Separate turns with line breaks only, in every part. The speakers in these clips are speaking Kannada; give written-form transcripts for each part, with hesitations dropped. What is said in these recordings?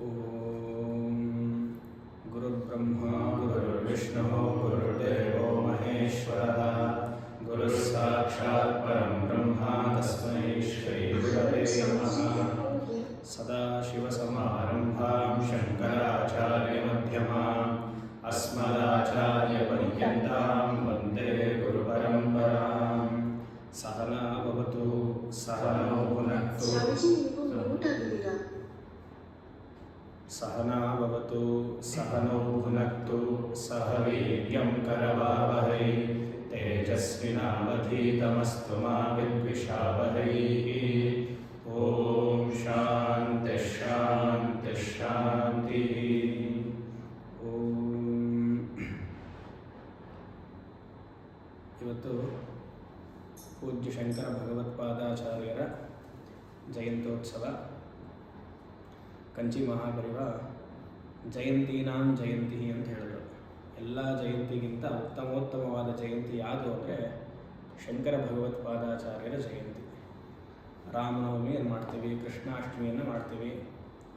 ಓಂ ಗುರುರ್ಬ್ರಹ್ಮ ಗುರುರ್ವಿಷ್ಣು ಗುರುರ್ದೇವೋ ಮಹೇಶ್ವರಃ ಗುರುರ್ ಸಾಕ್ಷಾತ್ ಪರಂ ಬ್ರಹ್ಮ ತಸ್ಮೈ ಶ್ರೀ ಗುರವೇ ನಮಃ. ಸದಾಶಿವಸಮಾರಂಭಾಂ ಶಂಕರಾಚಾರ್ಯಮಧ್ಯಮಾಂ ಅಸ್ಮದಾಚಾರ್ಯಪರ್ಯಂತಾಂ ವಂದೇ ಗುರುಪರಂಪರಾಂ. ಸಹನಾ ಭವತು ಸಹನೋ ಭುನಕ್ತು ಸಹನಾ ಭವತು ಸಹನೋ ಭುನಕ್ತು ಸಹ ವೀರ್ಯಂ ಕರವಾವಹೈ ತೇಜಸ್ವಿನಾವಧೀತಮಸ್ತು ಮಾ ವಿದ್ವಿಷಾವಹೈ. ಓಂ ಶಾಂತಿ ಶಾಂತಿ ಶಾಂತಿ. ಓಂ. ಇವತ್ತು ಪೂಜ್ಯ ಶಂಕರ ಭಗವತ್ಪಾದಾಚಾರ್ಯರ ಜಯಂತ್ಯೋತ್ಸವ. ಕಂಚಿ ಮಹಾಪರಿವ ಜಯಂತೀನಾಂ ಜಯಂತಿ ಅಂತ ಹೇಳಿದ್ರು. ಎಲ್ಲ ಜಯಂತಿಗಿಂತ ಉತ್ತಮೋತ್ತಮವಾದ ಜಯಂತಿ ಯಾವುದು ಅಂದರೆ ಶಂಕರ ಭಗವತ್ಪಾದಾಚಾರ್ಯರ ಜಯಂತಿ. ರಾಮನವಮಿಯನ್ನು ಮಾಡ್ತೀವಿ, ಕೃಷ್ಣಾಷ್ಟಮಿಯನ್ನು ಮಾಡ್ತೀವಿ,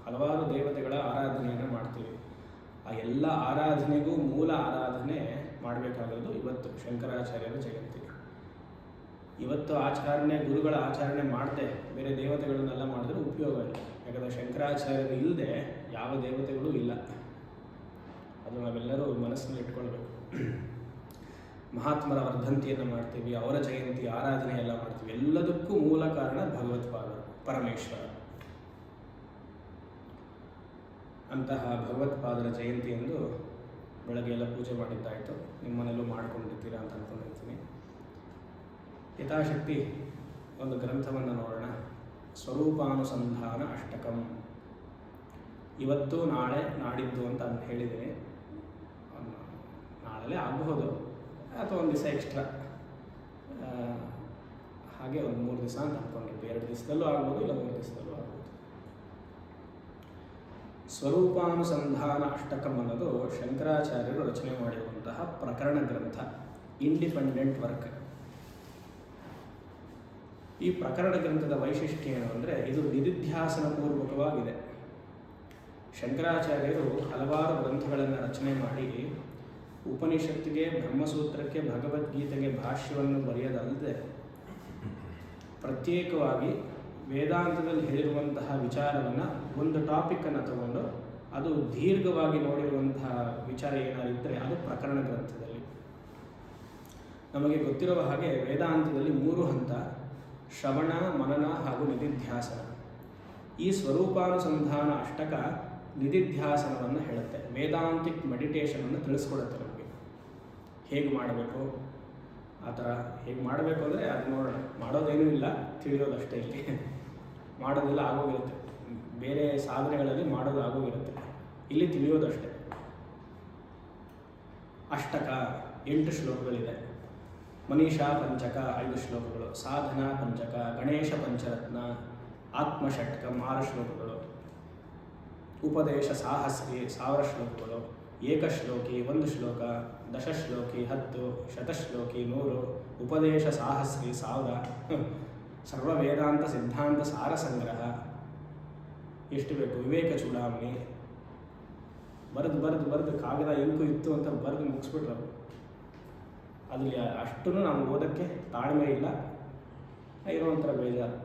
ಹಲವಾರು ದೇವತೆಗಳ ಆರಾಧನೆಯನ್ನು ಮಾಡ್ತೀವಿ. ಆ ಎಲ್ಲ ಆರಾಧನೆಗೂ ಮೂಲ ಆರಾಧನೆ ಮಾಡಬೇಕಾಗೋದು ಇವತ್ತು ಶಂಕರಾಚಾರ್ಯರ ಜಯಂತಿ. ಇವತ್ತು ಆಚರಣೆ ಗುರುಗಳ ಆಚರಣೆ ಮಾಡದೆ ಬೇರೆ ದೇವತೆಗಳನ್ನೆಲ್ಲ ಮಾಡಿದ್ರೆ ಉಪಯೋಗ ಇಲ್ಲ. ಯಾಕಂದರೆ ಶಂಕರಾಚಾರ್ಯರು ಇಲ್ಲದೆ ಯಾವ ದೇವತೆಗಳೂ ಇಲ್ಲ. ಅದು ನಾವೆಲ್ಲರೂ ಮನಸ್ಸಿನಲ್ಲಿ ಇಟ್ಕೊಳ್ಬೇಕು. ಮಹಾತ್ಮರ ವರ್ಧಂತಿಯನ್ನು ಮಾಡ್ತೀವಿ, ಅವರ ಜಯಂತಿ ಆರಾಧನೆ ಎಲ್ಲ ಮಾಡ್ತೀವಿ. ಎಲ್ಲದಕ್ಕೂ ಮೂಲ ಕಾರಣ ಭಗವತ್ಪಾದರು, ಪರಮೇಶ್ವರ. ಅಂತಹ ಭಗವತ್ಪಾದರ ಜಯಂತಿಯಂದು ಬೆಳಗ್ಗೆ ಎಲ್ಲ ಪೂಜೆ ಮಾಡಿದ್ದಾಯಿತು. ನಿಮ್ಮನೆಲ್ಲೂ ಮಾಡ್ಕೊಂಡಿರ್ತೀರಾ ಅಂತ ಅಂದ್ಕೊಂಡಿರ್ತೀನಿ. ಯಥಾಶಕ್ತಿ ಒಂದು ಗ್ರಂಥವನ್ನು ನೋಡೋಣ. ಸ್ವರೂಪಾನುಸಂಧಾನ ಅಷ್ಟಕಂ. ಇವತ್ತು ನಾಳೆ ನಾಡಿದ್ದು ಅಂತ ಹೇಳಿದ್ದೀನಿ. ನಾಳೆಲೇ ಆಗಬಹುದು ಅಥವಾ ಒಂದು ದಿವಸ ಎಕ್ಸ್ಟ್ರಾ, ಹಾಗೆ ಒಂದು 3 ದಿವಸ ಅಂತ ಅಂದ್ಕೊಂಡಿದ್ದೆ. 2 ದಿವಸದಲ್ಲೂ ಆಗ್ಬೋದು, ಇಲ್ಲ 3 ದಿವಸದಲ್ಲೂ ಆಗ್ಬೋದು. ಸ್ವರೂಪಾನುಸಂಧಾನ ಅಷ್ಟಕಂ ಅನ್ನೋದು ಶಂಕರಾಚಾರ್ಯರು ರಚನೆ ಮಾಡಿರುವಂತಹ ಪ್ರಕರಣ ಗ್ರಂಥ, ಇಂಡಿಪೆಂಡೆಂಟ್ ವರ್ಕ್. ಈ ಪ್ರಕರಣ ಗ್ರಂಥದ ವೈಶಿಷ್ಟ್ಯ ಏನು ಅಂದರೆ ಇದು ನಿಧಿಧ್ಯಾಸನ ಪೂರ್ವಕವಾಗಿದೆ. ಶಂಕರಾಚಾರ್ಯರು ಹಲವಾರು ಗ್ರಂಥಗಳನ್ನು ರಚನೆ ಮಾಡಿ ಉಪನಿಷತ್ತಿಗೆ, ಬ್ರಹ್ಮಸೂತ್ರಕ್ಕೆ, ಭಗವದ್ಗೀತೆಗೆ ಭಾಷ್ಯವನ್ನು ಬರೆಯೋದಲ್ಲದೆ ಪ್ರತ್ಯೇಕವಾಗಿ ವೇದಾಂತದಲ್ಲಿ ಹೇಳಿರುವಂತಹ ವಿಚಾರವನ್ನು ಒಂದು ಟಾಪಿಕನ್ನು ತಗೊಂಡು ಅದು ದೀರ್ಘವಾಗಿ ನೋಡಿರುವಂತಹ ವಿಚಾರ ಏನಾಗಿದ್ದರೆ ಅದು ಪ್ರಕರಣ ಗ್ರಂಥದಲ್ಲಿ. ನಮಗೆ ಗೊತ್ತಿರುವ ಹಾಗೆ ವೇದಾಂತದಲ್ಲಿ 3 ಹಂತ: ಶ್ರವಣ, ಮನನ ಹಾಗೂ ನಿಧಿಧ್ಯಾಸನ. ಈ ಸ್ವರೂಪಾನುಸಂಧಾನ ಅಷ್ಟಕ ನಿಧಿಧ್ಯಾಸನವನ್ನು ಹೇಳುತ್ತೆ. ವೇದಾಂತಿಕ್ ಮೆಡಿಟೇಷನನ್ನು ತಿಳಿಸ್ಕೊಡುತ್ತೆ ನಮಗೆ. ಹೇಗೆ ಮಾಡಬೇಕು, ಆ ಥರ ಹೇಗೆ ಮಾಡಬೇಕು ಅಂದರೆ ಅದು ನೋಡೋಣ. ಮಾಡೋದೇನೂ ಇಲ್ಲ, ತಿಳಿಯೋದಷ್ಟೇ. ಇಲ್ಲಿ ಮಾಡೋದೆಲ್ಲ ಆಗೋಗಿರುತ್ತೆ. ಬೇರೆ ಸಾಧನೆಗಳಲ್ಲಿ ಮಾಡೋದು ಆಗೋಗಿರುತ್ತೆ, ಇಲ್ಲಿ ತಿಳಿಯೋದಷ್ಟೇ. ಅಷ್ಟಕ 8 ಶ್ಲೋಕಗಳಿದೆ. ಮನೀಷಾ ಪಂಚಕ 5 ಶ್ಲೋಕಗಳು, ಸಾಧನಾ ಪಂಚಕ, ಗಣೇಶ ಪಂಚರತ್ನ, ಆತ್ಮಷಟ್ಕಂ 6 ಶ್ಲೋಕಗಳು, ಉಪದೇಶ ಸಾಹಸ್ರಿ 1000 ಶ್ಲೋಕಗಳು, ಏಕಶ್ಲೋಕಿ 1 ಶ್ಲೋಕ, ದಶಶ್ಲೋಕಿ 10, ಶತಶ್ಲೋಕಿ 100, ಉಪದೇಶ ಸಾಹಸ್ರಿ 1000, ಸರ್ವ ವೇದಾಂತ ಸಿದ್ಧಾಂತ ಸಾರ ಸಂಗ್ರಹ. ಎಷ್ಟು ಬೇಕು? ವಿವೇಕ ಚೂಡಾಮಣಿ. ಬರೆದು ಕಾಗದ ಇಂಕು ಇತ್ತು ಅಂತ ಬರೆದು ಮುಗಿಸ್ಬಿಟ್ರು. ಅದು ಅಷ್ಟೂ ನಾವು ಓದೋಕ್ಕೆ ತಾಳ್ಮೆ ಇಲ್ಲ, ಏನೋ ಒಂಥರ ಬೇಜಾರು.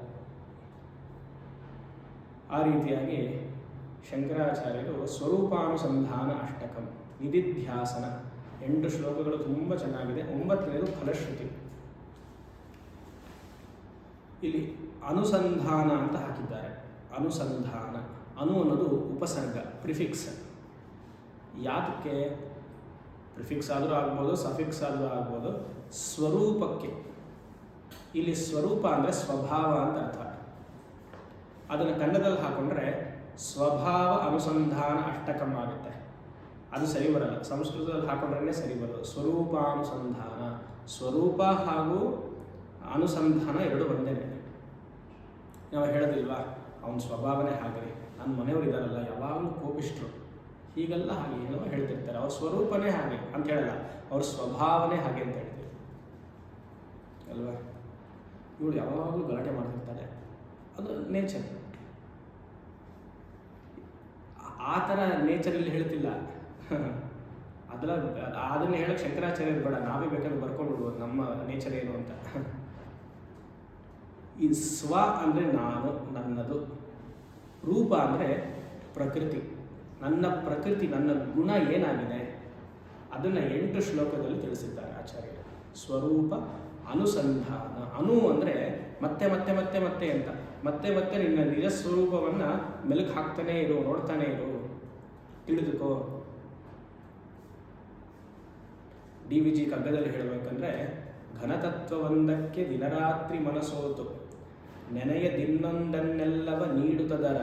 ಆ ರೀತಿಯಾಗಿ ಶಂಕರಾಚಾರ್ಯರು ಸ್ವರೂಪಾನುಸಂಧಾನ ಅಷ್ಟಕಂ, ನಿಧಿಧ್ಯಾಸನ 8 ಶ್ಲೋಕಗಳು ತುಂಬ ಚೆನ್ನಾಗಿದೆ. 9ನೇದು ಫಲಶ್ರುತಿ. ಇಲ್ಲಿ ಅನುಸಂಧಾನ ಅಂತ ಹಾಕಿದ್ದಾರೆ. ಅನುಸಂಧಾನ, ಅನು ಅನ್ನೋದು ಉಪಸರ್ಗ, ಪ್ರಿಫಿಕ್ಸ್. ಯಾತಕ್ಕೆ? ಪ್ರಿಫಿಕ್ಸ್ ಆದರೂ ಆಗ್ಬೋದು, ಸಫಿಕ್ಸ್ ಆದರೂ ಆಗ್ಬೋದು. ಸ್ವರೂಪಕ್ಕೆ. ಇಲ್ಲಿ ಸ್ವರೂಪ ಅಂದರೆ ಸ್ವಭಾವ ಅಂತ ಅರ್ಥ. ಅದನ್ನು ಕನ್ನಡದಲ್ಲಿ ಹಾಕೊಂಡ್ರೆ ಸ್ವಭಾವ ಅನುಸಂಧಾನ ಅಷ್ಟಕಂ ಆಗುತ್ತೆ. ಅದು ಸರಿ ಬರಲ್ಲ. ಸಂಸ್ಕೃತದಲ್ಲಿ ಹಾಕೊಂಡ್ರೆ ಸರಿ ಬರೋದು. ಸ್ವರೂಪಾನುಸಂಧಾನ, ಸ್ವರೂಪ ಹಾಗೂ ಅನುಸಂಧಾನ 2 ಒಂದೇ. ನಾವು ಹೇಳೋದಿಲ್ವಾ, ಅವನ ಸ್ವಭಾವನೇ ಹಾಗೆ. ನನ್ನ ಮನೆಯವರು ಇದ್ದಾರಲ್ಲ, ಯಾವಾಗಲೂ ಕೋಪಿಷ್ಟ್ರು, ಹೀಗೆಲ್ಲ ಹಾಗೆ ಏನೋ ಹೇಳ್ತಿರ್ತಾರೆ. ಅವ್ರ ಸ್ವರೂಪನೇ ಹಾಗೆ ಅಂತ ಹೇಳಲ್ಲ, ಅವ್ರ ಸ್ವಭಾವನೇ ಹಾಗೆ ಅಂತ ಹೇಳ್ತೀವಿ ಅಲ್ವಾ. ಇವಳು ಯಾವಾಗಲೂ ಗಲಾಟೆ ಮಾಡ್ತಿರ್ತಾಳೆ, ಅದು ನೇಚರ್. ಆ ಥರ ನೇಚರಲ್ಲಿ ಹೇಳ್ತಿಲ್ಲ. ಅದನ್ನು ಹೇಳಕ್ಕೆ ಶಂಕರಾಚಾರ್ಯರು ಬೇಡ, ನಾವೇ ಬೇಕಾದ್ರೆ ಬರ್ಕೊಂಡ್ಬಿಡ್ಬೋದು ನಮ್ಮ ನೇಚರ್ ಏನು ಅಂತ. ಈ ಸ್ವ ಅಂದರೆ ನಾನು, ನನ್ನದು. ರೂಪ ಅಂದರೆ ಪ್ರಕೃತಿ, ನನ್ನ ಪ್ರಕೃತಿ, ನನ್ನ ಗುಣ ಏನಾಗಿದೆ ಅದನ್ನು 8 ಶ್ಲೋಕದಲ್ಲಿ ತಿಳಿಸಿದ್ದಾರೆ ಆಚಾರ್ಯರು. ಸ್ವರೂಪ ಅನುಸಂಧಾನ. ಅಂದರೆ ಮತ್ತೆ ಮತ್ತೆ ಮತ್ತೆ ಮತ್ತೆ ಅಂತ, ಮತ್ತೆ ಮತ್ತೆ ನಿನ್ನ ನಿಜ ಸ್ವರೂಪವನ್ನು ಮೆಲುಕು ಹಾಕ್ತಾನೆ ಇರು, ನೋಡ್ತಾನೆ ಇರು, ತಿಳಿದುಕೋ. DVG ಕಗ್ಗದಲ್ಲಿ ಹೇಳಬೇಕಂದ್ರೆ, ಘನತತ್ವವೊಂದಕ್ಕೆ ದಿನರಾತ್ರಿ ಮನಸೋತು, ನೆನೆಯ ದಿನ್ನೊಂದನ್ನೆಲ್ಲವ ನೀಡುತ್ತದರ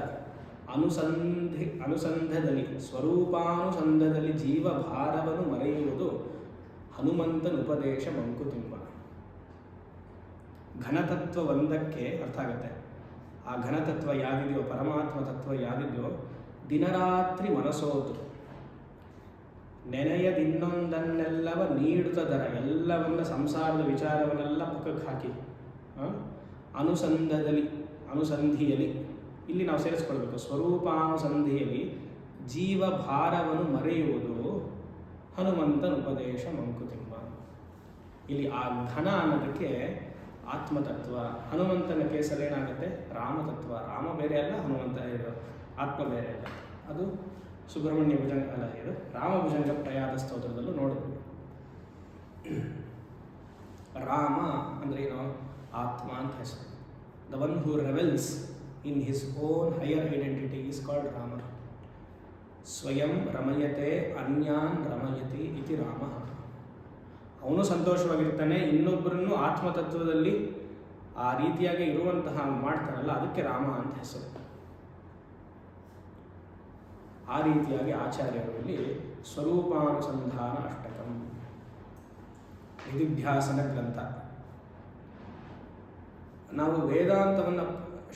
ಅನುಸಂಧದಲ್ಲಿ, ಸ್ವರೂಪಾನುಸಂಧದಲ್ಲಿ ಜೀವ ಭಾರವನ್ನು ಮರೆಯುವುದು ಹನುಮಂತನ ಉಪದೇಶ ಮಂಕುತಿಮ್ಮ. ಘನತತ್ವ ಒಂದಕ್ಕೆ ಅರ್ಥ ಆಗುತ್ತೆ. ಆ ಘನತತ್ವ ಯಾವಿದೆಯೋ, ಪರಮಾತ್ಮ ತತ್ವ ಯಾವಿದೆಯೋ, ದಿನರಾತ್ರಿ ಮನಸೋತು, ನೆನೆಯ ದಿನ್ನೊಂದನ್ನೆಲ್ಲವ ನೀಡುತ್ತದರ, ಎಲ್ಲವನ್ನ ಸಂಸಾರದ ವಿಚಾರವನ್ನೆಲ್ಲ ಪಕ್ಕಕ್ಕೆ ಹಾಕಿ ಅನುಸಂಧಿಯಲ್ಲಿ, ಇಲ್ಲಿ ನಾವು ಸೇರಿಸ್ಕೊಳ್ಬೇಕು, ಸ್ವರೂಪಾನುಸಂಧಿಯಲ್ಲಿ ಜೀವ ಭಾರವನ್ನು ಮರೆಯುವುದು ಹನುಮಂತನ ಉಪದೇಶ ಮಂಕುತಿಮ್ಮ. ಇಲ್ಲಿ ಆ ಘನ ಅನ್ನೋದಕ್ಕೆ ಆತ್ಮತತ್ವ, ಹನುಮಂತನ ಕೇಸಲ್ಲಿ ಏನಾಗುತ್ತೆ ರಾಮತತ್ವ. ರಾಮ ಬೇರೆ ಅಲ್ಲ, ಹನುಮಂತ ಆತ್ಮ ಬೇರೆ ಅಲ್ಲ. ಅದು ಸುಬ್ರಹ್ಮಣ್ಯ ಭುಜಂಗ ಅಲ್ಲ, ಇದು ರಾಮಭುಜಂಗ ಪ್ರಯಾದ ಸ್ತೋತ್ರದಲ್ಲೂ ನೋಡಿದ್ವಿ. ರಾಮ ಅಂದ್ರೆ ಏನು? ಆತ್ಮ ಅಂತ ಹೆಸರು. The one who revels in his own higher identity is called Rama. ಸ್ವಯಂ ರಮಯತೆ ಅನ್ಯಾನ್ ರಮಯತಿ ಇತಿ ರಾಮ. ಅವನು ಸಂತೋಷವಾಗಿರ್ತಾನೆ, ಇನ್ನೊಬ್ಬರನ್ನು ಆತ್ಮತತ್ವದಲ್ಲಿ ಆ ರೀತಿಯಾಗಿ ಇರುವಂತಹ ಮಾಡ್ತಾರಲ್ಲ, ಅದಕ್ಕೆ ರಾಮ ಅಂತ ಹೆಸರು. ಆ ರೀತಿಯಾಗಿ ಆಚಾರ್ಯರು ಇಲ್ಲಿ ಸ್ವರೂಪಾನುಸಂಧಾನ ಅಷ್ಟಕಂ ನಿಧಿಧ್ಯಾಸನ ಗ್ರಂಥ. ನಾವು ವೇದಾಂತವನ್ನು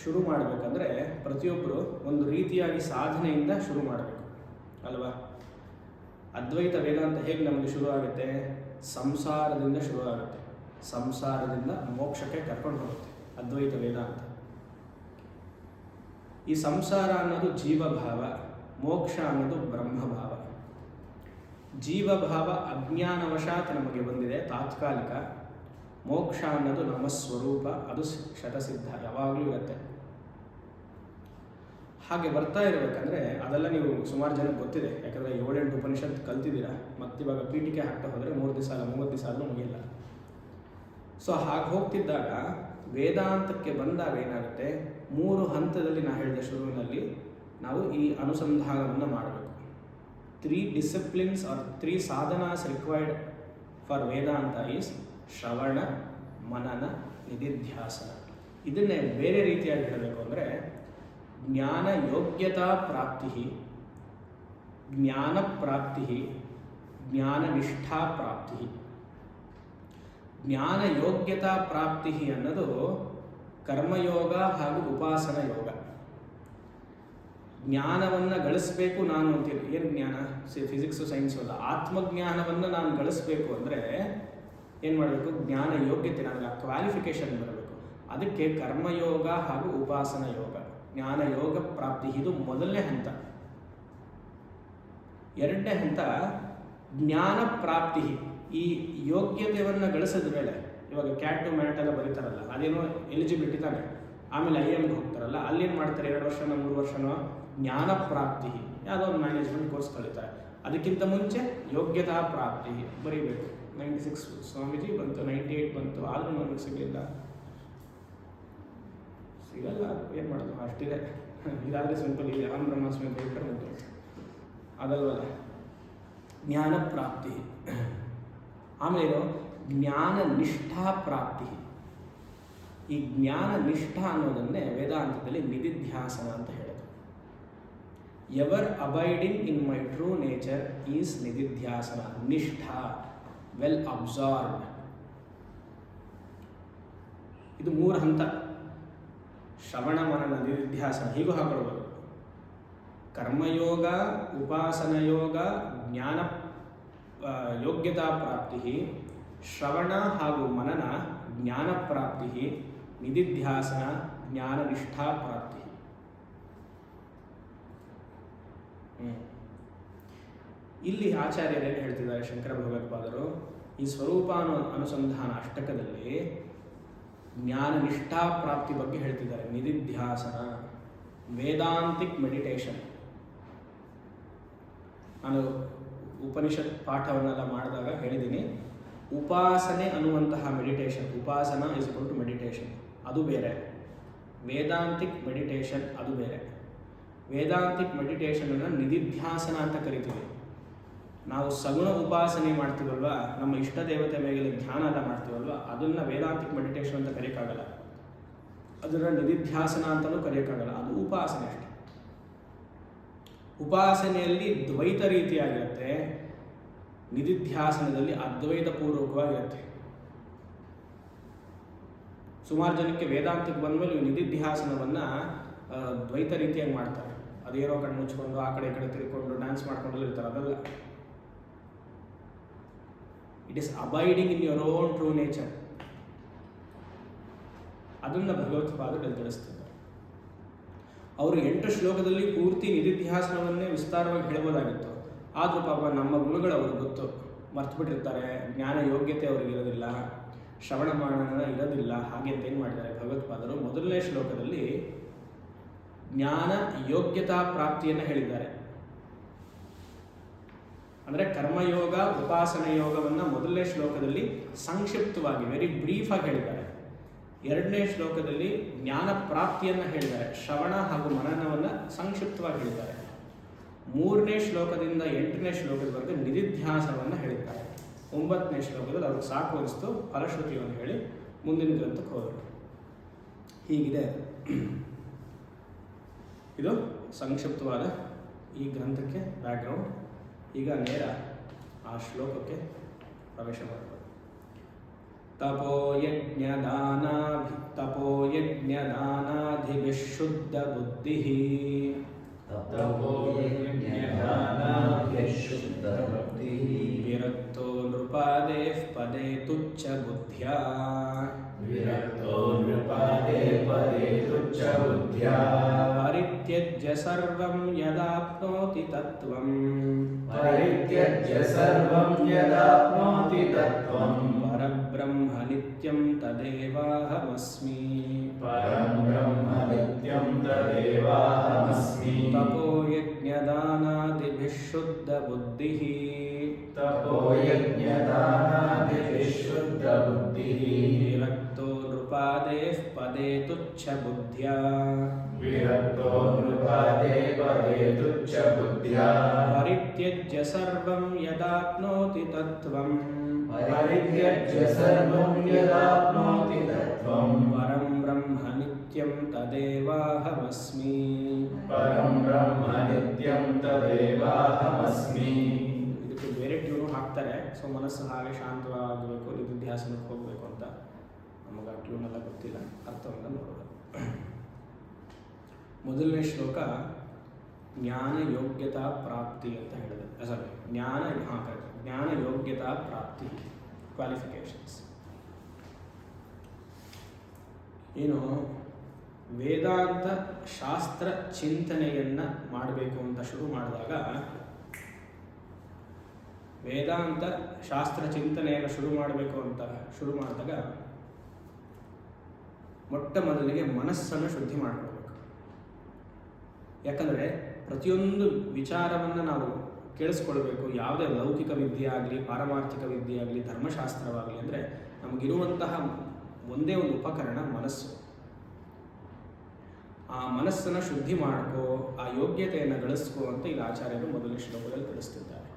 ಶುರು ಮಾಡಬೇಕಂದ್ರೆ ಪ್ರತಿಯೊಬ್ಬರು ಒಂದು ರೀತಿಯಾಗಿ ಸಾಧನೆಯಿಂದ ಶುರು ಮಾಡಬೇಕು ಅಲ್ವಾ? ಅದ್ವೈತ ವೇದಾಂತ ಹೇಗೆ ನಮಗೆ ಶುರು ಆಗುತ್ತೆ? ಸಂಸಾರದಿಂದ ಶುರು ಆಗುತ್ತೆ. ಸಂಸಾರದಿಂದ ಮೋಕ್ಷಕ್ಕೆ ಕರ್ಕೊಂಡು ಹೋಗುತ್ತೆ ಅದ್ವೈತ ವೇದಾಂತ. ಈ ಸಂಸಾರ ಅನ್ನೋದು ಜೀವಭಾವ, ಮೋಕ್ಷ ಅನ್ನೋದು ಬ್ರಹ್ಮಭಾವ. ಜೀವಭಾವ ಅಜ್ಞಾನವಶಾತ್ ನಮಗೆ ಬಂದಿದೆ, ತಾತ್ಕಾಲಿಕ. ಮೋಕ್ಷ ಅನ್ನೋದು ನಮ್ಮ ಸ್ವರೂಪ, ಅದು ಶತಸಿದ್ಧ, ಯಾವಾಗಲೂ ಇರುತ್ತೆ. ಹಾಗೆ ಬರ್ತಾ ಇರಬೇಕಂದ್ರೆ ಅದೆಲ್ಲ ನೀವು ಸುಮಾರು ಜನಕ್ಕೆ ಗೊತ್ತಿದೆ, ಯಾಕಂದರೆ 7-8 ಉಪನಿಷತ್ ಕಲ್ತಿದ್ದೀರಾ. ಮತ್ತಿವಾಗ ಪೀಠಿಕೆ ಹಾಕ್ತಾ ಹೋದರೆ 3 ದಿವಸ ಅಲ್ಲ 30 ದಿವಸ ಆದರೂ ಮುಗಿಲ್ಲ. ಸೊ ಹಾಗೆ ಹೋಗ್ತಿದ್ದಾಗ ವೇದಾಂತಕ್ಕೆ ಬಂದಾಗ ಏನಾಗುತ್ತೆ, 3 ಹಂತದಲ್ಲಿ ನಾನು ಹೇಳಿದ ಶುರುವಿನಲ್ಲಿ ನಾವು ಈ ಅನುಸಂಧಾನವನ್ನು ಮಾಡಬೇಕು. 3 disciplines or 3 sadhanas required for Vedanta is ಶ್ರವಣ, ಮನನ, ನಿಧಿಧ್ಯಾಸನ. ಇದನ್ನೇ ಬೇರೆ ರೀತಿಯಾಗಿ ಹೇಳಬೇಕು ಅಂದರೆ ಜ್ಞಾನ ಯೋಗ್ಯತಾ ಪ್ರಾಪ್ತಿ, ಜ್ಞಾನ ಪ್ರಾಪ್ತಿ, ಜ್ಞಾನ ನಿಷ್ಠಾ ಪ್ರಾಪ್ತಿ. ಜ್ಞಾನ ಯೋಗ್ಯತಾ ಪ್ರಾಪ್ತಿ ಅನ್ನೋದು ಕರ್ಮಯೋಗ ಹಾಗೂ ಉಪಾಸನ ಯೋಗ. ಜ್ಞಾನವನ್ನು ಗಳಿಸಬೇಕು ನಾನು ಅಂತೀನಿ. ಏನು ಜ್ಞಾನ? ಫಿಸಿಕ್ಸು ಸೈನ್ಸು ಅಲ್ಲ, ಆತ್ಮಜ್ಞಾನವನ್ನು ನಾನು ಗಳಿಸಬೇಕು ಅಂದರೆ ಏನು ಮಾಡಬೇಕು? ಜ್ಞಾನ ಯೋಗ್ಯತೆ, ನನಗೆ ಆ ಕ್ವಾಲಿಫಿಕೇಶನ್ ಬರಬೇಕು. ಅದಕ್ಕೆ ಕರ್ಮಯೋಗ ಹಾಗೂ ಉಪಾಸನ ಯೋಗ, ಜ್ಞಾನ ಯೋಗ ಪ್ರಾಪ್ತಿ, ಇದು ಮೊದಲನೇ ಹಂತ. 2ನೇ ಹಂತ ಜ್ಞಾನ ಪ್ರಾಪ್ತಿ. ಈ ಯೋಗ್ಯತೆಯನ್ನು ಗಳಿಸಿದ ಮೇಲೆ, ಇವಾಗ ಕ್ಯಾಟು ಮ್ಯಾಟ್ ಎಲ್ಲ ಬರೀತಾರಲ್ಲ, ಅದೇನೋ ಎಲಿಜಿಬಿಲಿಟಿ ತಾನೆ. ಆಮೇಲೆ IIMಗೆ ಹೋಗ್ತಾರಲ್ಲ, ಅಲ್ಲೇನು ಮಾಡ್ತಾರೆ? 2 ವರ್ಷನೋ 3 ವರ್ಷನೋ ಜ್ಞಾನ ಪ್ರಾಪ್ತಿ, ಯಾವುದೋ ಒಂದು ಮ್ಯಾನೇಜ್ಮೆಂಟ್ ಕೋರ್ಸ್ ಕಲಿತಾರೆ. ಅದಕ್ಕಿಂತ ಮುಂಚೆ ಯೋಗ್ಯತಾ ಪ್ರಾಪ್ತಿ ಬರೀಬೇಕು. 96 ಸ್ವಾಮೀಜಿ ಬಂತು, 98 ಬಂತು, ಆದರೂ ನನಗೆ ಸಿಗಲಿಲ್ಲ. ಸಿಗಲ್ಲ, ಏನು ಮಾಡೋದು, ಅಷ್ಟಿದೆ. ಇದಾದರೆ ಸಿಂಪಲ್, ಇಲ್ಲಿ ಅಹಂ ಬ್ರಹ್ಮಾಸ್ಮಿ ಅಂತ ಹೇಳ್ತಾರೆ ಉಂಟು, ಅದಲ್ವಲ್ಲ. ಜ್ಞಾನ ಪ್ರಾಪ್ತಿ. ಆಮೇಲೆ ಜ್ಞಾನ ನಿಷ್ಠಾ ಪ್ರಾಪ್ತಿ. ಈ ಜ್ಞಾನ ನಿಷ್ಠಾ ಅನ್ನೋದನ್ನೇ ವೇದಾಂತದಲ್ಲಿ ನಿಧಿಧ್ಯಾಸನ ಅಂತ ಹೇಳೋದು. Ever abiding in my true nature is ನಿಧಿಧ್ಯಾಸನ. ನಿಷ್ಠಾ, ವೆಲ್ ಅಬ್ಸಾರ್ವ್ಡ್. ಇದು 3 ಹಂತ. ಶ್ರವಣ, ಮನನ, ನಿಧಿಧ್ಯಾಸನ ಹೀಗೂ ಹಾಕೊಳ್ಬೋದು. ಕರ್ಮಯೋಗ, ಉಪಾಸನ ಯೋಗ, ಜ್ಞಾನ ಯೋಗ್ಯತಾ ಪ್ರಾಪ್ತಿ, ಶ್ರವಣ ಹಾಗೂ ಮನನ ಜ್ಞಾನ ಪ್ರಾಪ್ತಿ, ನಿಧಿಧ್ಯಾಸನ ಜ್ಞಾನ ನಿಷ್ಠಾ ಪ್ರಾಪ್ತಿ. ಇಲ್ಲಿ ಆಚಾರ್ಯರೇನು ಹೇಳ್ತಿದ್ದಾರೆ ಶಂಕರ ಭಗವತ್ಪಾದರು, ಈ ಸ್ವರೂಪ ಅನುಸಂಧಾನ ಅಷ್ಟಕದಲ್ಲಿ ಜ್ಞಾನ ನಿಷ್ಠಾ ಪ್ರಾಪ್ತಿ ಬಗ್ಗೆ ಹೇಳ್ತಿದ್ದಾರೆ. ನಿಧಿಧ್ಯಾಸನ, ವೇದಾಂತಿಕ್ ಮೆಡಿಟೇಷನ್. ನಾನು ಉಪನಿಷತ್ ಪಾಠವನ್ನೆಲ್ಲ ಮಾಡಿದಾಗ ಹೇಳಿದ್ದೀನಿ, ಉಪಾಸನೆ ಅನ್ನುವಂತಹ meditation, upasana is equal to meditation, ಅದು ಬೇರೆ. ವೇದಾಂತಿಕ್ ಮೆಡಿಟೇಷನ್ ಅದು ಬೇರೆ. ವೇದಾಂತಿಕ್ ಮೆಡಿಟೇಷನನ್ನು ನಿಧಿಧ್ಯಾಸನ ಅಂತ ಕರಿತೀವಿ. ನಾವು ಸಗುಣ ಉಪಾಸನೆ ಮಾಡ್ತೀವಲ್ವ, ನಮ್ಮ ಇಷ್ಟ ದೇವತೆ ಮೇಲೆ ಧ್ಯಾನ ಎಲ್ಲ ಮಾಡ್ತೀವಲ್ವ, ಅದನ್ನು ವೇದಾಂತಿಕ್ ಮೆಡಿಟೇಷನ್ ಅಂತ ಕರೆಯೋಕ್ಕಾಗಲ್ಲ, ಅದನ್ನು ನಿಧಿಧ್ಯಾಸನ ಅಂತಲೂ ಕರೆಯೋಕ್ಕಾಗಲ್ಲ. ಅದು ಉಪಾಸನೆ ಅಷ್ಟೆ. ಉಪಾಸನೆಯಲ್ಲಿ ದ್ವೈತ ರೀತಿಯಾಗಿರುತ್ತೆ, ನಿಧಿಧ್ಯಾಸನದಲ್ಲಿ ಅದ್ವೈತ ಪೂರ್ವಕವಾಗಿರುತ್ತೆ. ಸುಮಾರು ಜನಕ್ಕೆ ವೇದಾಂತಕ್ಕೆ ಬಂದಮೇಲೆ ನಿಧಿಧ್ಯಾಸನವನ್ನು ದ್ವೈತ ರೀತಿಯಾಗಿ ಮಾಡ್ತಾರೆ. ಅದೇನೋ ಕಣ್ಣು ಮುಚ್ಕೊಂಡು ಆ ಕಡೆ ಈ ಕಡೆ ತಿರ್ಕೊಂಡು ಡ್ಯಾನ್ಸ್ ಮಾಡ್ಕೊಂಡೆಲ್ಲ ಇರ್ತಾರೆ. ಅದಲ್ಲ, it is abiding in your own true nature. ಅದನ್ನು ಭಗವತ್ಪಾದರು ತಿಳಿಸ್ತಿದ್ದಾರೆ. ಅವರು 8 ಶ್ಲೋಕದಲ್ಲಿ ಪೂರ್ತಿ ನಿಧಿಧ್ಯಾಸನವನ್ನೇ ವಿಸ್ತಾರವಾಗಿ ಹೇಳ್ಬೋದಾಗಿತ್ತು. ಆದರೂ ಪಾಪ ನಮ್ಮ ಗುರುಗಳು ಅವ್ರಿಗೆ ಗೊತ್ತು, ಮರ್ತು ಬಿಟ್ಟಿರ್ತಾರೆ, ಜ್ಞಾನ ಯೋಗ್ಯತೆ ಅವ್ರಿಗೆ ಇರೋದಿಲ್ಲ, ಶ್ರವಣ ಮನನ ಇರೋದಿಲ್ಲ. ಹಾಗೆ ಅಂತ ಏನು ಮಾಡಿದ್ದಾರೆ ಭಗವತ್ಪಾದರು, ಮೊದಲನೇ ಶ್ಲೋಕದಲ್ಲಿ ಜ್ಞಾನ ಯೋಗ್ಯತಾ ಪ್ರಾಪ್ತಿಯನ್ನು ಹೇಳಿದ್ದಾರೆ. ಅಂದರೆ ಕರ್ಮಯೋಗ ಉಪಾಸನ ಯೋಗವನ್ನು ಮೊದಲನೇ ಶ್ಲೋಕದಲ್ಲಿ ಸಂಕ್ಷಿಪ್ತವಾಗಿ ವೆರಿ ಬ್ರೀಫಾಗಿ ಹೇಳಿದ್ದಾರೆ. 2ನೇ ಶ್ಲೋಕದಲ್ಲಿ ಜ್ಞಾನ ಪ್ರಾಪ್ತಿಯನ್ನು ಹೇಳಿದ್ದಾರೆ, ಶ್ರವಣ ಹಾಗೂ ಮನನವನ್ನು ಸಂಕ್ಷಿಪ್ತವಾಗಿ ಹೇಳಿದ್ದಾರೆ. 3ನೇ ಶ್ಲೋಕದಿಂದ 8ನೇ ಶ್ಲೋಕದವರೆಗೆ ನಿಧಿಧ್ಯಾಸನವನ್ನು ಹೇಳಿದ್ದಾರೆ. 9ನೇ ಶ್ಲೋಕದಲ್ಲಿ ಅವ್ರಿಗೆ ಸಾಕು ಅನಿಸ್ತು, ಫಲಶ್ರುತಿಯನ್ನು ಹೇಳಿ ಮುಂದಿನ ಗ್ರಂಥಕ್ಕೆ ಹೋದರು. ಹೀಗಿದೆ ಇದು ಸಂಕ್ಷಿಪ್ತವಾದ ಈ ಗ್ರಂಥಕ್ಕೆ ಬ್ಯಾಕ್ಗ್ರೌಂಡ್. ಈಗ ನೇರ ಆ ಶ್ಲೋಕಕ್ಕೆ ಪ್ರವೇಶ ಮಾಡಬಹುದು. ತಪೋಯಜ್ಞದಾನಾಧಿವಿಶುದ್ಧ ಬುದ್ಧಿ ವಿರಕ್ತೋ ನೃಪಾದೇಃ ಪದೇ ತುಚ್ಛ ಬುದ್ಧ್ಯಾ ಪರಿತ್ಯಜ್ಯ ಸರ್ವಂ ಯದಾಪ್ನೋತಿ ತತ್ವಂ ಪರಬ್ರಹ್ಮ ನಿತ್ಯಂ ತದೇವಾಹಮಸ್ಮಿ ತಪೋಯಜ್ಞದಾನಾದಿಭಿಃ ಶುದ್ಧ ಬುದ್ಧಿಃ ವಿರಕ್ತೋ ನೃಪಾದೇಃ ಪದೇ ತುಚ್ಛ ಬುದ್ಧ್ಯಾ ಪರಿತ್ಯಜ್ಯ ಸರ್ವಂ ಯದಾಪ್ನೋತಿ ತತ್ವಂ ಪರಂ ಬ್ರಹ್ಮ ನಿತ್ಯಂ ತದೇವಾಹಮಸ್ಮಿ ಇದಕ್ಕೆ ಬೇರೆ ಟ್ಯೂನು ಹಾಕ್ತಾರೆ. ಸೊ ಮನಸ್ಸು ಹಾಗೆ ಶಾಂತವಾಗಬೇಕು, ನಿಧಿಧ್ಯಾಸನಕ್ಕೆ ಹೋಗಬೇಕು ಅಂತ. ನಮಗೆ ಆ ಟ್ಯೂನ್ ಎಲ್ಲ ಗೊತ್ತಿಲ್ಲ, ಅರ್ಥವನ್ನು ನೋಡೋದು. ಮೊದಲನೇ ಶ್ಲೋಕ ಜ್ಞಾನ ಯೋಗ್ಯತಾ ಪ್ರಾಪ್ತಿ ಅಂತ ಹೇಳಿದೆ. ಸಾರಿ, ಜ್ಞಾನ ಯೋಗ್ಯತಾ ಪ್ರಾಪ್ತಿ, ಕ್ವಾಲಿಫಿಕೇಶನ್ಸ್. ಏನು ವೇದಾಂತ ಶಾಸ್ತ್ರ ಚಿಂತನೆಯನ್ನು ಮಾಡಬೇಕು ಅಂತ ಶುರು ಮಾಡಿದಾಗ, ವೇದಾಂತ ಶಾಸ್ತ್ರ ಚಿಂತನೆಯನ್ನು ಶುರು ಮಾಡಿದಾಗ ಮೊಟ್ಟ ಮೊದಲಿಗೆ ಮನಸ್ಸನ್ನು ಶುದ್ಧಿ ಮಾಡಿಕೊಳ್ಬೇಕು. ಯಾಕಂದರೆ ಪ್ರತಿಯೊಂದು ವಿಚಾರವನ್ನು ನಾವು ಕೇಳಿಸ್ಕೊಳ್ಬೇಕು. ಯಾವುದೇ ಲೌಕಿಕ ವಿದ್ಯೆ ಆಗಲಿ, ಪಾರಮಾರ್ಥಿಕ ವಿದ್ಯೆ ಆಗಲಿ, ಧರ್ಮಶಾಸ್ತ್ರವಾಗಲಿ, ಅಂದರೆ ನಮಗಿರುವಂತಹ ಒಂದೇ ಒಂದು ಉಪಕರಣ ಮನಸ್ಸು. ಆ ಮನಸ್ಸನ್ನು ಶುದ್ಧಿ ಮಾಡ್ಕೋ, ಆ ಯೋಗ್ಯತೆಯನ್ನು ಗಳಿಸ್ಕೋ ಅಂತ ಇಲ್ಲಿ ಆಚಾರ್ಯರು ಮೊದಲನೇ ಶ್ಲೋಕದಲ್ಲಿ ತಿಳಿಸ್ತಿದ್ದಾರೆ.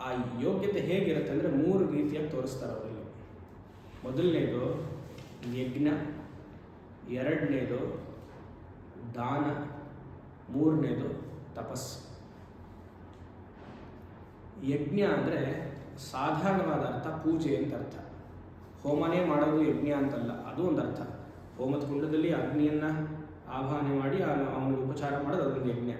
ಆ ಯೋಗ್ಯತೆ ಹೇಗಿರುತ್ತೆ ಅಂದರೆ 3 ರೀತಿಯಾಗಿ ತೋರಿಸ್ತಾರೆ ಅವರಲ್ಲಿ. ಮೊದಲನೇದು ಯಜ್ಞ, 2ನೇದು ದಾನ, 3ನೇದು ತಪಸ್ಸು. ಯಜ್ಞ ಅಂದರೆ ಸಾಧಾರಣವಾದ ಅರ್ಥ ಪೂಜೆ ಅಂತ ಅರ್ಥ. ಹೋಮನೇ ಮಾಡೋದು ಯಜ್ಞ ಅಂತಲ್ಲ, ಅದು ಒಂದು ಅರ್ಥ. ಹೋಮದ ಕುಂಡದಲ್ಲಿ ಅಗ್ನಿಯನ್ನು ಆವಾಹನೆ ಮಾಡಿ ಅವನಿಗೆ ಉಪಚಾರ ಮಾಡೋದು ಅದೊಂದು ಯಜ್ಞ.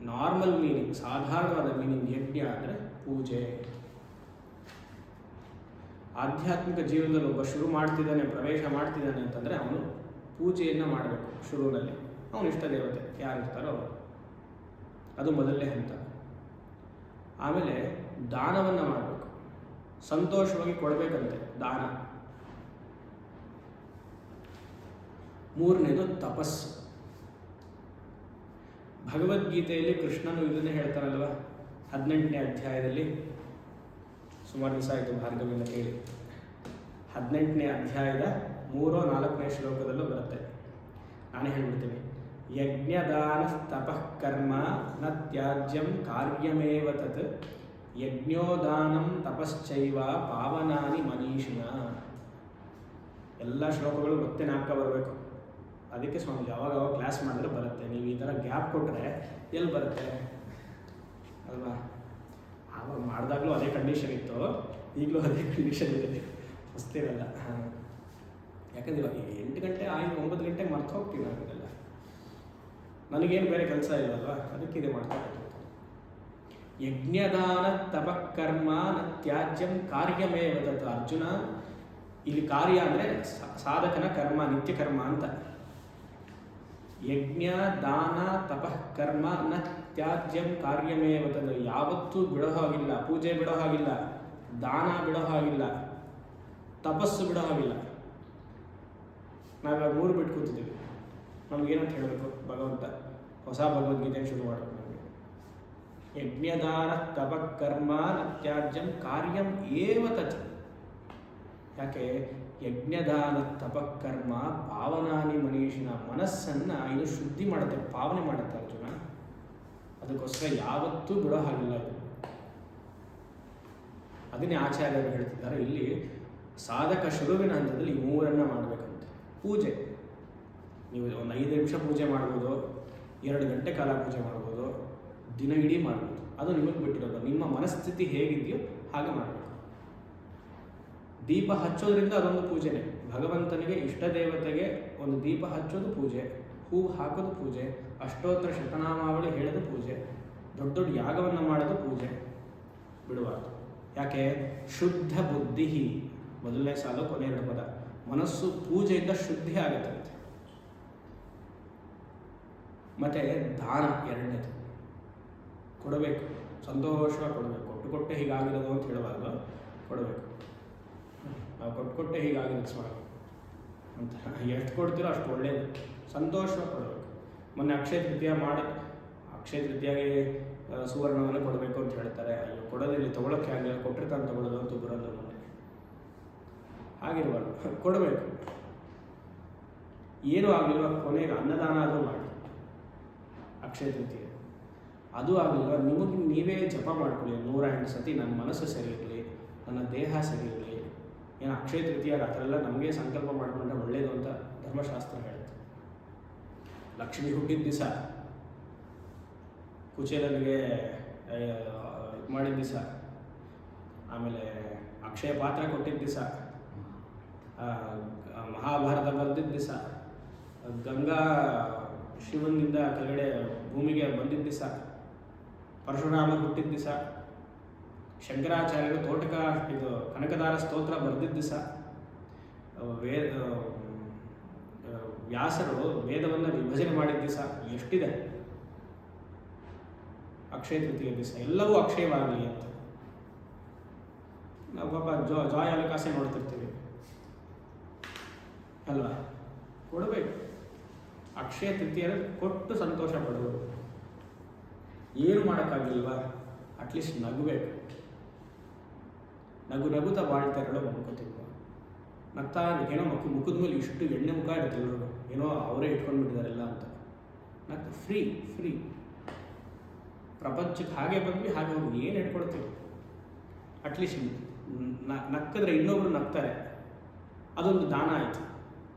ನಾರ್ಮಲ್ ಮೀನಿಂಗ್, ಸಾಧಾರಣವಾದ ಮೀನಿಂಗ್ ಯಜ್ಞ ಅಂದರೆ ಪೂಜೆ. ಆಧ್ಯಾತ್ಮಿಕ ಜೀವನದಲ್ಲಿ ಒಬ್ಬ ಶುರು ಮಾಡ್ತಿದ್ದಾನೆ, ಪ್ರವೇಶ ಮಾಡ್ತಿದ್ದಾನೆ ಅಂತಂದರೆ ಅವನು ಪೂಜೆಯನ್ನು ಮಾಡಬೇಕು. ಶುರುವಿನಲ್ಲಿ ಅವನು ಇಷ್ಟ ದೇವತೆ ಯಾರಿರ್ತಾರೋ ಅವರು. ಅದು ಮೊದಲನೇ ಹಂತ. ಆಮೇಲೆ ದಾನವನ್ನು ಮಾಡಬೇಕು, ಸಂತೋಷವಾಗಿ ಕೊಡಬೇಕಂತೆ ದಾನ. ಮೂರನೇದು ತಪಸ್ಸು. ಭಗವದ್ಗೀತೆಯಲ್ಲಿ ಕೃಷ್ಣನು ಇದನ್ನೇ ಹೇಳ್ತಾರಲ್ವ, 18ನೇ ಅಧ್ಯಾಯದಲ್ಲಿ. ಸುಮಾರು ದಿವಸ ಆಯಿತು ಭಾರ್ಗವಿಂದ ಕೇಳಿ. 18ನೇ ಅಧ್ಯಾಯದ 3-4ನೇ ಶ್ಲೋಕದಲ್ಲೂ ಬರುತ್ತೆ. ನಾನೇ ಹೇಳ್ಬಿಡ್ತೀನಿ. ಯಜ್ಞದಾನ ತಪಃ ಕರ್ಮ ನ ತ್ಯಾಜ್ಯಂ ಕಾರ್ಯಮೇವ ತತ್ ಯಜ್ಞೋದಾನಂ ತಪಶ್ಚೈವ ಪಾವನಾನಿ ಮನೀಷಿಣ. ಎಲ್ಲ ಶ್ಲೋಕಗಳು ಮತ್ತೆ ನಾಲ್ಕ ಬರಬೇಕು. ಅದಕ್ಕೆ ಸ್ವಾಮಿ ಯಾವಾಗ ಕ್ಲಾಸ್ ಮಾಡಿದ್ರೆ ಬರುತ್ತೆ. ನೀವು ಈ ಥರ ಗ್ಯಾಪ್ ಕೊಟ್ಟರೆ ಎಲ್ಲಿ ಬರುತ್ತೆ ಅಲ್ವಾ? ಆವಾಗ ಮಾಡಿದಾಗಲೂ ಅದೇ ಕಂಡೀಷನ್ ಇತ್ತು, ಈಗಲೂ ಅದೇ ಕಂಡೀಷನ್ ಇದೆ, ಹೊಸ್ತಿರಲ್ಲ. ಯಾಕಂದ್ರೆ ಇವಾಗ 8 ಗಂಟೆ 9 ಗಂಟೆಗೆ ಮರ್ತು ಹೋಗ್ತೀವಿ ನಾನು ಇದೆಲ್ಲ. ನನಗೇನು ಬೇರೆ ಕೆಲಸ ಇಲ್ಲಲ್ವ, ಅದಕ್ಕೆ ಇದೆ ಮಾಡ್ತಾ ಇರ್ತೀನಿ. ಯಜ್ಞದಾನ ತಪಃಕರ್ಮ ನ ತ್ಯಾಜ್ಯಂ ಕಾರ್ಯಮೇವ ತತ್. ಅರ್ಜುನ, ಇಲ್ಲಿ ಕಾರ್ಯ ಅಂದರೆ ಸಾಧಕನ ಕರ್ಮ, ನಿತ್ಯ ಕರ್ಮ ಅಂತ. ಯಜ್ಞ ದಾನ ತಪಃ ಕರ್ಮ ನ ತ್ಯಾಜ್ಯಂ ಕಾರ್ಯಮೇವ ತತ್. ಯಾವತ್ತೂ ಬಿಡೋ ಹಾಗಿಲ್ಲ, ಪೂಜೆ ಬಿಡೋ ಹಾಗಿಲ್ಲ, ದಾನ ಬಿಡೋ ಹಾಗಿಲ್ಲ, ತಪಸ್ಸು ಬಿಡೋ ಹಾಗಿಲ್ಲ. ನಾವಿವಾಗ 3 ಬಿಟ್ಟು ಕೂತಿದ್ದೀವಿ. ನಮಗೇನಂತ ಹೇಳಬೇಕು ಭಗವಂತ? ಹೊಸ ಭಗವದ್ಗೀತೆ ಶುರು ಮಾಡಬೇಕು ನಮಗೆ. ಯಜ್ಞದಾನ ತಪಃ ಕರ್ಮ ನ ತ್ಯಾಜ್ಯಂ ಕಾರ್ಯಂ ಏವ ತತ್. ಯಾಕೆ? ಯಜ್ಞದಾನ ತಪಃಕರ್ಮ ಪಾವನಾನಿ ಮನೀಷಿನ. ಮನಸ್ಸನ್ನು ಇದು ಶುದ್ಧಿ ಮಾಡುತ್ತೆ, ಪಾವನೆ ಮಾಡುತ್ತೆ ಅರ್ಜುನ. ಅದಕ್ಕೋಸ್ಕರ ಯಾವತ್ತೂ ಬಿಡೋ ಹಾಗಿಲ್ಲ ಇದು. ಅದನ್ನೇ ಆಚಾರ್ಯರು ಹೇಳ್ತಿದ್ದಾರೆ ಇಲ್ಲಿ. ಸಾಧಕ ಶುರುವಿನ ಹಂತದಲ್ಲಿ 3 ಮಾಡಬೇಕಂತೆ. ಪೂಜೆ, ನೀವು ಒಂದು 5 ನಿಮಿಷ ಪೂಜೆ ಮಾಡ್ಬೋದು, 2 ಗಂಟೆ ಕಾಲ ಪೂಜೆ ಮಾಡ್ಬೋದು, ದಿನ ಇಡೀ ಮಾಡ್ಬೋದು. ಅದು ನಿಮಗೆ ಬಿಟ್ಟಿರೋದು. ನಿಮ್ಮ ಮನಸ್ಥಿತಿ ಹೇಗಿದೆಯೋ ಹಾಗೆ ಮಾಡಬೇಕು. ದೀಪ ಹಚ್ಚೋದ್ರಿಂದ ಅದೊಂದು ಪೂಜೆನೇ. ಭಗವಂತನಿಗೆ, ಇಷ್ಟ ದೇವತೆಗೆ ಒಂದು ದೀಪ ಹಚ್ಚೋದು ಪೂಜೆ, ಹೂವು ಹಾಕೋದು ಪೂಜೆ, ಅಷ್ಟೋತ್ತರ ಶತನಾಮಾವಳಿ ಹೇಳೋದು ಪೂಜೆ, ದೊಡ್ಡ ದೊಡ್ಡ ಯಾಗವನ್ನು ಮಾಡೋದು ಪೂಜೆ. ಬಿಡಬಾರ್ದು. ಯಾಕೆ? ಶುದ್ಧ ಬುದ್ಧಿ, ಮೊದಲನೇ ಸಾಲು ಕೊನೆ 2 ಪದ. ಮನಸ್ಸು ಪೂಜೆಯಿಂದ ಶುದ್ಧಿ ಆಗುತ್ತಂತೆ. ಮತ್ತು ದಾನ 2ನೇದು. ಕೊಡಬೇಕು, ಸಂತೋಷವಾಗಿ ಕೊಡಬೇಕು. ಕೊಟ್ಟೆ ಹೀಗಾಗಿರೋದು ಅಂತ ಹೇಳುವಾಗ ಕೊಡಬೇಕು. ನಾವು ಕೊಟ್ಟೆ ಹೀಗಾಗಿರೋದು ಸ್ವಾಮಿ ಅಂತ ಎಷ್ಟು ಕೊಡ್ತೀರೋ ಅಷ್ಟು ಒಳ್ಳೆಯದು. ಸಂತೋಷವಾಗಿ ಕೊಡಬೇಕು. ಮೊನ್ನೆ ಅಕ್ಷಯ ತೃತೀಯಾಗೆ ಸುವರ್ಣವನ್ನು ಕೊಡಬೇಕು ಅಂತ ಹೇಳ್ತಾರೆ. ಅಯ್ಯೋ, ಕೊಡೋದಿಲ್ಲ, ತೊಗೊಳಕ್ಕೆ ಆಗಿಲ್ಲ, ಕೊಟ್ಟರೆ ತಾನು ತೊಗೊಳ್ಳೋದು ಅಂತ ಬರೋದು ಮೊನ್ನೆ. ಹಾಗಿರುವಾಗ ಕೊಡಬೇಕು. ಏನೂ ಆಗಲಿಲ್ವ, ಕೊನೆಗೆ ಅನ್ನದಾನ ಆದರೂ ಮಾಡಿ. ಅಕ್ಷಯ ತೃತೀಯ ಅದು ಆಗಲಿಲ್ವ, ನಿಮಗೆ ನೀವೇ ಜಪ ಮಾಡ್ಕೊಳ್ಳಿ 108 ಸತಿ. ನನ್ನ ಮನಸ್ಸು ಸರಿ ಇರಲಿ, ನನ್ನ ದೇಹ ಸರಿ ಇರಲಿ. ಏನು ಅಕ್ಷಯ ತೃತೀಯಾಗ ಆ ಥರ ಎಲ್ಲ ನಮಗೆ ಸಂಕಲ್ಪ ಮಾಡಿಕೊಂಡ್ರೆ ಒಳ್ಳೆಯದು ಅಂತ ಧರ್ಮಶಾಸ್ತ್ರ ಹೇಳುತ್ತೆ. ಲಕ್ಷ್ಮಿ ಹುಟ್ಟಿದ ದಿವಸ, ಕುಚೇಲನಿಗೆ ಇದು ಮಾಡಿದ ದಿವಸ, ಆಮೇಲೆ ಅಕ್ಷಯ ಪಾತ್ರ ಕೊಟ್ಟಿದ್ದ ದಿವಸ, ಮಹಾಭಾರತ ಬರೆದಿದ್ದ ದಿವಸ, ಗಂಗಾ ಶಿವನಿಂದ ಕೆಳಗಡೆ ಭೂಮಿಗೆ ಬಂದಿದ್ದ ದಿವಸ, ಪರಶುರಾಮ ಹುಟ್ಟಿದ ದಿವಸ, ಶಂಕರಾಚಾರ್ಯರು ಕನಕದಾರ ಸ್ತೋತ್ರ ಬರೆದಿದ್ದ ದಿವಸ, ವ್ಯಾಸರು ವೇದವನ್ನು ವಿಭಜನೆ ಮಾಡಿದ ದಿವಸ, ಎಷ್ಟಿದೆ ಅಕ್ಷಯ ತೃತೀಯ ದಿವಸ. ಎಲ್ಲವೂ ಅಕ್ಷಯವಾಗಲಿ ಅಂತ ನಾವು ಪಾಪ ಜಾಯ್ ಅಲಕಾಸೆ ನೋಡ್ತಿರ್ತೀವಿ ಅಲ್ವಾ? ಕೊಡಬೇಕು. ಅಕ್ಷಯ ತೃತೀಯ ಕೊಟ್ಟು ಸಂತೋಷ ಪಡುವುದು. ಏನು ಮಾಡೋಕ್ಕಾಗಲಿಲ್ವಾ? ಅಟ್ಲೀಸ್ಟ್ ನಗಬೇಕು. ನಗುತ್ತಾ ಬಾಳ್ತಾರಲ್ಲ ಮನ್ಕೋತಿಲ್ವ? ನಗ್ತಾ ಏನೋ ಮುಖದ ಮೇಲೆ ಇಷ್ಟು ಎಣ್ಣೆ ಮುಖ ಇರುತ್ತೆ ಎಲ್ಲರೂ, ಏನೋ ಅವರೇ ಇಟ್ಕೊಂಡ್ಬಿಟ್ಟಿದಾರೆಲ್ಲ ಅಂತ. ನಗ್ತಾ ಫ್ರೀ ಪ್ರಪಂಚಕ್ಕೆ ಹಾಗೆ ಬಂದ್ವಿ, ಹಾಗೆ ಹೋಗಿ ಏನು ಇಟ್ಕೊಳ್ತೀವಿ? ಅಟ್ಲೀಸ್ಟ್ ನಕ್ಕಿದ್ರೆ ಇನ್ನೊಬ್ರು ನಗ್ತಾರೆ, ಅದೊಂದು ದಾನ ಆಯಿತು.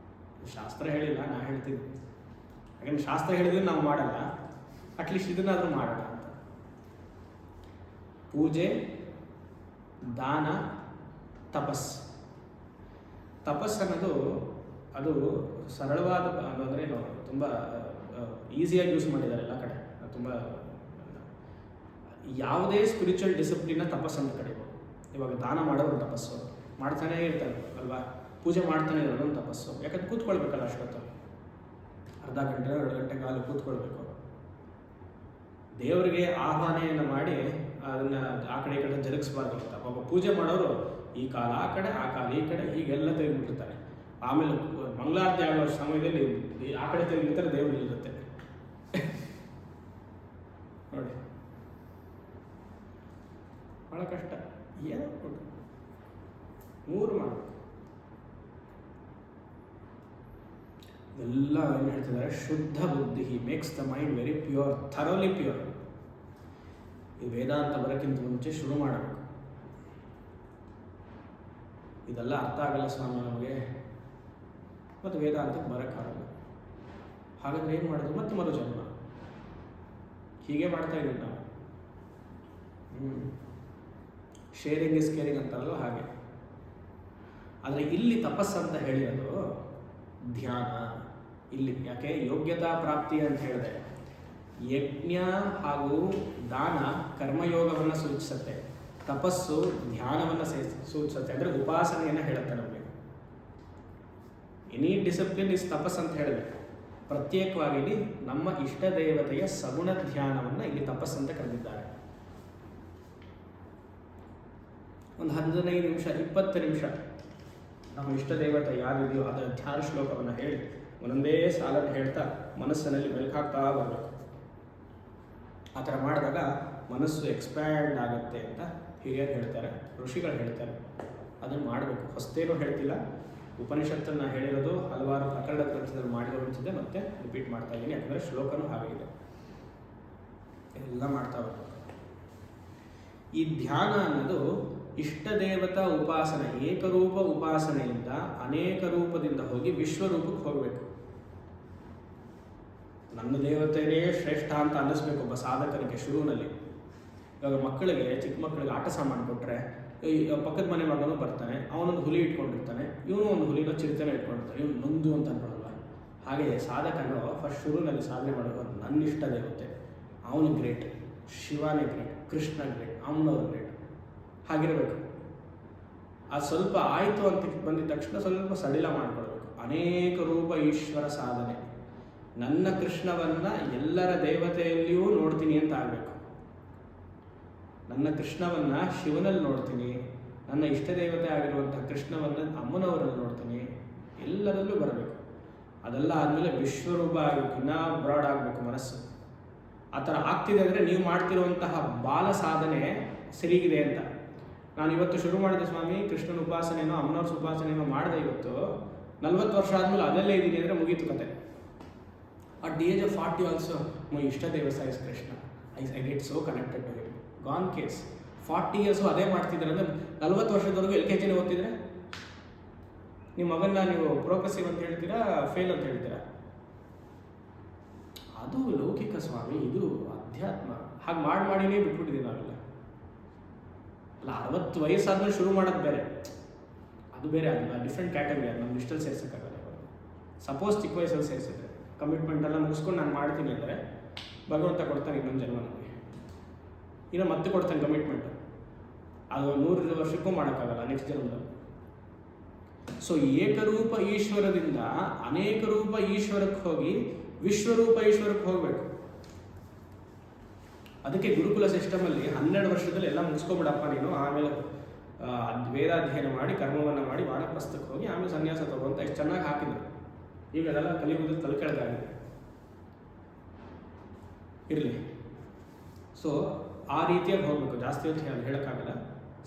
ಶಾಸ್ತ್ರ ಹೇಳಿಲ್ಲ, ನಾ ಹೇಳ್ತೀನಿ. ಯಾಕಂದ್ರೆ ಶಾಸ್ತ್ರ ಹೇಳಿದ್ರೆ ನಾವು ಮಾಡಲ್ಲ, ಅಟ್ಲೀಸ್ಟ್ ಇದನ್ನಾದರೂ ಮಾಡೋಣ ಅಂತ. ಪೂಜೆ, ದಾನ, ತಪಸ್ಸನ್ನೋದು ಅದು ಸರಳವಾದ, ಅಂದರೆ ತುಂಬ ಈಸಿಯಾಗಿ ಯೂಸ್ ಮಾಡಿದ್ದಾರೆ ಎಲ್ಲ ಕಡೆ. ತುಂಬ ಯಾವುದೇ ಸ್ಪಿರಿಚುವಲ್ ಡಿಸಿಪ್ಲಿನ್ನ ತಪಸ್ಸು ಅಂತ ಕಡಿಬೋದು. ಇವಾಗ ದಾನ ಮಾಡೋದು ತಪಸ್ಸು, ಮಾಡ್ತಾನೇ ಇರ್ತಾರೆ ಅಲ್ವಾ? ಪೂಜೆ ಮಾಡ್ತಾನೆ ಇರೋದು ತಪಸ್ಸು. ಯಾಕಂದ್ರೆ ಕೂತ್ಕೊಳ್ಬೇಕಲ್ಲ ಅಷ್ಟೊತ್ತು, ಅರ್ಧ ಗಂಟೆ 2 ಗಂಟೆ ಕಾಲ ಕೂತ್ಕೊಳ್ಬೇಕು. ದೇವರಿಗೆ ಆಹ್ವಾನೆಯನ್ನು ಮಾಡಿ ಅದನ್ನು ಆ ಕಡೆ ಈ ಕಡೆ ಜರುಗಿಸ್ಬಾರ್ದು ಅಂತ. ಪಾಪ ಪೂಜೆ ಮಾಡೋರು ಈ ಕಾಲ ಆ ಕಡೆ, ಆ ಕಾಲ ಈ ಕಡೆ, ಹೀಗೆಲ್ಲ ತೆಗೆದುಬಿಟ್ಟಿರ್ತಾರೆ. ಆಮೇಲೆ ಮಂಗಳಾರತಿ ಆಗೋ ಸಮಯದಲ್ಲಿ ಆ ಕಡೆ ತೆಗೆದಿರ್ತಾರೆ, ದೇವರು ಇರುತ್ತೆ ನೋಡಿ, ಭಾಳ ಕಷ್ಟ. ಏನೋ ಕೊಡು, 3 ಮಾಡಬೇಕು. ಎಲ್ಲ ಏನು ಹೇಳ್ತಿದ್ದಾರೆ, ಶುದ್ಧ ಬುದ್ಧಿ makes the mind very pure, thoroughly pure. ಈ ವೇದಾಂತ ಬರೋಕ್ಕಿಂತ ಮುಂಚೆ ಶುರು ಮಾಡಬೇಕು. ಇದೆಲ್ಲ ಅರ್ಥ ಆಗಲ್ಲ ಸ್ವಾಮಿ ನಮಗೆ, ಮತ್ತು ವೇದಾಂತಕ್ಕೆ ಬರೋಕ್ಕಾಗಲ್ಲ. ಹಾಗಾದ್ರೆ ಏನು ಮಾಡೋದು? ಮತ್ತೆ ಮರು ಜನ್ಮ. ಹೀಗೆ ಮಾಡ್ತಾ ಇದ್ದೀವಿ ನಾವು. ಶೇರಿಂಗ್ ಇಸ್ ಕೇರಿಂಗ್ ಅಂತಾರಲ್ಲ ಹಾಗೆ. ಆದರೆ ಇಲ್ಲಿ ತಪಸ್ಸಂತ ಹೇಳಿರೋದು ಧ್ಯಾನ. ಇಲ್ಲಿ ಯಾಕೆ ಯೋಗ್ಯತಾ ಪ್ರಾಪ್ತಿ ಅಂತ ಹೇಳಿದೆ? ಯಜ್ಞ ಹಾಗೂ ದಾನ ಕರ್ಮಯೋಗವನ್ನು ಸೂಚಿಸುತ್ತೆ, ತಪಸ್ಸು ಧ್ಯಾನವನ್ನು ಸೂಚಿಸುತ್ತೆ. ಅಂದರೆ ಉಪಾಸನೆಯನ್ನು ಹೇಳುತ್ತೆ ನಮಗೆ. ಎನಿ ಡಿಸಿಪ್ಲಿನ್ ಇಸ್ ತಪಸ್ ಅಂತ ಹೇಳಿದೆ. ಪ್ರತ್ಯೇಕವಾಗಿ ಇಲ್ಲಿ ನಮ್ಮ ಇಷ್ಟ ದೇವತೆಯ ಸಗುಣ ಧ್ಯಾನವನ್ನು ಇಲ್ಲಿ ತಪಸ್ಸು ಅಂತ ಕರೆದಿದ್ದಾರೆ. ಒಂದು 15 ನಿಮಿಷ 20 ನಿಮಿಷ ನಮ್ಮ ಇಷ್ಟ ದೇವತೆ ಯಾರಿದೆಯೋ ಅದರ ಧ್ಯಾನ ಶ್ಲೋಕವನ್ನು ಹೇಳಿ ಒಂದೊಂದೇ ಸಾಲನ್ನು ಹೇಳ್ತಾ ಮನಸ್ಸಿನಲ್ಲಿ ಮೆಲುಕಾಗ್ತಾ ಬರಬೇಕು. ಆ ಥರ ಮಾಡಿದಾಗ ಮನಸ್ಸು ಎಕ್ಸ್ಪ್ಯಾಂಡ್ ಆಗುತ್ತೆ ಅಂತ ಹಿರಿಯರು ಹೇಳ್ತಾರೆ, ಋಷಿಗಳು ಹೇಳ್ತಾರೆ. ಅದನ್ನು ಮಾಡಬೇಕು. ಹೊಸತೇನೂ ಹೇಳ್ತಿಲ್ಲ, ಉಪನಿಷತ್ತನ್ನು ಹೇಳಿರೋದು ಹಲವಾರು ಪ್ರಕರಣ ಗ್ರಂಥದಲ್ಲಿ ಮಾಡಿರುವಂಥದ್ದೇ ಮತ್ತೆ ರಿಪೀಟ್ ಮಾಡ್ತಾ ಇದ್ದೀನಿ, ಯಾಕಂದರೆ ಶ್ಲೋಕನೂ ಹಾಗೆ ಇದೆ. ಎಲ್ಲ ಮಾಡ್ತಾ ಬರಬೇಕು. ಈ ಧ್ಯಾನ ಅನ್ನೋದು ಇಷ್ಟ ದೇವತಾ ಉಪಾಸನೆ, ಏಕರೂಪ ಉಪಾಸನೆಯಿಂದ ಅನೇಕ ರೂಪದಿಂದ ಹೋಗಿ ವಿಶ್ವರೂಪಕ್ಕೆ ಹೋಗಬೇಕು. ನನ್ನ ದೇವತೆಯೇ ಶ್ರೇಷ್ಠ ಅಂತ ಅನ್ನಿಸ್ಬೇಕು ಒಬ್ಬ ಸಾಧಕನಿಗೆ ಶುರುವಿನಲ್ಲಿ. ಇವಾಗ ಮಕ್ಕಳಿಗೆ, ಚಿಕ್ಕ ಮಕ್ಕಳಿಗೆ ಆಟ ಸಾಮಾನು ಕೊಟ್ಟರೆ, ಈ ಪಕ್ಕದ ಮನೆ ಮಗನೂ ಬರ್ತಾನೆ, ಅವನೊಂದು ಹುಲಿ ಇಟ್ಕೊಂಡಿರ್ತಾನೆ, ಇವನು ಒಂದು ಹುಲಿನೋ ಚಿರತೆನೋ ಇಟ್ಕೊಂಡಿರ್ತಾನೆ, ಇವನು ನೊಂದು ಅಂತ ಅನ್ಕೊಳ್ಳಲ್ವ? ಹಾಗೆ ಸಾಧಕನು ಫಸ್ಟ್ ಶುರುವಿನಲ್ಲಿ ಸಾಧನೆ ಮಾಡುವ ನನ್ನ ಇಷ್ಟ ದೇವತೆ, ಅವನು ಗ್ರೇಟ್, ಶಿವನೇ ಗ್ರೇಟ್, ಕೃಷ್ಣ ಗ್ರೇಟ್, ಅವನವ್ರು ಗ್ರೇಟ್, ಹಾಗಿರಬೇಕು. ಅದು ಸ್ವಲ್ಪ ಆಯಿತು ಅಂತ ಬಂದಿದ ತಕ್ಷಣ ಸ್ವಲ್ಪ ಸಡಿಲ ಮಾಡಿಕೊಡ್ಬೇಕು. ಅನೇಕ ರೂಪ ಈಶ್ವರ ಸಾಧನೆ. ನನ್ನ ಕೃಷ್ಣವನ್ನು ಎಲ್ಲರ ದೇವತೆಯಲ್ಲಿಯೂ ನೋಡ್ತೀನಿ ಅಂತ ಆಗಬೇಕು. ನನ್ನ ಕೃಷ್ಣವನ್ನು ಶಿವನಲ್ಲಿ ನೋಡ್ತೀನಿ, ನನ್ನ ಇಷ್ಟ ದೇವತೆ ಆಗಿರುವಂಥ ಕೃಷ್ಣವನ್ನು ಅಮ್ಮನವರಲ್ಲಿ ನೋಡ್ತೀನಿ, ಎಲ್ಲರಲ್ಲೂ ಬರಬೇಕು. ಅದೆಲ್ಲ ಆದಮೇಲೆ ವಿಶ್ವರೂಪ ಆಗಬೇಕು, ಇನ್ನೂ ಬ್ರಾಡ್ ಆಗಬೇಕು ಮನಸ್ಸು. ಆ ಥರ ಆಗ್ತಿದೆ ಅಂದರೆ ನೀವು ಮಾಡ್ತಿರುವಂತಹ ಬಾಲ ಸಾಧನೆ ಸರಿಗಿದೆ ಅಂತ. ನಾನು ಇವತ್ತು ಶುರು ಮಾಡಿದೆ ಸ್ವಾಮಿ, ಕೃಷ್ಣನ ಉಪಾಸನೆನೋ ಅಮ್ಮನವ್ರ ಉಪಾಸನೆನೋ ಮಾಡಿದೆ, ಇವತ್ತು 40 ವರ್ಷ ಆದಮೇಲೆ ಅದಲ್ಲೇ ಇದ್ದೀನಿ ಅಂದರೆ ಮುಗೀತು ಕತೆ. At the age of 40 also my ಇಷ್ಟ ದೇವಸ is Krishna, I get so connected to him. Gone case. 40 years ಅದೇ ಮಾಡ್ತಿದ್ದಾರೆ ಅಂದರೆ 40 ವರ್ಷದವರೆಗೂ LKG ಓದ್ತಿದ್ರೆ ನಿಮ್ಮ ಮಗನ್ನ ನೀವು ಪ್ರೋಗ್ರೆಸಿವ್ ಅಂತ ಹೇಳ್ತೀರಾ, ಫೇಲ್ ಅಂತ ಹೇಳ್ತೀರಾ? ಅದು ಲೌಕಿಕ ಸ್ವಾಮಿ, ಇದು ಅಧ್ಯಾತ್ಮ. ಹಾಗೆ ಮಾಡಿನೇ ಬಿಟ್ಬಿಟ್ಟಿದ್ದೀವಿ ನಾವೆಲ್ಲ. ಅಲ್ಲ, 60 ವಯಸ್ಸಾದ್ಮೇಲೆ ಶುರು ಮಾಡೋದು ಬೇರೆ, ಅದು ಬೇರೆ, ಅದು ಡಿಫ್ರೆಂಟ್ ಕ್ಯಾಟಗರಿ. ಅದು ನಮ್ಮ ಇಷ್ಟಲ್ಲಿ ಸೇರ್ಸೋಕ್ಕಾಗಲ್ಲ. ಸಪೋಸ್ ಚಿಕ್ಕ ವಯಸ್ಸಲ್ಲಿ ಸೇರಿಸಿದ್ರೆ ಕಮಿಟ್ಮೆಂಟ್ ಎಲ್ಲ ಮುಗಿಸ್ಕೊಂಡು ನಾನು ಮಾಡ್ತೀನಿ ಅಂದರೆ ಭಗವಂತ ಕೊಡ್ತಾನೆ ಇನ್ನೊಂದು ಜನ್ಮ ನನಗೆ, ಇನ್ನು ಮತ್ತೆ ಕೊಡ್ತಾನೆ ಕಮಿಟ್ಮೆಂಟ್. ಅದು 100 ವರ್ಷಕ್ಕೂ ಮಾಡೋಕ್ಕಾಗಲ್ಲ ನೆಕ್ಸ್ಟ್ ಜನ್ಮದಲ್ಲಿ. ಸೊ ಏಕರೂಪ ಈಶ್ವರದಿಂದ ಅನೇಕ ರೂಪ ಈಶ್ವರಕ್ಕೆ ಹೋಗಿ ವಿಶ್ವರೂಪ ಈಶ್ವರಕ್ಕೆ ಹೋಗಬೇಕು. ಅದಕ್ಕೆ ಗುರುಕುಲ ಸಿಸ್ಟಮಲ್ಲಿ 12 ವರ್ಷದಲ್ಲಿ ಎಲ್ಲ ಮುಗಿಸ್ಕೊಬಿಡಪ್ಪ ನೀನು, ಆಮೇಲೆ ವೇದಾಧ್ಯಯನ ಮಾಡಿ ಕರ್ಮವನ್ನು ಮಾಡಿ ವಾನಪ್ರಸ್ಥಕ್ಕೆ ಹೋಗಿ ಆಮೇಲೆ ಸನ್ಯಾಸ ತಗೊಂತ ಎಷ್ಟು ಚೆನ್ನಾಗಿ ಹಾಕಿದ್ರು. ಈಗ ಅದೆಲ್ಲ ಕಲಿಯುವುದು ತಲೆ ಕೆಳಗಾಗಿದೆ. ಇರಲಿ. ಸೊ ಆ ರೀತಿಯಾಗಿ ಹೋಗಬೇಕು, ಜಾಸ್ತಿ ಹೊತ್ತು ಹೇಳೋಕ್ಕಾಗಲ್ಲ.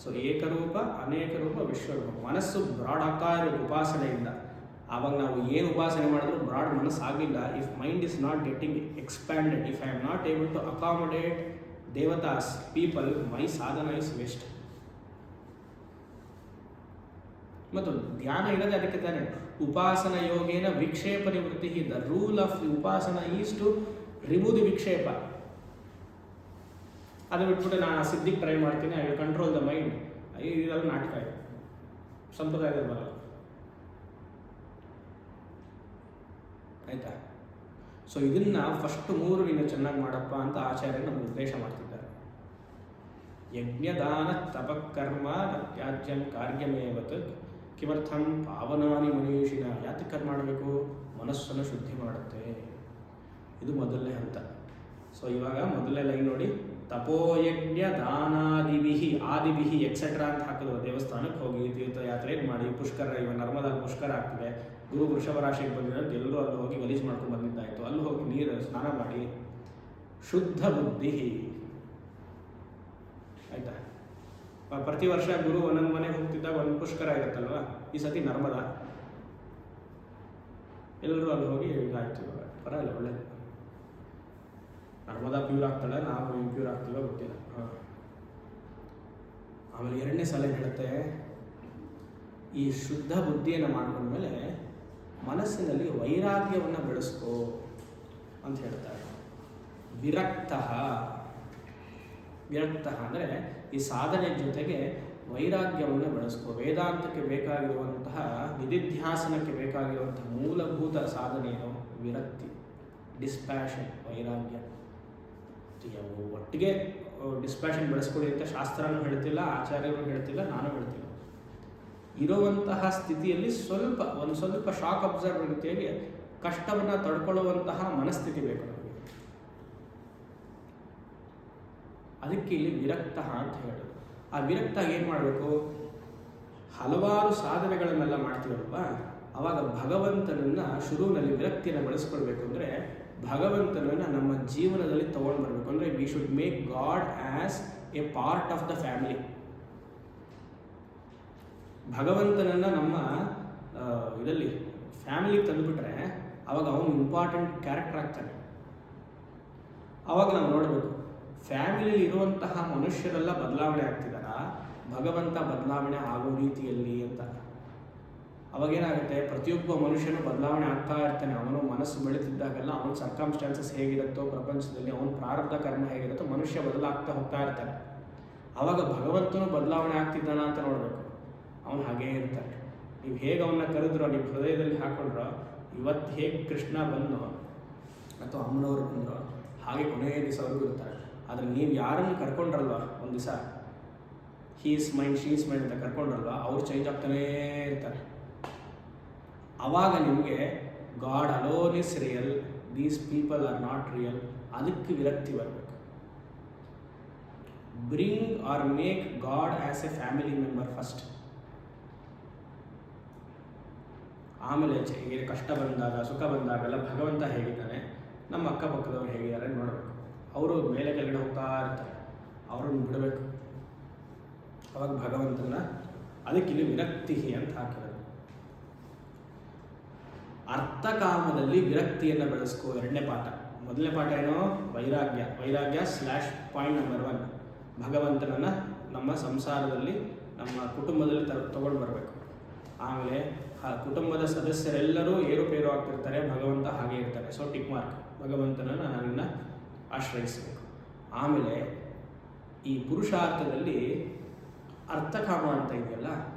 ಸೊ ಏಕರೂಪ ಅನೇಕ ರೂಪ ವಿಶ್ವರೂಪ. ಮನಸ್ಸು ಬ್ರಾಡ್ ಆಗ್ತಾ ಇರೋ ಉಪಾಸನೆಯಿಂದ. ಆವಾಗ ನಾವು ಏನು ಉಪಾಸನೆ ಮಾಡಿದ್ರು ಬ್ರಾಡ್ ಮನಸ್ಸು ಆಗಲಿಲ್ಲ. If mind is not getting expanded, if I am not able to accommodate ದೇವತಾಸ್ ಪೀಪಲ್, ಮೈ ಸಾಧನ ಇಸ್ ವೇಸ್ಟ್. ಮತ್ತು ಧ್ಯಾನ ಇರೋದೇ ಅದಕ್ಕೆ ತಾನೆ. ಉಪಾಸನ ಯೋಗೇನ ವಿಕ್ಷೇಪ ನಿವೃತ್ತಿ. ದ ರೂಲ್ ಆಫ್ ದಿ ಉಪಾಸನ ಈಸ್ ಟು ರಿಮೂವ್ ದಿ ವಿಕ್ಷೇಪ. ಅದು ಬಿಟ್ಬಿಟ್ಟು ನಾನು ಆ ಸಿದ್ಧಿಗೆ ಟ್ರೈ ಮಾಡ್ತೀನಿ, I will control the mind. ಇದೆಲ್ಲ ನಾಟಕ, ಇದೆ ಸಂಪ್ರದಾಯದಲ್ಲಿ ಬರಲ್ಲ. ಆಯಿತಾ? ಸೊ ಇದನ್ನು ಫಸ್ಟ್ 3 ನೀನು ಚೆನ್ನಾಗಿ ಮಾಡಪ್ಪ ಅಂತ ಆಚಾರ್ಯರು ನಮಗೆ ಉದ್ದೇಶ ಮಾಡ್ತಿದ್ದಾರೆ. ಯಜ್ಞದಾನ ತಪಕರ್ಮ ತ್ಯಾಜ್ಯಂ ಕಾರ್ಯಮೇವತ್ ಕಿಮರ್ಥಂ ಪಾವನಾನಿ ಮನೀಷಿನ. ಯಾತಕ್ಕೆ ಮಾಡಬೇಕು? ಮನಸ್ಸನ್ನು ಶುದ್ಧಿ ಮಾಡುತ್ತೆ. ಇದು ಮೊದಲನೇ ಹಂತ. ಸೊ ಇವಾಗ ಮೊದಲನೇ ಲೈನ್ ನೋಡಿ, ತಪೋಯಜ್ಞ ದಾನಾದಿಭಿಹಿ ಆದಿಭಿಹಿ ಎಕ್ಸೆಟ್ರಾ ಅಂತ ಹಾಕಿದ್ರು. ದೇವಸ್ಥಾನಕ್ಕೆ ಹೋಗಿ ತೀರ್ಥಯಾತ್ರೆ ಮಾಡಿ, ಪುಷ್ಕರ, ಇವಾಗ ನರ್ಮದಾ ಪುಷ್ಕರ ಆಗ್ತಿದೆ, ಗುರು ವೃಷಭ ರಾಶಿಗೆ ಬಂದಿರೋದು ಎಲ್ಲರೂ ಅಲ್ಲಿ ಹೋಗಿ ಗಲೀಜು ಮಾಡ್ಕೊಂಡು ಬಂದಿದ್ದಾಯಿತು. ಅಲ್ಲಿ ಹೋಗಿ ನೀರು ಸ್ನಾನ ಮಾಡಿ ಶುದ್ಧ ಬುದ್ಧಿ ಆಯ್ತಾ. ಪ್ರತಿ ವರ್ಷ ಗುರು ಒಂದೊಂದು ಮನೆಗೆ ಹೋಗ್ತಿದ್ದಾಗ ಒಂದು ಪುಷ್ಕರ ಇರುತ್ತಲ್ವ, ಈ ಸತಿ ನರ್ಮದಾ, ಎಲ್ಲರೂ ಅಲ್ಲಿ ಹೋಗಿ ಇದಾಯ್ತು. ಇವಾಗ ಪರವಾಗಿಲ್ಲ, ಒಳ್ಳೇದು. ನರ್ಮದಾ ಪ್ಯೂರ್ ಆಗ್ತಾಳೆ, ನಾವು ಇಂಪ್ಯೂರ್ ಆಗ್ತೀವೋ ಗೊತ್ತಿಲ್ಲ. ಆಮೇಲೆ ಎರಡನೇ ಸಲ ಹೇಳುತ್ತೆ, ಈ ಶುದ್ಧ ಬುದ್ಧಿಯನ್ನು ಮಾಡ್ಕೊಂಡ್ಮೇಲೆ ಮನಸ್ಸಿನಲ್ಲಿ ವೈರಾಗ್ಯವನ್ನು ಬೆಳೆಸ್ಕೋ ಅಂತ ಹೇಳ್ತಾರೆ. ವಿರಕ್ತ ಅಂದರೆ ಈ ಸಾಧನೆ ಜೊತೆಗೆ ವೈರಾಗ್ಯವನ್ನು ಬೆಳೆಸ್ಕೋ. ವೇದಾಂತಕ್ಕೆ ಬೇಕಾಗಿರುವಂತಹ, ನಿಧಿಧ್ಯಾಸನಕ್ಕೆ ಬೇಕಾಗಿರುವಂತಹ ಮೂಲಭೂತ ಸಾಧನೆಯು ವಿರಕ್ತಿ, ಡಿಸ್ಪ್ಯಾಷನ್, ವೈರಾಗ್ಯ. ಒಟ್ಟಿಗೆ ಡಿಸ್ಪ್ಯಾಷನ್ ಬೆಳೆಸ್ಕೊಳ್ಳಿ ಅಂತ ಶಾಸ್ತ್ರನೂ ಹೇಳ್ತಿಲ್ಲ, ಆಚಾರ್ಯರು ಹೇಳ್ತಿಲ್ಲ, ನಾನು ಹೇಳ್ತಿಲ್ಲ. ಇರುವಂತಹ ಸ್ಥಿತಿಯಲ್ಲಿ ಒಂದು ಸ್ವಲ್ಪ ಶಾಕ್ ಅಬ್ಸರ್ವ್ ರೀತಿಯಾಗಿ ಕಷ್ಟವನ್ನು ತಡ್ಕೊಳ್ಳುವಂತಹ ಮನಸ್ಥಿತಿ ಬೇಕು ನಮಗೆ. ಅದಕ್ಕೆ ಇಲ್ಲಿ ವಿರಕ್ತ ಅಂತ ಹೇಳೋದು. ಆ ವಿರಕ್ತ ಏನು ಮಾಡಬೇಕು? ಹಲವಾರು ಸಾಧನೆಗಳನ್ನೆಲ್ಲ ಮಾಡ್ತೀವಲ್ವಾ, ಆವಾಗ ಭಗವಂತನನ್ನು ಶುರುವಿನಲ್ಲಿ ವಿರಕ್ತಿಯನ್ನು ಬೆಳೆಸ್ಕೊಳ್ಬೇಕು. ಅಂದರೆ ಭಗವಂತನನ್ನು ನಮ್ಮ ಜೀವನದಲ್ಲಿ ತಗೊಂಡು ಬರಬೇಕು. ಅಂದರೆ we should make God as A part of the family. ಭಗವಂತನನ್ನು ನಮ್ಮ ಇದರಲ್ಲಿ ಫ್ಯಾಮಿಲಿಗೆ ತಂದುಬಿಟ್ರೆ ಆವಾಗ ಅವನು ಇಂಪಾರ್ಟೆಂಟ್ ಕ್ಯಾರೆಕ್ಟರ್ ಆಗ್ತಾನೆ. ಆವಾಗ ನಾವು ನೋಡಬೇಕು, ಫ್ಯಾಮಿಲಿಯಲ್ಲಿ ಇರುವಂತಹ ಮನುಷ್ಯರೆಲ್ಲ ಬದಲಾವಣೆ ಆಗ್ತಿದ್ದಾರಾ, ಭಗವಂತ ಬದಲಾವಣೆ ಆಗೋ ರೀತಿಯಲ್ಲಿ ಅಂತ. ಅವಾಗೇನಾಗುತ್ತೆ, ಪ್ರತಿಯೊಬ್ಬ ಮನುಷ್ಯನು ಬದಲಾವಣೆ ಆಗ್ತಾ ಇರ್ತಾನೆ. ಅವನು ಮನಸ್ಸು ಬೆಳೀತಿದ್ದಾಗೆಲ್ಲ ಅವನ ಸರ್ಕಮ್ಸ್ಟಾನ್ಸಸ್ ಹೇಗಿರುತ್ತೋ ಪ್ರಪಂಚದಲ್ಲಿ, ಅವನ ಪ್ರಾರಬ್ಧ ಕರ್ಮ ಹೇಗಿರುತ್ತೋ ಮನುಷ್ಯ ಬದಲಾಗ್ತಾ ಹೋಗ್ತಾ ಇರ್ತಾನೆ. ಆವಾಗ ಭಗವಂತನು ಬದಲಾವಣೆ ಆಗ್ತಿದ್ದಾನ ಅಂತ ನೋಡಬೇಕು. ಅವನು ಹಾಗೇ ಇರ್ತಾನೆ. ನೀವು ಹೇಗೆ ಅವನ್ನ ಕರೆದ್ರೋ, ನೀವು ಹೃದಯದಲ್ಲಿ ಹಾಕೊಂಡ್ರೋ, ಇವತ್ತು ಹೇಗೆ ಕೃಷ್ಣ ಬಂದೋ ಅಥವಾ ಅಮ್ಮನವರು ಬಂದರೋ ಹಾಗೆ ಕೊನೆಯ ದಿವಸವರೆಗೂ ಇರ್ತಾರೆ. ಆದರೆ ನೀವು ಯಾರನ್ನು ಕರ್ಕೊಂಡ್ರಲ್ವ, ಒಂದು ದಿವಸ ಹೀಸ್ ಮೈಂಡ್ ಶೀಸ್ ಮೈಂಡ್ ಅಂತ ಕರ್ಕೊಂಡ್ರಲ್ವ, ಅವ್ರು ಚೇಂಜ್ ಆಗ್ತಾನೇ ಇರ್ತಾರೆ. ಆವಾಗ ನಿಮಗೆ God alone is real, these people are not real, ಅದಕ್ಕೆ ವಿರಕ್ತಿ ಬರಬೇಕು. Bring or make God as a family member first. ಆಮೇಲೆ ಕಷ್ಟ ಬಂದಾಗ, ಸುಖ ಬಂದಾಗೆಲ್ಲ ಭಗವಂತ ಹೇಗಿದ್ದಾನೆ, ನಮ್ಮ ಅಕ್ಕಪಕ್ಕದವ್ರು ಹೇಗಿದ್ದಾರೆ ನೋಡಬೇಕು. ಅವರು ಮೇಲೆ ಕೆಳಗಡೆ ಹೋಗ್ತಾ ಇರ್ತಾರೆ, ಅವರನ್ನು ಬಿಡಬೇಕು. ಅವಾಗ ಭಗವಂತನ, ಅದಕ್ಕೆ ಇಲ್ಲಿ ವಿರಕ್ತಿ ಅಂತ ಹಾಕಿರೋದು. ಅರ್ಥಕಾಮದಲ್ಲಿ ವಿರಕ್ತಿಯನ್ನು ಬೆಳೆಸ್ಕೋ, ಎರಡನೇ ಪಾಠ. ಮೊದಲನೇ ಪಾಠ ಏನೋ ವೈರಾಗ್ಯ. ವೈರಾಗ್ಯ / ಪಾಯಿಂಟ್ ನಂಬರ್ 1, ಭಗವಂತನನ್ನು ನಮ್ಮ ಸಂಸಾರದಲ್ಲಿ, ನಮ್ಮ ಕುಟುಂಬದಲ್ಲಿ ತಗೊಂಡು ಬರಬೇಕು. ಆಮೇಲೆ ಕುಟುಂಬದ ಸದಸ್ಯರೆಲ್ಲರೂ ಏರುಪೇರು ಆಗ್ತಿರ್ತಾರೆ, ಭಗವಂತ ಹಾಗೆ ಇರ್ತಾರೆ. ಸೊ ಟಿಕ್ ಮಾರ್ಕ್, ಭಗವಂತನನ್ನು ನಾನಿನ್ನ ಆಶ್ರಯಿಸಬೇಕು. ಆಮೇಲೆ ಈ ಪುರುಷಾರ್ಥದಲ್ಲಿ ಅರ್ಥಕಾಮ ಅಂತ ಇದೆಯಲ್ಲ,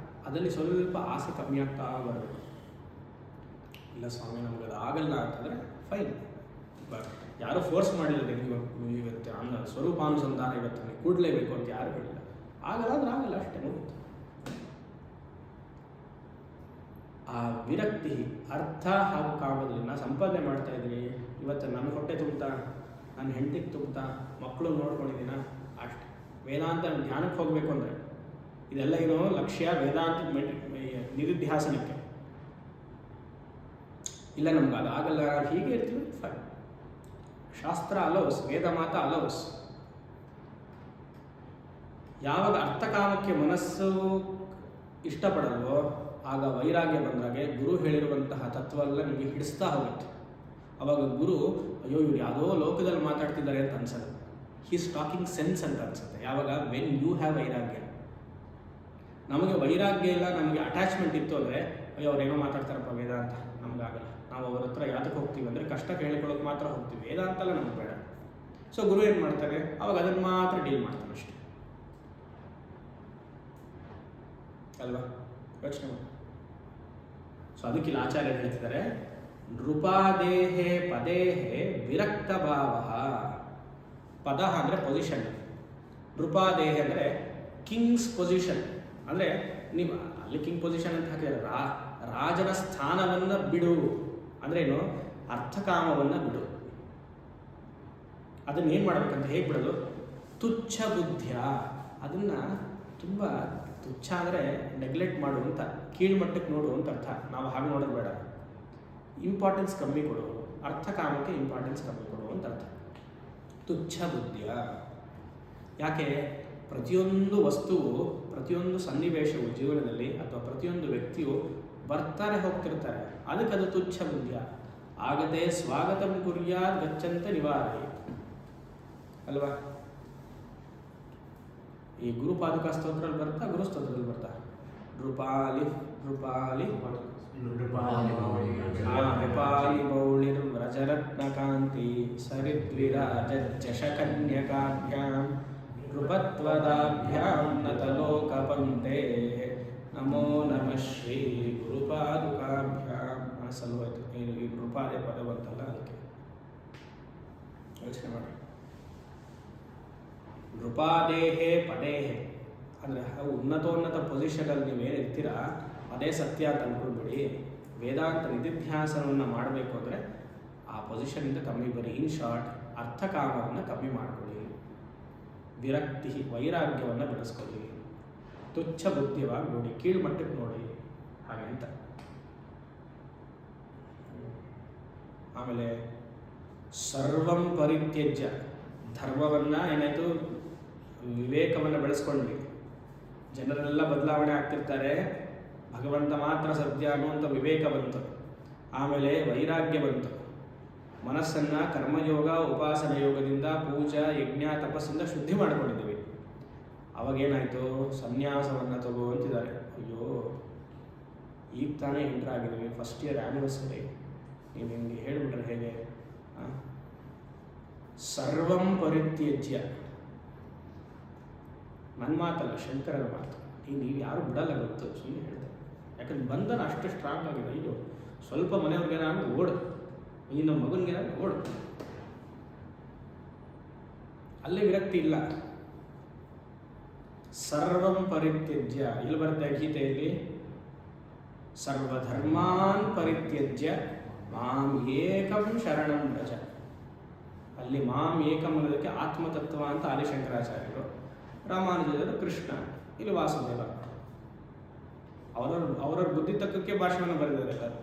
ಅದರಲ್ಲಿ ಸ್ವಲ್ಪ ಆಸೆ ಕಮ್ಮಿ ಆಗ್ತಾ ಬರಬೇಕು. ಇಲ್ಲ ಸ್ವಾಮಿ ನಮ್ಗೆ ಅದು ಆಗಲ್ಲ ಅಂತಂದರೆ ಫೈನ್, ಬಟ್ ಯಾರೂ ಫೋರ್ಸ್ ಮಾಡಿಲ್ಲ. ಇವತ್ತು ಸ್ವರೂಪಾನುಸಂಧಾನ ಇವತ್ತು ನೀವು ಕೂಡಲೇಬೇಕು ಅಂತ ಯಾರು ಹೇಳಿಲ್ಲ. ಆಗಲ್ಲ ಅಂದ್ರೆ ಆಗಲ್ಲ, ಅಷ್ಟೇ ಮುಗಿತು. ಆ ವಿರಕ್ತಿ ಅರ್ಥ ಹಾಗೂ ಕಾಮದಲ್ಲಿ ನಾನು ಸಂಪಾದನೆ ಮಾಡ್ತಾ ಇದ್ದೀನಿ, ಇವತ್ತು ನನ್ನ ಹೊಟ್ಟೆ ತುಂಬ್ತಾ, ನನ್ನ ಹೆಂಡತಿಗೆ ತುಂಬ್ತಾ, ಮಕ್ಕಳು ನೋಡ್ಕೊಂಡಿದ್ದೀನ, ಅಷ್ಟೇ. ವೇದಾಂತ ಧ್ಯಾನಕ್ಕೆ ಹೋಗಬೇಕು ಅಂದರೆ ಇದೆಲ್ಲ ಏನೋ ಲಕ್ಷ್ಯ ವೇದಾಂತ ನಿಧಿಧ್ಯಾಸನಕ್ಕೆ. ಇಲ್ಲ ನಮ್ಗೆ ಅದು ಆಗಲ್ಲ, ಹೀಗೆ ಇರ್ತೀವಿ, ಫೈನ್. ಶಾಸ್ತ್ರ ಅಲೌಸ್, ವೇದ ಮಾತ ಅಲೌಸ್. ಯಾವಾಗ ಅರ್ಥಕಾಮಕ್ಕೆ ಮನಸ್ಸು ಇಷ್ಟಪಡಲ್ವೋ ಆಗ ವೈರಾಗ್ಯ ಬಂದಾಗೆ ಗುರು ಹೇಳಿರುವಂತಹ ತತ್ವ ಎಲ್ಲ ನಿಮಗೆ ಹಿಡಿಸ್ತಾ ಹೋಗುತ್ತೆ. ಅವಾಗ ಗುರು ಅಯ್ಯೋ ಇವ್ರು ಯಾವುದೋ ಲೋಕದಲ್ಲಿ ಮಾತಾಡ್ತಿದ್ದಾರೆ ಅಂತ ಅನ್ಸಲ್ಲ, ಹೀಸ್ ಟಾಕಿಂಗ್ ಸೆನ್ಸ್ ಅಂತ ಅನ್ಸುತ್ತೆ. ಯಾವಾಗ ವೆನ್ ಯು ಹ್ಯಾವ್ ವೈರಾಗ್ಯ. ನಮಗೆ ವೈರಾಗ್ಯ ಇಲ್ಲ, ನಮಗೆ ಅಟ್ಯಾಚ್ಮೆಂಟ್ ಇತ್ತು ಅಂದರೆ ಅಯ್ಯೋ ಅವ್ರೇನೋ ಮಾತಾಡ್ತಾರಪ್ಪ ವೇದಾಂತ, ನಮಗಾಗಲ್ಲ. ನಾವು ಅವ್ರ ಹತ್ರ ಯಾತಕ್ಕೆ ಹೋಗ್ತೀವಿ ಅಂದರೆ ಕಷ್ಟ ಕೇಳ್ಕೊಳ್ಳೋಕೆ ಮಾತ್ರ ಹೋಗ್ತೀವಿ, ವೇದಾಂತ ಎಲ್ಲ ನಮ್ಗೆ ಬೇಡ. ಸೊ ಗುರು ಏನು ಮಾಡ್ತಾರೆ, ಅವಾಗ ಅದನ್ನು ಮಾತ್ರ ಡೀಲ್ ಮಾಡ್ತಾರೆ ಅಷ್ಟೇ ಅಲ್ವಾ, ಯೋಚನೆ ಮಾಡಿ. ಸೊ ಅದಕ್ಕಿಲ್ಲ ಆಚಾರ್ಯರು ಹೇಳ್ತಿದ್ದಾರೆ, ನೃಪಾದೇಹೇ ಪದೇಹೇ ವಿರಕ್ತ ಭಾವ. ಪದ ಅಂದರೆ ಪೊಸಿಷನ್, ನೃಪಾದೇಹ ಅಂದರೆ ಕಿಂಗ್ಸ್ ಪೊಸಿಷನ್. ಅಂದರೆ ನೀವು ಅಲ್ಲಿ ಕಿಂಗ್ ಪೊಸಿಷನ್ ಅಂತ ಹಾಕಿದರೆ ರಾಜನ ಸ್ಥಾನವನ್ನು ಬಿಡು. ಅಂದ್ರೇನು, ಅರ್ಥಕಾಮವನ್ನು ಬಿಡು. ಅದನ್ನು ಏನು ಮಾಡಬೇಕಂತ ಹೇಗೆ ಬಿಡೋದು? ತುಚ್ಛ ಬುದ್ಧಿಯ, ಅದನ್ನು ತುಂಬ ತುಚ್ಛ ಅಂದರೆ ನೆಗ್ಲೆಕ್ಟ್ ಮಾಡುವಂಥ, ಕೀಳ್ಮಟ್ಟಕ್ಕೆ ನೋಡುವಂಥ ಅರ್ಥ. ನಾವು ಹಾಗೆ ನೋಡೋದು ಬೇಡ. ಇಂಪಾರ್ಟೆನ್ಸ್ ಕಮ್ಮಿ ಕೊಡು, ಅರ್ಥಕಾಮಕ್ಕೆ ಇಂಪಾರ್ಟೆನ್ಸ್ ಕಮ್ಮಿ ಕೊಡು ಅಂತ ಅರ್ಥ. ತುಚ್ಛ ಬುದ್ಧಿಯ. ಯಾಕೆ? ಪ್ರತಿಯೊಂದು ವಸ್ತುವು, ಪ್ರತಿಯೊಂದು ಸನ್ನಿವೇಶವು ಜೀವನದಲ್ಲಿ ಅಥವಾ ಪ್ರತಿಯೊಂದು ವ್ಯಕ್ತಿಯು ಬರ್ತಾರೆ ಹೋಗ್ತಿರ್ತಾರೆ, ಅದಕ್ಕೆ ಅದು ತುಚ್ಛ ಬುದ್ಧಿಯ. ಆಗದೆ ಸ್ವಾಗತಂ ಕುರ್ಯಾತ್ ಗಚ್ಚಂತ ನಿವಾರಯೇತ್ ಅಲ್ವಾ? ಈ ಗುರುಪಾದುಕಾ ಸ್ತೋತ್ರದಲ್ಲಿ ಬರ್ತಾ, ಗುರು ಸ್ತೋತ್ರದಲ್ಲಿ ಬರ್ತಾ ನೃಪಾಲಿ ನೃಪಾಲಿ ನೃಪಾಲಿ ಬೌಳಿರ್ ವ್ರಜರತ್ನಕಾಂತಿ ಸರಿದ್ವಿರಾಜಶಕನ್ಯಕಾಭ್ಯಾಂ ನೃಪತ್ವದಾಭ್ಯಾಂ ನತಲೋಕಪಂತೆ ನಮೋ ನಮಃ ಶ್ರೀ ಗುರುಪಾದುಕಾಭ್ಯಾಂ. ಸಲುವಾಯಿತು ಈ ನೃಪಾಲಿ ಪದ ಬಂತಲ್ಲ, ಅದಕ್ಕೆ ಯೋಚನೆ ಮಾಡಿ. ನೃಪಾದೇಹೇ ಪದೇಹೇ ಅಂದರೆ ಉನ್ನತೋನ್ನತ ಪೊಸಿಷನಲ್ಲಿ ನೀವೇನಿರ್ತೀರಾ ಅದೇ ಸತ್ಯ ಅಂತ ಅಂದ್ಕೊಂಡ್ಬಿಡಿ. ವೇದಾಂತ ನಿಧಿಧ್ಯಾಸನವನ್ನು ಮಾಡಬೇಕು ಅಂದರೆ ಆ ಪೊಸಿಷನಿಂದ ಕಮ್ಮಿ ಬರೀ. ಇನ್ ಶಾರ್ಟ್, ಅರ್ಥಕಾಮವನ್ನು ಕಮ್ಮಿ ಮಾಡಿಕೊಳ್ಳಿ, ವಿರಕ್ತಿ ವೈರಾಗ್ಯವನ್ನು ಬೆಳೆಸ್ಕೊಳ್ಳಿ, ತುಚ್ಛ ಬುದ್ಧಿವಾಗಿ ನೋಡಿ, ಕೀಳ್ಮಟ್ಟಕ್ಕೆ ನೋಡಿ, ಹಾಗೆ ಅಂತ. ಆಮೇಲೆ ಸರ್ವಂ ಪರಿತ್ಯಜ್ಯ, ಧರ್ಮವನ್ನು ಏನಾಯಿತು, ವಿವೇಕವನ್ನು ಬೆಳೆಸ್ಕೊಂಡ್ವಿ. ಜನರೆಲ್ಲ ಬದಲಾವಣೆ ಆಗ್ತಿರ್ತಾರೆ, ಭಗವಂತ ಮಾತ್ರ ಸತ್ಯ ಅನ್ನುವಂಥ ವಿವೇಕ ಬಂತು. ಆಮೇಲೆ ವೈರಾಗ್ಯ ಬಂತು. ಮನಸ್ಸನ್ನು ಕರ್ಮಯೋಗ ಉಪಾಸನ ಯೋಗದಿಂದ, ಪೂಜಾ ಯಜ್ಞ ತಪಸ್ಸಿಂದ ಶುದ್ಧಿ ಮಾಡಿಕೊಂಡಿದ್ದೀವಿ. ಅವಾಗೇನಾಯಿತು? ಸನ್ಯಾಸವನ್ನು ತಗೋ ಅಂತಿದ್ದಾರೆ. ಅಯ್ಯೋ, ಈಗ ತಾನೇ ಎಂಟರ್ ಆಗಿದ್ದೀವಿ, ಫಸ್ಟ್ ಇಯರ್ ಆ್ಯನಿವರ್ಸರಿ, ನೀವು ಹಿಂಗೆ ಹೇಳಿಬಿಟ್ರೆ ಹೇಗೆ? ಸರ್ವಂ ಪರಿತ್ಯಜ್ಯ, ನನ್ನ ಮಾತಲ್ಲ, ಶಂಕರರ ಮಾತು. ನೀವು ಯಾರು ಬಿಡಲ್ಲ, ಗೊತ್ತು, ಸುಮ್ಮನೆ ಹೇಳ್ತಾರೆ. ಯಾಕಂದ್ರೆ ಬಂಧನ ಅಷ್ಟು ಸ್ಟ್ರಾಂಗ್ ಆಗಿದೆ. ಅಯ್ಯೋ, ಸ್ವಲ್ಪ ಮನೆಯವ್ರಿಗೇನಾದ್ರು ಓಡು, ಈ ನಮ್ಮ ಮಗನಿಗೇನಾದ್ರು ಓಡು, ಅಲ್ಲೇ ವಿರಕ್ತಿ ಇಲ್ಲ. ಸರ್ವಂ ಪರಿತ್ಯಜ್ಯ, ಇಲ್ಲಿ ಬರುತ್ತೆ ಗೀತೆಯಲ್ಲಿ, ಸರ್ವಧರ್ಮಾನ್ ಪರಿತ್ಯಜ್ಯ ಮಾಂ ಏಕಂ ಶರಣಂ ವ್ರಜ. ಅಲ್ಲಿ ಮಾಂ ಏಕಂ ಅನ್ನೋದಕ್ಕೆ ಆತ್ಮತತ್ವ ಅಂತ ಆದಿಶಂಕರಾಚಾರ್ಯರು, ರಾಮಾನುಜರು ಕೃಷ್ಣ, ಇಲ್ಲಿ ವಾಸುದೇವ. ಅವರ ಬುದ್ಧಿ ತಕ್ಕಕ್ಕೆ ಭಾಷೆಯನ್ನು ಬರೆದಿದ್ದಾರೆ.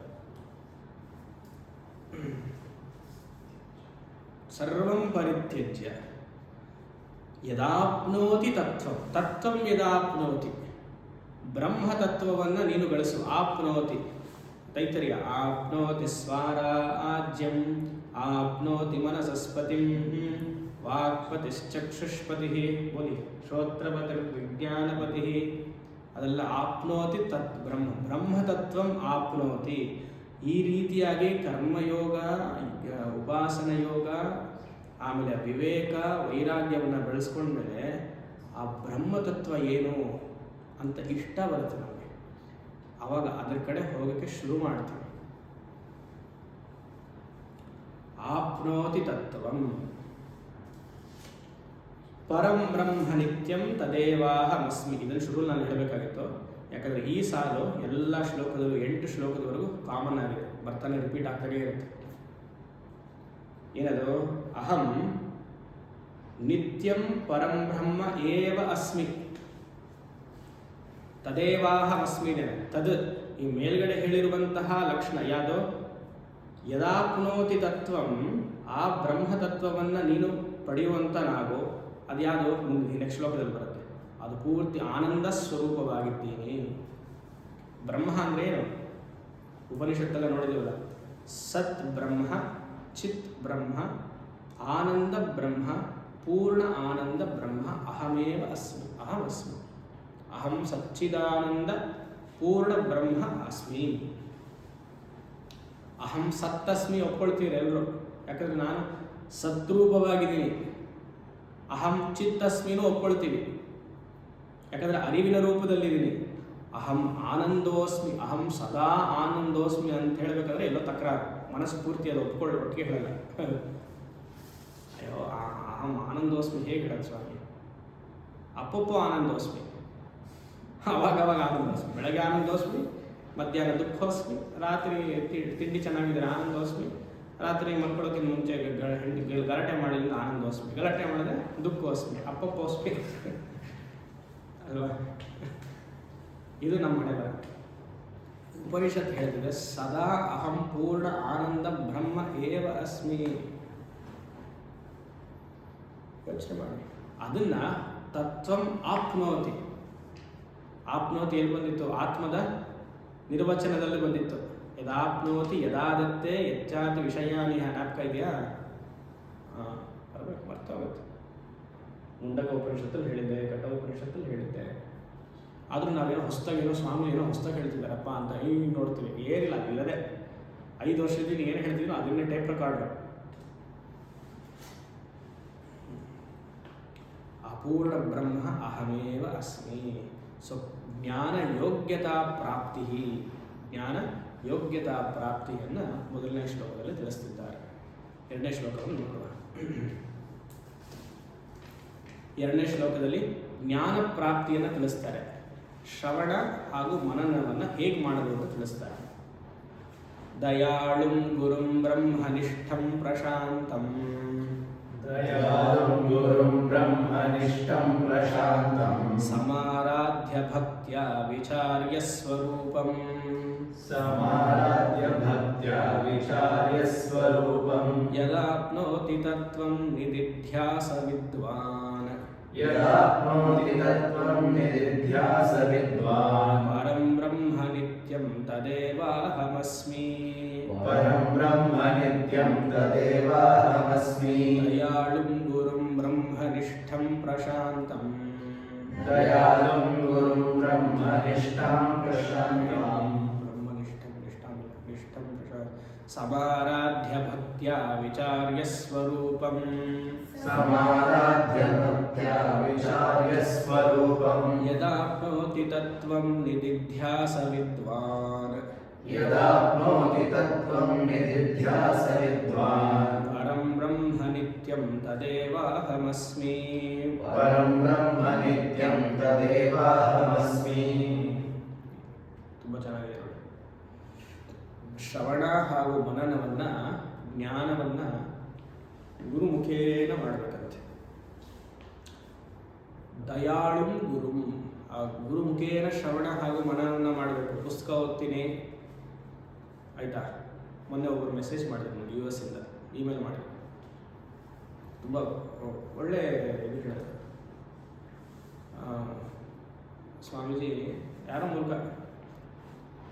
ಸರ್ವಂ ಪರಿತ್ಯಜ್ಯ ಯದಾಪ್ನೋತಿ ತತ್ವಂ, ತತ್ವಂ ಯದಾಪ್ನೋತಿ, ಬ್ರಹ್ಮತತ್ವವನ್ನು ನೀನು ಗಳಿಸು. ಆಪ್ನೋತಿ ತೈತರಿಯ, ಆಪ್ನೋತಿ ಸ್ವಾರಾಜ್ಯಂ ಆಪ್ನೋತಿ ಮನಸಸ್ಪತಿಂ ವಾಕ್ಪತಿಶ್ಚಕ್ಷುಷ್ಪತಿ ಬೋಲಿ ಶ್ರೋತ್ರಪತಿ ವಿಜ್ಞಾನಪತಿ. ಅದೆಲ್ಲ ಆಪ್ನೋತಿ ತತ್ ಬ್ರಹ್ಮತತ್ವಂ ಆಪ್ನೋತಿ. ಈ ರೀತಿಯಾಗಿ ಕರ್ಮಯೋಗ, ಉಪಾಸನ ಯೋಗ, ಆಮೇಲೆ ವಿವೇಕ ವೈರಾಗ್ಯವನ್ನು ಬೆಳೆಸ್ಕೊಂಡ್ಮೇಲೆ ಆ ಬ್ರಹ್ಮತತ್ವ ಏನು ಅಂತ ಇಷ್ಟ ಬರುತ್ತೆ ನಮಗೆ. ಆವಾಗ ಅದರ ಕಡೆ ಹೋಗೋಕ್ಕೆ ಶುರು ಮಾಡ್ತೀವಿ. ಆಪ್ನೋತಿ ತತ್ವಂ ಪರಂ ಬ್ರಹ್ಮ ನಿತ್ಯಂ ತದೇವಾಹಮಸ್ಮಿ. ಇದನ್ನು ಶುರು ನಾನು ಹೇಳಬೇಕಾಗಿತ್ತು, ಯಾಕಂದರೆ ಈ ಸಾಲು ಎಲ್ಲ ಶ್ಲೋಕದಲ್ಲೂ 8 ಶ್ಲೋಕದವರೆಗೂ ಕಾಮನ್ ಆಗಿದೆ, ಬರ್ತಾನೆ ರಿಪೀಟ್ ಆಗ್ತಾನೆ ಇರುತ್ತೆ. ಏನದು? ಅಹಂ ನಿತ್ಯಂ ಪರಂ ಬ್ರಹ್ಮ ಏವ ಅಸ್ಮಿ ತದೇವಾಹಮಸ್ಮಿ. ತದ್, ಈ ಮೇಲ್ಗಡೆ ಹೇಳಿರುವಂತಹ ಲಕ್ಷಣ ಯಾವುದು? ಯದಾಪ್ನೋತಿ ತತ್ವಂ, ಆ ಬ್ರಹ್ಮತತ್ವವನ್ನು ನೀನು ಪಡೆಯುವಂಥ ನಾವು, ಅದ್ಯಾವುದು? ನೆಕ್ಸ್ಟ್ ಶ್ಲೋಕದಲ್ಲಿ ಬರುತ್ತೆ. ಅದು ಪೂರ್ತಿ ಆನಂದ ಸ್ವರೂಪವಾಗಿದ್ದೀನಿ. ಬ್ರಹ್ಮ ಅಂದರೆ ಏನು? ಉಪನಿಷತ್ತೆಲ್ಲ ನೋಡಿದೀವಲ್ಲ, ಸತ್ ಬ್ರಹ್ಮ, ಚಿತ್ ಬ್ರಹ್ಮ, ಆನಂದ ಬ್ರಹ್ಮ, ಪೂರ್ಣ ಆನಂದ ಬ್ರಹ್ಮ. ಅಹಮೇವ ಅಸ್ಮಿ, ಅಹಮಸ್ಮಿ, ಅಹಂ ಸಚ್ಚಿದಾನಂದ ಪೂರ್ಣ ಬ್ರಹ್ಮ ಅಸ್ಮಿ. ಅಹಂ ಸತ್ತಸ್ಮಿ ಒಪ್ಕೊಳ್ತೀರಿ ಎಲ್ಲರೂ, ಯಾಕಂದರೆ ನಾನು ಸದ್ರೂಪವಾಗಿದ್ದೀನಿ. ಅಹಂ ಚಿತ್ತಸ್ಮಿನೂ ಒಪ್ಕೊಳ್ತೀವಿ, ಯಾಕಂದರೆ ಅರಿವಿನ ರೂಪದಲ್ಲಿದ್ದೀನಿ. ಅಹಂ ಆನಂದೋಸ್ಮಿ, ಅಹಂ ಸದಾ ಆನಂದೋಸ್ಮಿ ಅಂತ ಹೇಳಬೇಕಾದ್ರೆ ಎಲ್ಲೋ ತಕರಾರು, ಮನಸ್ಸು ಪೂರ್ತಿ ಅದು ಒಪ್ಪಿಗೆ ಹೇಳಲ್ಲ. ಅಯ್ಯೋ, ಅಹಂ ಆನಂದೋಸ್ಮಿ ಹೇಗೆ ಹೇಳೋದು ಸ್ವಾಮಿ? ಅಪ್ಪಪ್ಪು ಆನಂದೋಸ್ಮಿ, ಅವಾಗವಾಗ ಆನಂದೋಸ್ಮಿ. ಬೆಳಗ್ಗೆ ಆನಂದೋಸ್ಮಿ, ಮಧ್ಯಾಹ್ನ ದುಃಖೋಸ್ಮಿ, ರಾತ್ರಿ ತಿಂಡಿ ಚೆನ್ನಾಗಿದ್ರೆ ಆನಂದೋಸ್ಮಿ, ರಾತ್ರಿ ಮಲ್ಕೊಳ್ಳೋಕ್ಕಿಂತ ಮುಂಚೆ ಗಲಾಟೆ ಮಾಡಿದ್ರೆ ಆನಂದೋಸ್ಮಿ, ಗಲಾಟೆ ಮಾಡಿದ್ರೆ ದುಃಖೋಸ್ಮಿ, ಅಪ್ಪಪ್ಪೋಸ್ಮಿ ಅಲ್ವಾ? ಇದು ನಮ್ಮ ಮನೆ ಬರ. ಉಪನಿಷತ್ ಹೇಳ್ತಿದೆ ಸದಾ ಅಹಂ ಪೂರ್ಣ ಆನಂದ ಬ್ರಹ್ಮ ಏವ ಅಸ್ಮಿ. ಯೋಚನೆ ಮಾಡಿ. ಅದನ್ನ ತತ್ವಂ ಆಪ್ನೋತಿ. ಆಪ್ನೋತಿ ಎಲ್ಲಿ ಬಂದಿತ್ತು? ಆತ್ಮದ ನಿರ್ವಚನದಲ್ಲಿ ಬಂದಿತ್ತು. ಯದಾಪ್ನೋತಿ ಯದಾದತ್ತೆ ಹೆಚ್ಚಾತಿ ವಿಷಯಾನಿ. ಜ್ಞಾಪಕ ಇದೆಯಾ? ಬರಬೇಕು, ಮರ್ತೋಗುತ್ತೆ. ಮುಂಡಕ ಉಪನಿಷತ್ತಲ್ಲಿ ಹೇಳಿದ್ದೆ, ಕಠ ಉಪನಿಷತ್ತಲ್ಲಿ ಹೇಳಿದ್ದೆ. ಆದರೂ ನಾವೇನೋ ಹೊಸದಾಗೇನೋ ಸ್ವಾಮಿ ಏನೋ ಹೊಸದಾಗಿ ಹೇಳ್ತಿದ್ದಾರಪ್ಪ ಅಂತ ಈಗ ನೋಡ್ತೀವಿ. ಏನಿಲ್ಲ, ಇಲ್ಲದೆ 5 ವರ್ಷದಿಂದ ಏನು ಹೇಳ್ತಿದ್ರು ಅದನ್ನೇ ಟೇಪ್ ರೆಕಾರ್ಡ್. ಅಪೂರ್ಣ ಬ್ರಹ್ಮ ಅಹಮೇವ ಅಸ್ಮಿ. ಸೊ ಜ್ಞಾನ ಯೋಗ್ಯತಾ ಪ್ರಾಪ್ತಿ, ಜ್ಞಾನ ಯೋಗ್ಯತಾ ಪ್ರಾಪ್ತಿಯನ್ನು ಮೊದಲನೇ ಶ್ಲೋಕದಲ್ಲಿ ತಿಳಿಸ್ತಿದ್ದಾರೆ. ಎರಡನೇ ಶ್ಲೋಕವನ್ನು ನೋಡುವ. ಎರಡನೇ ಶ್ಲೋಕದಲ್ಲಿ ಜ್ಞಾನ ಪ್ರಾಪ್ತಿಯನ್ನು ತಿಳಿಸ್ತಾರೆ. ಶ್ರವಣ ಹಾಗೂ ಮನನವನ್ನು ಹೇಗೆ ಮಾಡೋದು ಅಂತ ತಿಳಿಸ್ತಾರೆ. ದಯಾಳುಂ ಗುರುಂ ಬ್ರಹ್ಮನಿಷ್ಠಂ ಪ್ರಶಾಂತಂ.
ದಯಾಳುಂ ಗುರುಂ ಬ್ರಹ್ಮನಿಷ್ಠಂ ಪ್ರಶಾಂತಂ.
ಸಮಾರಾಧ್ಯ ಭಕ್ತ್ಯಾ ವಿಚಾರ್ಯ ಸ್ವರೂಪಂ.
ಸಮಾರಾಧ್ಯ ಭಕ್ತ್ಯಾ ವಿಚಾರ್ಯ ಸ್ವರೂಪಂ.
ಯದಾಪ್ನೋತಿ ತತ್ವಂ ನಿದಿಧ್ಯಾಸ ವಿದ್ವಾನ್.
ಯದಾಪ್ನೋತಿ ತತ್ವಂ ನಿದಿಧ್ಯಾಸ ವಿದ್ವಾನ್.
ಪರಂ ಬ್ರಹ್ಮ ನಿತ್ಯಂ ತದೇವಾಹಮಸ್ಮಿ.
ಪರಂ ಬ್ರಹ್ಮ ನಿತ್ಯಂ ತದೇವಾಹಮಸ್ಮಿ.
ದಯಾಳುಂ ಗುರುಂ ಬ್ರಹ್ಮನಿಷ್ಠಂ ಪ್ರಶಾಂತಂ.
ದಯಾಳುಂ ಗುರುಂ ಬ್ರಹ್ಮನಿಷ್ಠಂ ಪ್ರಶಾಂತಂ.
ಬ್ರಹ್ಮನಿಷ್ಠಂ ನಿಷ್ಠಂ ಪ್ರಶಾಂತಂ. ಸಮಾರಾಧ್ಯ ಭಕ್ತ್ಯಾ ವಿಚಾರ್ಯ ಸ್ವರೂಪಂ.
ಸಮಾರಾಧ್ಯ ಭಕ್ತ್ಯಾ ವಿಚಾರ್ಯ ಸ್ವರೂಪಂ.
ಯದಾಪ್ನೋತಿ ತತ್ವಂ ನಿದಿಧ್ಯಾಸ ವಿದ್ವಾನ್.
ಯದಾಪ್ನೋತಿ ತತ್ವಂ ನಿದಿಧ್ಯಾಸ ವಿದ್ವಾನ್.
ಪರಂ ಬ್ರಹ್ಮ ನಿತ್ಯಂ ತದೇವಾಹಮಸ್ಮಿ.
ಪರಂ ಬ್ರಹ್ಮ ನಿತ್ಯಂ ತದೇವಾಹಮಸ್ಮಿ.
ತುಂಬ ಚೆನ್ನಾಗಿದೆ ನೋಡಿ. ಶ್ರವಣ ಹಾಗೂ ಮನನವನ್ನ, ಜ್ಞಾನವನ್ನ ಗುರುಮುಖೇನ ಮಾಡಬೇಕಂತೆ. ದಯಾಳುಂ ಗುರುಂ, ಆ ಗುರುಮುಖೇನ ಶ್ರವಣ ಹಾಗೂ ಮನನವನ್ನು ಮಾಡಬೇಕು. ಪುಸ್ತಕ ಓದ್ತೀನಿ ಆಯಿತಾ. ಮೊನ್ನೆ ಒಬ್ಬರು ಮೆಸೇಜ್ ಮಾಡಿದ್ರು ನೋಡಿ, US ಇಂದ ಇಮೇಲ್ ಮಾಡಿ. ತುಂಬ ಒಳ್ಳೆ ಇದು ಹೇಳಿದ್ರು. ಸ್ವಾಮೀಜಿ ಯಾರೋ ಮೂಲಕ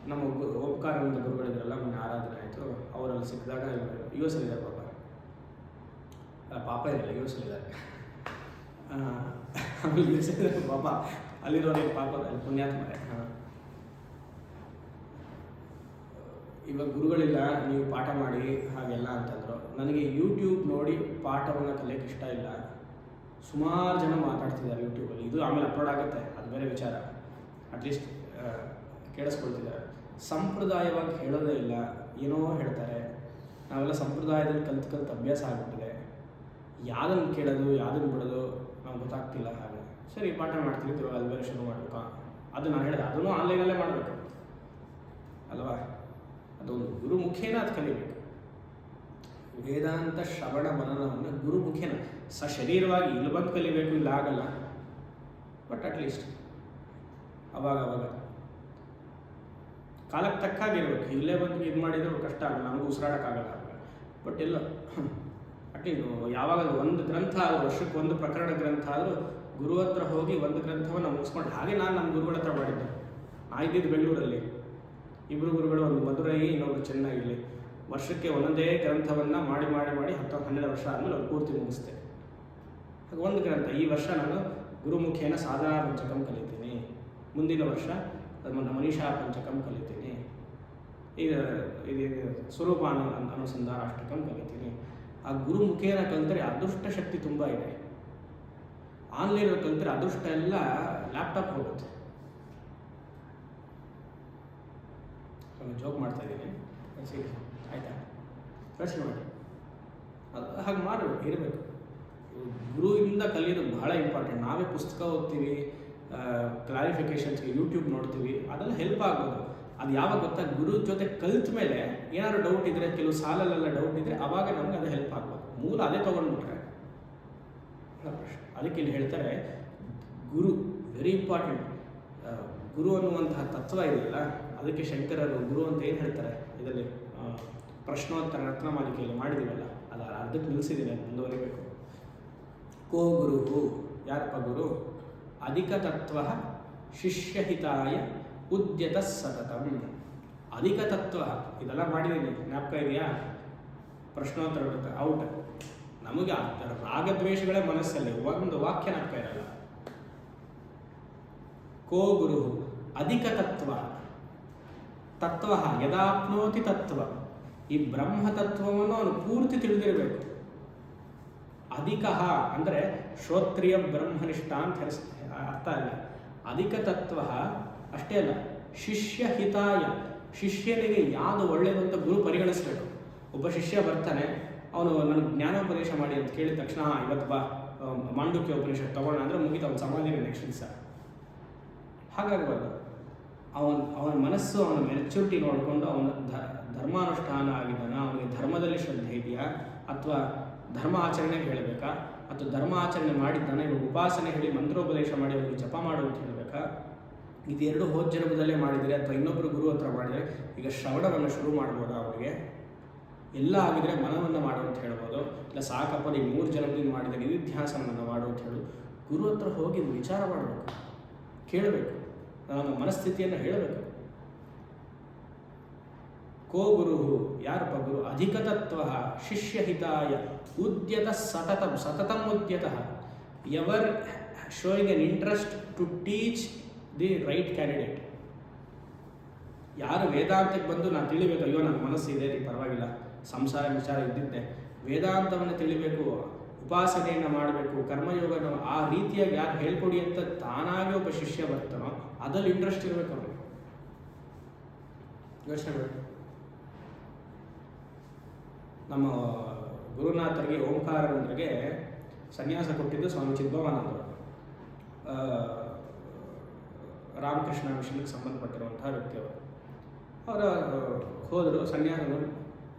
ನಮ್ಮ ಓಂಕಾರದಿಂದ ಗುರುಗಳಿದ್ರಲ್ಲ, ಮೊನ್ನೆ ಆರಾಧನೆ ಆಯಿತು. ಅವರಲ್ಲಿ ಸಿಕ್ಕಿದಾಗ US ಅಲ್ಲಿದ್ದಾರೆ ಪಾಪ. ಪಾಪ ಇರಲಿಲ್ಲ, US ಅಲ್ಲಿದ್ದಾರೆ. ಆಮೇಲೆ US ಪಾಪ ಅಲ್ಲಿರೋರಿಗೆ ಪಾಪ ಅಲ್ಲಿ ಪುಣ್ಯಾತ್ಮರೇ. ಇವಾಗ ಗುರುಗಳಿಲ್ಲ, ನೀವು ಪಾಠ ಮಾಡಿ ಹಾಗೆಲ್ಲ ಅಂತಂದರು. ನನಗೆ ಯೂಟ್ಯೂಬ್ ನೋಡಿ ಪಾಠವನ್ನು ಕಲಿಯೋಕ್ಕೆ ಇಷ್ಟ ಇಲ್ಲ. ಸುಮಾರು ಜನ ಮಾತಾಡ್ತಿದ್ದಾರೆ ಯೂಟ್ಯೂಬಲ್ಲಿ. ಇದು ಆಮೇಲೆ ಅಪ್ಲೋಡ್ ಆಗುತ್ತೆ, ಅದು ಬೇರೆ ವಿಚಾರ. ಅಟ್ಲೀಸ್ಟ್ ಕೇಳಿಸ್ಕೊಳ್ತಿದ್ದಾರೆ. ಸಂಪ್ರದಾಯವಾಗಿ ಹೇಳೋದೇ ಇಲ್ಲ, ಏನೋ ಹೇಳ್ತಾರೆ. ನಾವೆಲ್ಲ ಸಂಪ್ರದಾಯದಲ್ಲಿ ಕಲ್ತು ಅಭ್ಯಾಸ ಆಗಿಬಿಟ್ಟಿದೆ. ಯಾವುದನ್ನು ಕೇಳೋದು ಯಾವುದನ್ನು ಬಿಡೋದು ನಮ್ಗೆ ಗೊತ್ತಾಗ್ತಿಲ್ಲ. ಹಾಗೆ ಸರಿ ಪಾಠ ಮಾಡ್ತೀವಿ, ಇವಾಗ ಅಲ್ಲಿ ಬೇರೆ ಶುರು ಮಾಡಬೇಕಾ? ಅದು ನಾನು ಹೇಳಿದೆ, ಅದನ್ನು ಆನ್ಲೈನಲ್ಲೇ ಮಾಡಬೇಕು ಅಲ್ವಾ? ಅದೊಂದು ಗುರುಮುಖೇನ ಅದು ಕಲಿಬೇಕು. ವೇದಾಂತ ಶ್ರವಣ ಮನನವನ್ನು ಗುರುಮುಖೇನ ಶರೀರವಾಗಿ ಇಲ್ಲಿ ಬಂದು ಕಲಿಬೇಕು, ಇಲ್ಲ ಆಗಲ್ಲ. ಬಟ್ ಅಟ್ಲೀಸ್ಟ್ ಅವಾಗ ಕಾಲಕ್ಕೆ ತಕ್ಕಾಗಿರ್ಬೇಕು. ಇಲ್ಲೇ ಬಂದು ಇದು ಮಾಡಿದ್ರು ಕಷ್ಟ ಆಗಲ್ಲ, ನಮಗೂ ಉಸಿರಾಡೋಕ್ಕಾಗಲ್ಲ. ಬಟ್ ಎಲ್ಲ ಅಟ್ಲೀಸ್ಟ್ ಯಾವಾಗ ಒಂದು ಗ್ರಂಥ ಆದರೂ, ವರ್ಷಕ್ಕೆ ಒಂದು ಪ್ರಕರಣ ಗ್ರಂಥ ಆದರೂ ಗುರು ಹತ್ರ ಹೋಗಿ ಒಂದು ಗ್ರಂಥವನ್ನು ಮುಗಿಸ್ಕೊಂಡು. ಹಾಗೆ ನಾನು ನಮ್ಮ ಗುರುಗಳ ಹತ್ರ ಮಾಡಿದ್ದೆ. ಇದ್ದಿದ್ದು ಬೆಂಗಳೂರಲ್ಲಿ ಇಬ್ಬರು ಗುರುಗಳು, ಒಂದು ಮಧುರೈ, ಇನ್ನೊಬ್ರು ಚೆನ್ನೈಲಿ. ವರ್ಷಕ್ಕೆ ಒಂದೊಂದೇ ಗ್ರಂಥವನ್ನು ಮಾಡಿ 10-12 ವರ್ಷ ಆದಮೇಲೆ ಅವ್ರು ಪೂರ್ತಿ ಮುಗಿಸ್ದೆ. ಹಾಗೆ ಒಂದು ಗ್ರಂಥ. ಈ ವರ್ಷ ನಾನು ಗುರುಮುಖೇನ ಸಾಧನಾ ಪಂಚಕಂ ಕಲಿತೀನಿ. ಮುಂದಿನ ವರ್ಷ ಮನೀಷಾ ಪಂಚಕಂ ಕಲಿತೀನಿ. ಇದು ಸ್ವರೂಪ ಅನುಸಂಧಾನ ಅಷ್ಟಕಂ ಕಲಿತೀನಿ. ಆ ಗುರುಮುಖೇನ ಕಲಿತರೆ ಅದೃಷ್ಟ ಶಕ್ತಿ ತುಂಬ ಇದೆ. ಆನ್ಲೈನಲ್ಲಿ ಕಲಿತರೆ ಅದೃಷ್ಟ ಎಲ್ಲ ಲ್ಯಾಪ್ಟಾಪ್ ಹೋಗುತ್ತೆ. ಜೋಕ್ ಮಾಡ್ತಾ ಇದ್ದೀನಿ, ಸರಿ ಆಯಿತಾ? ಪ್ರಶ್ನೆ ಮಾಡಿ. ಅದು ಹಾಗೆ ಮಾಡಬೇಕು, ಇರಬೇಕು. ಗುರುವಿಂದ ಕಲಿಯೋದು ಬಹಳ ಇಂಪಾರ್ಟೆಂಟ್. ನಾವೇ ಪುಸ್ತಕ ಓದ್ತೀವಿ, ಕ್ಲಾರಿಫಿಕೇಷನ್ಸ್ಗೆ ಯೂಟ್ಯೂಬ್ ನೋಡ್ತೀವಿ, ಅದೆಲ್ಲ ಹೆಲ್ಪ್ ಆಗ್ಬೋದು. ಅದು ಯಾವಾಗ ಗೊತ್ತಾ, ಗುರು ಜೊತೆ ಕಲ್ತ ಮೇಲೆ ಏನಾದ್ರು ಡೌಟ್ ಇದ್ರೆ, ಕೆಲವು ಸಾಲಲ್ಲೆಲ್ಲ ಡೌಟ್ ಇದ್ರೆ ಅವಾಗ ನಮ್ಗೆ ಅದು ಹೆಲ್ಪ್ ಆಗ್ಬೋದು. ಮೂಲ ಅದೇ ತೊಗೊಂಡ್ಬಿಟ್ರೆ ಅದಕ್ಕೆ ಇಲ್ಲಿ ಹೇಳ್ತಾರೆ ಗುರು ವೆರಿ ಇಂಪಾರ್ಟೆಂಟ್. ಗುರು ಅನ್ನುವಂತಹ ತತ್ವ ಇದೆಯಲ್ಲ, ಅದಕ್ಕೆ ಶಂಕರರು ಗುರು ಅಂತ ಏನು ಹೇಳ್ತಾರೆ ಇದರಲ್ಲಿ ಪ್ರಶ್ನೋತ್ತರ ರತ್ನಮಾಲಿಕೆಯಲ್ಲಿ ಮಾಡಿದೀವಲ್ಲ, ಅದು ಅರ್ಧಕ್ಕೆ ನಿಲ್ಲಿಸಿದ್ದೀನಿ, ಮುಂದುವರಿಬೇಕು. ಕೋ ಗುರು, ಯಾರಪ್ಪ ಗುರು? ಅಧಿಕ ತತ್ವ ಶಿಷ್ಯಹಿತಾಯ ಉದ್ಯತ ಸತತಂ. ಅಧಿಕ ತತ್ವ ಇದೆಲ್ಲ ಮಾಡಿದ್ದೀನಿ, ಜ್ಞಾಪಕ ಇದೆಯಾ? ಪ್ರಶ್ನೋತ್ತರ ಔಟ್. ನಮಗೆ ರಾಗದ್ವೇಷಗಳೇ ಮನಸ್ಸಲ್ಲಿ, ಒಂದು ವಾಕ್ಯ ಜ್ಞಾಪಕ ಇರಲ್ಲ. ಕೋ ಗುರು ಅಧಿಕ ತತ್ವ, ತತ್ವ ಯದಾಪ್ನೋತಿ ತತ್ವ, ಈ ಬ್ರಹ್ಮ ತತ್ವವನ್ನು ಅವನು ಪೂರ್ತಿ ತಿಳಿದಿರಬೇಕು. ಅಧಿಕ ಅಂದರೆ ಶ್ರೋತ್ರಿಯ ಬ್ರಹ್ಮನಿಷ್ಠ ಅಂತ ಅರ್ಥ ಅಲ್ಲ. ಅಧಿಕ ತತ್ವ ಅಷ್ಟೇ ಅಲ್ಲ, ಶಿಷ್ಯ ಹಿತಾಯ, ಶಿಷ್ಯನಿಗೆ ಯಾವುದು ಒಳ್ಳೆಯದು ಅಂತ ಗುರು ಪರಿಗಣಿಸಬೇಕು. ಒಬ್ಬ ಶಿಷ್ಯ ಬರ್ತಾನೆ, ಅವನು ನನಗೆ ಜ್ಞಾನೋಪದೇಶ ಮಾಡಿ ಅಂತ ಕೇಳಿದ ತಕ್ಷಣ ಇವತ್ತು ಬಾ ಮಾಂಡುಕ್ಯ ಉಪನಿಷತ್ ತಗೋಣ ಅಂದರೆ ಮುಗಿತು, ಅವನ ಸಮಾಧಿನೇ ನೆಕ್ಸ್ಟ್ ದಿವಸ. ಹಾಗಾಗಬಾರ್ದು. ಅವನ ಮನಸ್ಸು, ಅವನ ಮೆಚುರಿಟಿ ನೋಡಿಕೊಂಡು ಅವನ ಧರ್ಮಾನುಷ್ಠಾನ ಆಗಿದ್ದಾನ, ಅವನಿಗೆ ಧರ್ಮದಲ್ಲಿ ಶ್ರದ್ಧೆ ಇದೆಯಾ, ಅಥವಾ ಧರ್ಮ ಆಚರಣೆಗೆ ಹೇಳಬೇಕಾ, ಅಥವಾ ಧರ್ಮ ಆಚರಣೆ ಮಾಡಿದ್ದಾನೆ ಇವಾಗ ಉಪಾಸನೆ ಹೇಳಿ ಮಂತ್ರೋಪದೇಶ ಮಾಡಿ ಅವರಿಗೆ ಜಪ ಮಾಡು ಅಂತ ಹೇಳಬೇಕಾ, ಇದೆರಡು ಹೋದ ಜನ್ಮದಲ್ಲೇ ಮಾಡಿದರೆ ಅಥವಾ ಇನ್ನೊಬ್ಬರು ಗುರು ಹತ್ರ ಮಾಡಿದರೆ ಈಗ ಶ್ರವಣವನ್ನು ಶುರು ಮಾಡ್ಬೋದಾ ಅವರಿಗೆ? ಎಲ್ಲ ಆಗಿದ್ರೆ ಮನವನ್ನು ಮಾಡು ಅಂತ ಹೇಳ್ಬೋದು. ಇಲ್ಲ ಸಾಕಪ್ಪ ನೀವು 3 ಜನ್ಮದಿಂದ ಮಾಡಿದರೆ ನಿಧಿಧ್ಯಾಸನವನ್ನು ಮಾಡು ಅಂತ ಹೇಳು. ಗುರು ಹತ್ರ ಹೋಗಿ ವಿಚಾರ ಮಾಡಬೇಕು, ಕೇಳಬೇಕು, ನಮ್ಮ ಮನಸ್ಥಿತಿಯನ್ನು ಹೇಳಬೇಕು. ಕೋ ಗುರು, ಯಾರಪ್ಪ ಗುರು? ಅಧಿಕ ತತ್ವ ಶಿಷ್ಯಹಿತಾಯ ಉದ್ಯತ ಸತತಂ, ಸತತಂ ಉದ್ಯತಃ, ever showing an interest to teach the right candidate. ಯಾರು ವೇದಾಂತಕ್ಕೆ ಬಂದು ನಾನು ತಿಳಿಬೇಕು, ಅಯ್ಯೋ ನನ್ನ ಮನಸ್ಸಿದೆ ರೀ ಪರವಾಗಿಲ್ಲ, ಸಂಸಾರ ವಿಚಾರ ಇದ್ದಿದ್ದೆ, ವೇದಾಂತವನ್ನು ತಿಳಿಬೇಕು, ಉಪಾಸನೆಯನ್ನು ಮಾಡಬೇಕು, ಕರ್ಮಯೋಗನ ಆ ರೀತಿಯಾಗಿ ಯಾರು ಹೇಳ್ಕೊಡಿ ಅಂತ ತಾನಾಗಿ ಒಬ್ಬ ಶಿಷ್ಯ ಬರ್ತಾನೋ ಅದಲ್ಲಿ ಇಂಟ್ರೆಸ್ಟ್ ಇರಬೇಕು ಅವನಿಗೆ. ಯೋಚನೆ ಮಾಡಿ, ನಮ್ಮ ಗುರುನಾಥರಿಗೆ ಓಂಕಾರಾನಂದರಿಗೆ ಸನ್ಯಾಸ ಕೊಟ್ಟಿದ್ದು ಸ್ವಾಮಿ ಚಿದ್ಭವಾನಂದರು. ರಾಮಕೃಷ್ಣ ಮಿಷನ್ಗೆ ಸಂಬಂಧಪಟ್ಟಿರುವಂತಹ ವ್ಯಕ್ತಿಯವರು. ಅವರ ಹೋದರು ಸನ್ಯಾಸರು.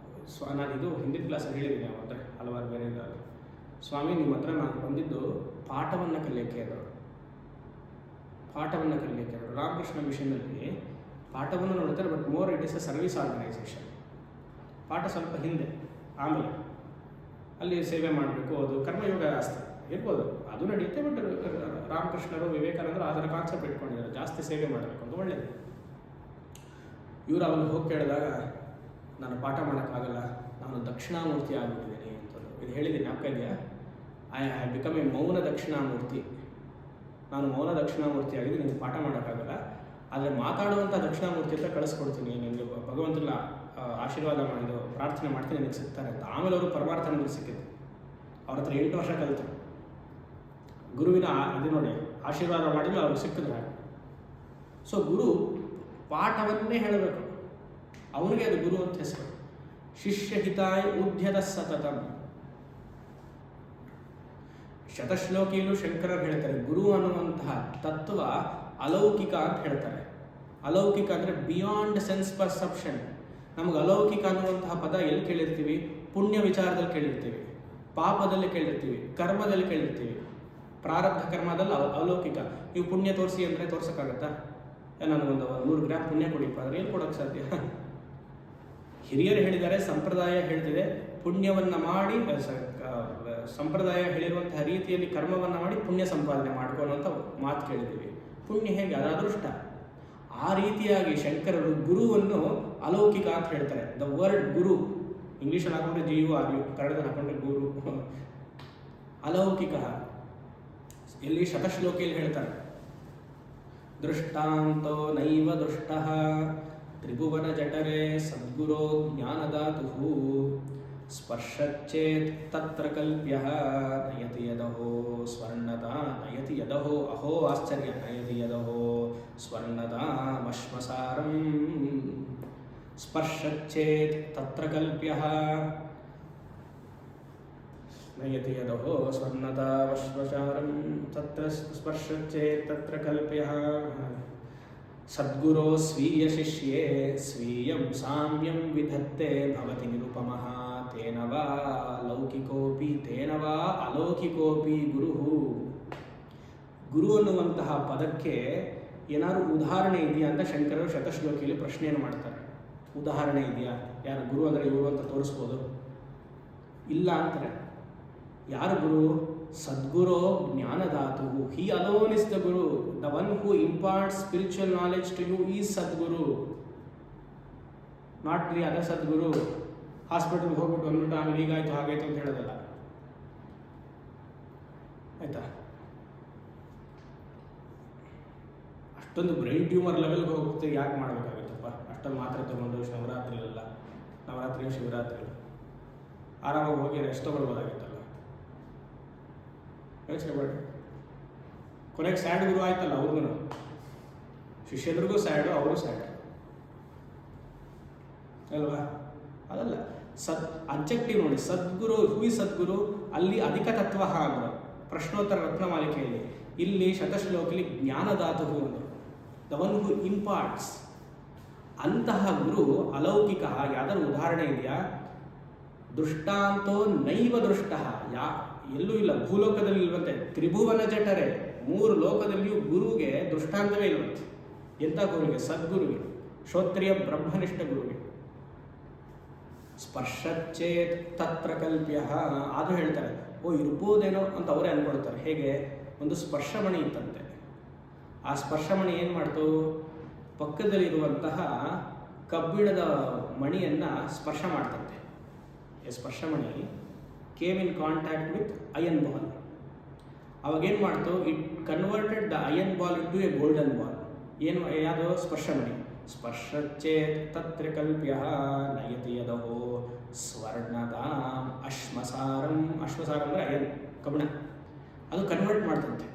ನಾನಿದು ಹಿಂದಿನ ಕ್ಲಾಸಲ್ಲಿ ಹೇಳಿದ್ದೀನಿ ಅವತ್ತೆ ಹಲವಾರು ಬೇರೆ. ಸ್ವಾಮಿ ನಿಮ್ಮ ಹತ್ರ ನಾನು ಬಂದಿದ್ದು ಪಾಠವನ್ನು ಕಲಿಯೋಕ್ಕೆ ಅವರು, ಪಾಠವನ್ನು ಕಲಿಯೋಕ್ಕೆ ಅವರು. ರಾಮಕೃಷ್ಣ ಮಿಷನ್ನಲ್ಲಿ ಪಾಠವನ್ನು ನೋಡ್ತಾರೆ, but more it is a service organisation. ಪಾಠ ಸ್ವಲ್ಪ ಹಿಂದೆ, ಆಮೇಲೆ ಅಲ್ಲಿ ಸೇವೆ ಮಾಡಬೇಕು, ಅದು ಕರ್ಮಯೋಗ ಜಾಸ್ತಿ ಇರ್ಬೋದು, ಅದು ನಡೆಯುತ್ತೆ. ಬಟ್ ರಾಮಕೃಷ್ಣರು ವಿವೇಕಾನಂದರು ಆ ಥರ ಕಾನ್ಸೆಪ್ಟ್ ಇಟ್ಕೊಂಡಿದ್ದಾರೆ, ಜಾಸ್ತಿ ಸೇವೆ ಮಾಡಬೇಕು ಅಂತ. ಒಳ್ಳೆಯದು. ಇವರು ಅವನು ಹೋಗಿ ಕೇಳಿದಾಗ ನಾನು ಪಾಠ ಮಾಡೋಕ್ಕಾಗಲ್ಲ, ನಾನು ದಕ್ಷಿಣಾಮೂರ್ತಿ ಆಗಿಬಿಟ್ಟಿದ್ದೀನಿ ಅಂತ. ಇದು ಹೇಳಿದ್ದೀನಿ ಜ್ಞಾಪಕ ಇದೆಯಾ? ಐ ಹ್ಯಾವ್ ಬಿಕಮ್ ಎ ಮೌನ ದಕ್ಷಿಣಾಮೂರ್ತಿ. ನಾನು ಮೌನ ದಕ್ಷಿಣಾಮೂರ್ತಿ ಆಗಿದ್ದು, ನಿಮಗೆ ಪಾಠ ಮಾಡೋಕ್ಕಾಗಲ್ಲ, ಆದರೆ ಮಾತಾಡುವಂಥ ದಕ್ಷಿಣಾಮೂರ್ತಿ ಅಂತ ಕಳಿಸ್ಕೊಡ್ತೀನಿ, ನಿಮಗೆ ಭಗವಂತನ ಆಶೀರ್ವಾದ ಮಾಡಿದ್ದು ಪ್ರಾರ್ಥನೆ ಮಾಡ್ತೀನಿ, ನನಗೆ ಸಿಗ್ತಾರೆ ಅಂತ. ಆಮೇಲೆ ಅವರು ಪರಮಾರ್ಥನಿಗೆ ಸಿಕ್ಕಿದ್ದು. ಅವ್ರ ಹತ್ರ 8 ವರ್ಷ ಕಲಿತರು. ಗುರುವಿನ ಅದು ನೋಡಿ ಆಶೀರ್ವಾದ ಮಾಡಿದ್ರೆ ಅವ್ರಿಗೆ ಸಿಕ್ಕಿದ್ರೆ. ಸೊ ಗುರು ಪಾಠವನ್ನೇ ಹೇಳಬೇಕು, ಅವನಿಗೆ ಅದು ಗುರು ಅಂತ ಹೆಸರು. ಶಿಷ್ಯಹಿತಾಯ ಉದ್ಯತ ಸತತಂ. ಶತಶ್ಲೋಕಿಯಲ್ಲೂ ಶಂಕರರು ಹೇಳ್ತಾರೆ, ಗುರು ಅನ್ನುವಂತಹ ತತ್ವ ಅಲೌಕಿಕ ಅಂತ ಹೇಳ್ತಾರೆ. ಅಲೌಕಿಕ ಅಂದರೆ ಬಿಯಾಂಡ್ ಸೆನ್ಸ್ ಪರ್ಸೆಪ್ಷನ್. ನಮಗೆ ಅಲೌಕಿಕ ಅನ್ನುವಂತಹ ಪದ ಎಲ್ಲಿ ಕೇಳಿರ್ತೀವಿ? ಪುಣ್ಯ ವಿಚಾರದಲ್ಲಿ ಕೇಳಿರ್ತೀವಿ, ಪಾಪದಲ್ಲಿ ಕೇಳಿರ್ತೀವಿ, ಕರ್ಮದಲ್ಲಿ ಕೇಳಿರ್ತೀವಿ. ಪ್ರಾರಬ್ಧ ಕರ್ಮದಲ್ಲಿ ಅಲೌಕಿಕ. ನೀವು ಪುಣ್ಯ ತೋರಿಸಿ ಅಂದರೆ ತೋರ್ಸೋಕ್ಕಾಗತ್ತಾ? ನನಗೊಂದು 100 ಗ್ರಾಮ್ ಪುಣ್ಯ ಕೊಡಿಪ್ಪ ಅಂದರೆ ಏನು ಕೊಡೋಕ್ಕೆ ಸಾಧ್ಯ? ಹಿರಿಯರು ಹೇಳಿದ್ದಾರೆ, ಸಂಪ್ರದಾಯ ಹೇಳ್ತಿದೆ, ಪುಣ್ಯವನ್ನು ಮಾಡಿ ಸಂಪ್ರದಾಯ ಹೇಳಿರುವಂತಹ ರೀತಿಯಲ್ಲಿ ಕರ್ಮವನ್ನು ಮಾಡಿ ಪುಣ್ಯ ಸಂಪಾದನೆ ಮಾಡ್ಕೊಳ್ಳುವಂಥ ಮಾತು ಕೇಳಿದ್ದೀವಿ. ಪುಣ್ಯ ಹೇಗೆ? ಅದು ಅದೃಷ್ಟ. ಆ ರೀತಿಯಾಗಿ ಶಂಕರರು ಗುರುವನ್ನು ಅಲೌಕಿಕ ಅಂತ ಹೇಳ್ತಾರೆ. ದ ವರ್ಡ್ ಗುರು ಇಂಗ್ಲೀಷಲ್ಲಿ ಹಾಕೊಂಡ್ರೆ GURU, ಕನ್ನಡದಲ್ಲಿ ಹಾಕೊಂಡ್ರೆ ಗುರು. ಅಲೌಕಿಕ ಎಲ್ಲಿ ಶತಶ್ಲೋಕಿಯಲ್ಲಿ ಹೇಳ್ತಾರೆ, ದೃಷ್ಟಾಂತೋ ನೈವ ದುಷ್ಟಃ ತ್ರಿಭುವನ ಜಠರೇ ಸದ್ಗುರೋ ಜ್ಞಾನದಾತುಃ ಸ್ಪರ್ಶಚ್ಚೇತ್ ತತ್ರ ಕಲ್ಪ್ಯಃ ನಯತಿ ಯದಹೋ ಸ್ವರ್ಣದಾ ನಯತಿ ಯದಹೋ. ಅಹೋ ಆಶ್ಚರ್ಯ! ನಯತಿ ಯದಹೋ ಸ್ವರ್ಣದಾಮಶ್ಮಸಾರಂ ಸ್ಪರ್ಶಚ್ಚೇತ್ ತತ್ರ ಕಲ್ಪ್ಯಃ ನಯತಿ ಯದಹೋ ಸ್ವರ್ಣದಾಮಶ್ಮಸಾರಂ ತತ್ರ ಸ್ಪರ್ಶಚ್ಚೇತ್ ತತ್ರ ಕಲ್ಪ್ಯಃ ಸದ್ಗುರೋ ಸ್ವೀಯ ಶಿಷ್ಯೇ ಸ್ವೀಯಂ ಸಾಮ್ಯಂ ವಿಧತ್ತೆ ಭವತಿ ನಿರುಪಮಃ ತೇನ ವಾ ಲೌಕಿಕೋಪಿ ತೇನ ವಾ ಅಲೌಕಿಕೋಪಿ ಗುರು ಅನ್ನುವಂತಹ ಪದಕ್ಕೆ ಏನಾದ್ರು ಉದಾಹರಣೆ ಇದೆಯಾ ಅಂತ ಶಂಕರರು ಶತಶ್ಲೋಕಿಯಲ್ಲಿ ಪ್ರಶ್ನೆಯನ್ನು ಮಾಡ್ತಾರೆ. ಉದಾಹರಣೆ ಇದೆಯಾ? ಯಾರು ಗುರು ಅಂದರೆ ಇವರು ಅಂತ ತೋರಿಸ್ಬೋದು? ಇಲ್ಲ ಅಂತಾರೆ. ಯಾರು ಗುರು? ಸದ್ಗುರು ಜ್ಞಾನದಾತು. He alone is the guru. The one who imparts spiritual knowledge to you is Sadguru, not the other Sadguru. ಹಾಸ್ಪಿಟಲ್ಗೆ ಹೋಗ್ಬಿಟ್ಟು ಬಂದ್ಬಿಟ್ಟು ಆಮೇಲೆ ಹೀಗಾಯ್ತು ಹಾಗಾಯ್ತು ಅಂತ ಹೇಳೋದಲ್ಲ. ಆಯ್ತಾ? ಅಷ್ಟೊಂದು ಬ್ರೈನ್ ಟ್ಯೂಮರ್ ಲೆವೆಲ್ಗೆ ಹೋಗುತ್ತೆ ಯಾಕೆ ಮಾಡಬೇಕಾಗುತ್ತಪ್ಪ? ಅಷ್ಟೊಂದು ಮಾತ್ರೆ ತಗೊಂಡು ನವರಾತ್ರಿ ಶಿವರಾತ್ರಿ ಆರಾಮಾಗಿ ಹೋಗಿ ರೆಸ್ಟ್ ತೊಗೊಳ್ಬೋದಾಗಿತ್ತಲ್ಲ. ಯೋಚನೆ ಮಾಡಿ. ಕೊನೆಗೆ ಸ್ಯಾಡ್ ಗುರು ಆಯ್ತಲ್ಲ ಅವ್ರಿಗೂ, ಶಿಷ್ಯರಿಗೂ ಸ್ಯಾಡು, ಅವರು ಸ್ಯಾಡ್ ಅಲ್ವಾ? ಅದಲ್ಲ ಅಬ್ಜೆಕ್ಟಿವ್ ನೋಡಿ. ಸದ್ಗುರು, ಹೂ ಇಸ್ ಸದ್ಗುರು? ಅಲ್ಲಿ ಅಧಿಕ ತತ್ವ ಅಂದರು ಪ್ರಶ್ನೋತ್ತರ ರತ್ನಮಾಲಿಕೆಯಲ್ಲಿ. ಇಲ್ಲಿ ಶತಶ್ಲೋಕಲ್ಲಿ ಜ್ಞಾನದಾತು ಅಂದರು, ದ ಒನ್ ಹೂ ಇಂಪಾರ್ಟ್ಸ್. ಅಂತಹ ಗುರು ಅಲೌಕಿಕ. ಯಾವ್ದಾರ ಉದಾಹರಣೆ ಇದೆಯಾ? ದೃಷ್ಟಾಂತೋ ನೈವ ದೃಷ್ಟ. ಎಲ್ಲೂ ಇಲ್ಲ, ಭೂಲೋಕದಲ್ಲಿ ಇಲ್ವಂತೆ. ತ್ರಿಭುವನ ಜಠರೆ, 3 ಲೋಕದಲ್ಲಿಯೂ ಗುರುಗೆ ದೃಷ್ಟಾಂತವೇ ಇಲ್ವಂತೆ. ಎಂಥ ಗುರುವಿಗೆ? ಸದ್ಗುರುವಿಗೆ, ಶ್ರೋತ್ರಿಯ ಬ್ರಹ್ಮನಿಷ್ಠ ಗುರುವಿಗೆ. ಸ್ಪರ್ಶಚ್ಚೇತ್ ತತ್ರ ಕಲ್ಪ್ಯ. ಅದು ಹೇಳ್ತಾರೆ, ಓ ಇರ್ಬೋದೇನೋ ಅಂತ ಅವರೇ ಅಂದ್ಕೊಳ್ತಾರೆ. ಹೇಗೆ? ಒಂದು ಸ್ಪರ್ಶಮಣಿ ಇತ್ತಂತೆ. ಆ ಸ್ಪರ್ಶಮಣಿ ಏನು ಮಾಡ್ತು? ಪಕ್ಕದಲ್ಲಿರುವಂತಹ ಕಬ್ಬಿಣದ ಮಣಿಯನ್ನು ಸ್ಪರ್ಶ ಮಾಡ್ತಂತೆ. ಈ ಸ್ಪರ್ಶಮಣಿ came in contact with iron ball. ಅವಾಗೇನು ಮಾಡ್ತು? It converted the iron ball into a golden ball. ಏನು? ಯಾವುದು? ಸ್ಪರ್ಶಮಣಿ. ಸ್ಪರ್ಶಚ್ಚೇತ್ ತತ್ರ ಕಲ್ಪ್ಯ ನಯತಿ ಯದಹೋ ಸ್ವರ್ಣದಾಂ ಅಶ್ಮಸಾರಂ. ಅಶ್ಮಸಾರ ಅಂದರೆ ಅಯನ್, ಕಬ್ಬಿಣ. ಅದು ಕನ್ವರ್ಟ್ ಮಾಡ್ತಂತೆ.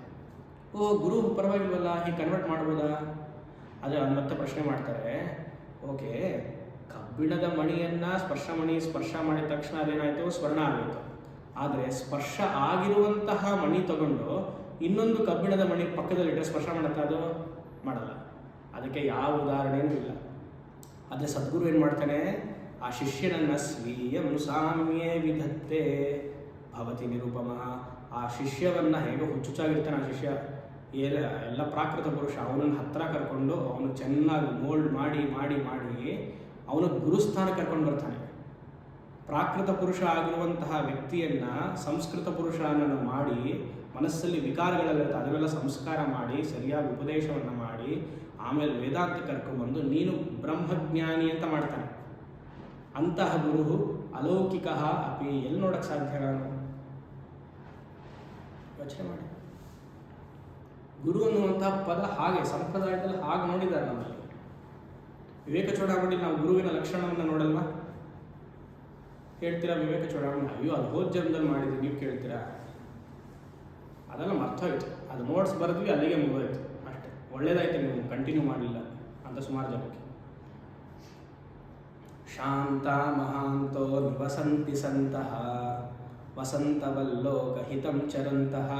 ಓ ಗುರು ಪರವಾಗಿಲ್ವಲ್ಲ, ಹೀಗೆ ಕನ್ವರ್ಟ್ ಮಾಡ್ಬೋದಾ? ಅದು ಮತ್ತೆ ಪ್ರಶ್ನೆ ಮಾಡ್ತಾರೆ. ಓಕೆ, ಕಬ್ಬಿಣದ ಮಣಿಯನ್ನು ಸ್ಪರ್ಶ ಮಾಡಿದ ತಕ್ಷಣ ಅದೇನಾಯಿತು? ಸ್ವರ್ಣ ಆಗೋಯಿತು. ಆದರೆ ಸ್ಪರ್ಶ ಆಗಿರುವಂತಹ ಮಣಿ ತಗೊಂಡು ಇನ್ನೊಂದು ಕಬ್ಬಿಣದ ಮಣಿ ಪಕ್ಕದಲ್ಲಿಟ್ಟರೆ ಸ್ಪರ್ಶ ಮಾಡುತ್ತಾ? ಅದು ಮಾಡಲ್ಲ. ಅದಕ್ಕೆ ಯಾವ ಉದಾಹರಣೆಯೂ ಇಲ್ಲ. ಅದೇ ಸದ್ಗುರು ಏನು ಮಾಡ್ತಾನೆ? ಆ ಶಿಷ್ಯನನ್ನು ಸ್ವೀಯಂ ಸಾಮ್ಯೇ ವಿಧತ್ತೆ ಭವತಿ ನಿರುಪಮಃ. ಆ ಶಿಷ್ಯವನ್ನು ಹೇಗೋ ಹುಚ್ಚುಚ್ಚಾಗಿರ್ತಾನೆ ಆ ಶಿಷ್ಯ, ಎಲ್ಲ ಪ್ರಾಕೃತ ಪುರುಷ. ಅವನನ್ನು ಹತ್ತಿರ ಕರ್ಕೊಂಡು ಅವನು ಚೆನ್ನಾಗಿ ಮೋಲ್ಡ್ ಮಾಡಿ ಮಾಡಿ ಮಾಡಿ ಅವನು ಗುರುಸ್ಥಾನ ಕರ್ಕೊಂಡು ಬರ್ತಾನೆ. ಪ್ರಾಕೃತ ಪುರುಷ ಆಗಿರುವಂತಹ ವ್ಯಕ್ತಿಯನ್ನು ಸಂಸ್ಕೃತ ಪುರುಷನನ್ನು ಮಾಡಿ, ಮನಸ್ಸಲ್ಲಿ ವಿಕಾರಗಳೆಲ್ಲಿರುತ್ತೆ ಅದನ್ನೆಲ್ಲ ಸಂಸ್ಕಾರ ಮಾಡಿ, ಸರಿಯಾಗಿ ಉಪದೇಶವನ್ನು ಮಾಡಿ, ಆಮೇಲೆ ವೇದಾಂತ ಕರ್ಕೊಂಡ್ಬಂದು ನೀನು ಬ್ರಹ್ಮಜ್ಞಾನಿ ಅಂತ ಮಾಡ್ತಾನೆ. ಅಂತಹ ಗುರು ಅಲೌಕಿಕ ಅಪಿ. ಎಲ್ಲಿ ನೋಡೋಕ್ಕೆ ಸಾಧ್ಯ? ನಾನು ಯೋಚನೆ ಮಾಡಿ. ಗುರು ಅನ್ನುವಂಥ ಪದ ಹಾಗೆ ಸಂಪ್ರದಾಯದಲ್ಲಿ ಹಾಗೆ ನೋಡಿದ್ದಾರೆ ನಮ್ಮಲ್ಲಿ. ವಿವೇಕ ಚೂಡಾಮಣಿ ನಾವು ಗುರುವಿನ ಲಕ್ಷಣವನ್ನು ನೋಡಲ್ವಾ? ಹೇಳ್ತೀರಾ ವಿವೇಕ ಚೂಡಾಮಣಿ? ಅಯ್ಯೋ ಅದು ಹೋದ ಜನ್ಮದಲ್ಲಿ ಮಾಡಿದ್ವಿ, ನೀವು ಕೇಳ್ತೀರಾ? ಅದೆಲ್ಲ ಮರ್ತೋಯ್ತು. ಅದು ನೋಟ್ಸ್ ಬರೆದ್ವಿ, ಅಲ್ಲಿಗೆ ಮುಗಿದೋಯ್ತು ಅಷ್ಟೇ. ಒಳ್ಳೇದಾಯ್ತು ನೀವು ಕಂಟಿನ್ಯೂ ಮಾಡಲಿಲ್ಲ ಅಂತ ಸುಮಾರು ಜನಕ್ಕೆ. ಶಾಂತ ಮಹಾಂತೋ ನಿವಸಂತಿ ಸಂತಹ ವಸಂತವಲ್ಲೋಕ ಹಿತಂ ಚರಂತಹ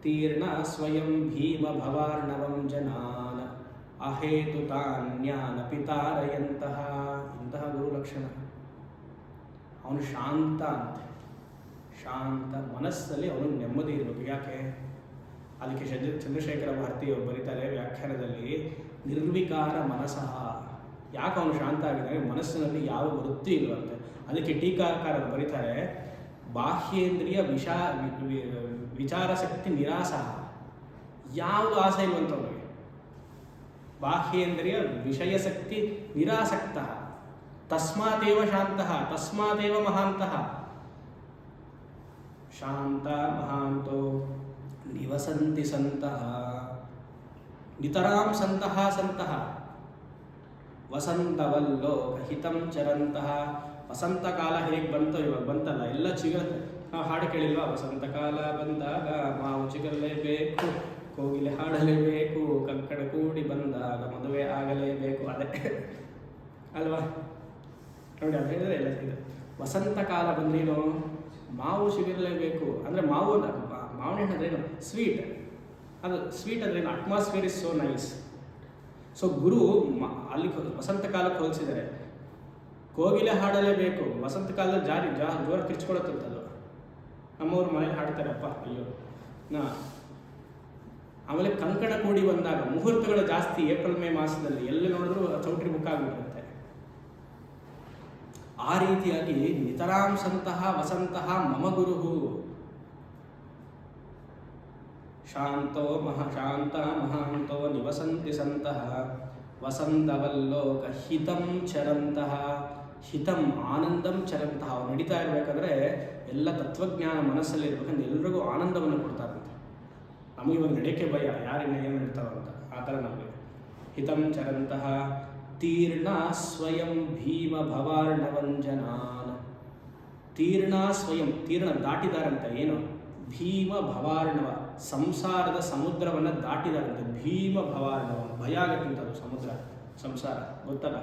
ತೀರ್ಣ ಸ್ವಯಂ ಭೀಮ ಭವಾರ್ಣವಂ ಜನಾನ್ ಅಹೇತು ತಾನ್ಯಾನ ಪಿತಾರಯಂತಹ. ಇಂತಹ ಗುರು ಲಕ್ಷಣ. ಅವನು ಶಾಂತ ಅಂತೆ. ಶಾಂತ ಮನಸ್ಸಲ್ಲಿ ಅವನು ನೆಮ್ಮದಿ ಇರಬೇಕು. ಯಾಕೆ? ಅದಕ್ಕೆ ಚಂದ್ರಶೇಖರ ಭಾರತಿ ಅವರು ಬರೀತಾರೆ ವ್ಯಾಖ್ಯಾನದಲ್ಲಿ, ನಿರ್ವಿಕಾರ ಮನಸ್ಸಃ. ಯಾಕೆ ಅವನು ಶಾಂತ ಆಗಿದ್ದಾನೆ? ಮನಸ್ಸಿನಲ್ಲಿ ಯಾವ ವೃತ್ತಿ ಇಲ್ವಂತೆ. ಅದಕ್ಕೆ ಟೀಕಾಕಾರರು ಬರೀತಾರೆ, ಬಾಹ್ಯೇಂದ್ರಿಯ ವಿಚಾರಶಕ್ತಿ ನಿರಾಸ. ಯಾವುದು ಆಸೆ ಇಲ್ವಂತವನಿಗೆ? ಬಾಹ್ಯೇಂದ್ರಿಯ ವಿಷಯಶಕ್ತಿ ನಿರಾಸಕ್ತ. ತಸ್ಮಾದೇವ ಶಾಂತಃ, ತಸ್ಮಾದೇವ ಮಹಾಂತಃ. ಶಾಂತ ಮಹಾಂತೋ ನಿವಸಂತಿ ಸಂತಃ ನಿತರಾಂ ಸಂತಃ ಸಂತಃ ವಸಂತವಲ್ಲೋಕ ಹಿತಂ ಚರಂತಹ. ವಸಂತ ಕಾಲ ಹೇಗೆ ಬಂತೋ ಇವಾಗ ಬಂತಲ್ಲ, ಎಲ್ಲ ಚಿಗುರುತ್ತೆ. ನಾವು ಹಾಡು ಕೇಳಿಲ್ವಾ? ವಸಂತ ಕಾಲ ಬಂದಾಗ ಮಾವು ಚಿಗರಲೇಬೇಕು, ಕೋಗಿಲೆ ಹಾಡಲೇಬೇಕು, ಕಂಕಣ ಕೂಡಿ ಬಂದಾಗ ಮದುವೆ ಆಗಲೇಬೇಕು. ಅದೇ ಅಲ್ವಾ? ನೋಡಿ, ಅದು ಹೇಳಿದ್ರೆ ಎಲ್ಲ ಇದೆ. ವಸಂತ ಕಾಲ ಬಂದ್ರೇನು? ಮಾವು ಸಿಗಿರಲೇಬೇಕು ಅಂದರೆ ಮಾವು ಮಾವಿನ ಹಣ್ಣು ಅಂದ್ರೇನು? ಸ್ವೀಟ್. ಅದು ಸ್ವೀಟ್ ಅಂದ್ರೇನು? Atmosphere is so nice. So ಗುರು ಅಲ್ಲಿ ವಸಂತ ಕಾಲಕ್ಕೆ ಹೋಲಿಸಿದ್ದಾರೆ. ಕೋಗಿಲೆ ಹಾಡಲೇಬೇಕು, ವಸಂತ ಕಾಲದಲ್ಲಿ ಜೋರ ಕಿರ್ಚ್ಕೊಳತ್ತಂತದು. ನಮ್ಮವ್ರು ಮನೇಲಿ ಹಾಡ್ತಾರಪ್ಪ, ಅಯ್ಯೋ ಆಮೇಲೆ ಕಂಕಣ ಕೂಡಿ ಬಂದಾಗ ಮುಹೂರ್ತಗಳು ಜಾಸ್ತಿ ಏಪ್ರಿಲ್ ಮೇ ಮಾಸದಲ್ಲಿ ಎಲ್ಲಿ ನೋಡಿದ್ರು ಚೌಟ್ರಿ ಬುಕ್ ಆಗಿಬಿಡುತ್ತೆ. ಆ ರೀತಿಯಾಗಿ ನಿತರಾಂಸಂತಹ ವಸಂತಹ ಮಮ ಗುರುಹು ಶಾಂತೋ ಶಾಂತ ಮಹಾಂತೋ ನಿವಸಂತಿ ಸಂತಹ ವಸಂತವಲ್ಲೋಕ ಹಿತಂ ಚರಂತಹ. ಹಿತಂ ಆನಂದಂ ಚರಂತಹ. ಅವ್ರು ನಡೀತಾ ಇರಬೇಕಾದ್ರೆ ಎಲ್ಲ ತತ್ವಜ್ಞಾನ ಮನಸ್ಸಲ್ಲಿ ಇರ್ಬೇಕಂದ್ರೆ ಎಲ್ರಿಗೂ ಆನಂದವನ್ನು ಕೊಡ್ತಾರಂತೆ. ನಮಗೆ ಇವಾಗ ನಡೆಯೋಕ್ಕೆ ಭಯ, ಯಾರಿನ್ನ ಏನು ಹೇಳ್ತಾರಂತ, ಆ ಥರ ನಮಗೆ. ಹಿತಂ ಚರಂತಹ ತೀರ್ಣ ಸ್ವಯಂ ಭೀಮ ಭವಾರ್ಣವಂಜನಾನ್. ತೀರ್ಣ ಸ್ವಯಂ, ತೀರ್ಣ ದಾಟಿದಾರಂತೆ. ಏನು? ಭೀಮ ಭವಾರ್ಣವ, ಸಂಸಾರದ ಸಮುದ್ರವನ್ನು ದಾಟಿದಾರಂತೆ. ಭೀಮ ಭವಾರ್ಣವ, ಭಯ ಆಗತ್ತಂತ ಅದು ಸಮುದ್ರ, ಸಂಸಾರ ಗೊತ್ತಲ್ಲ.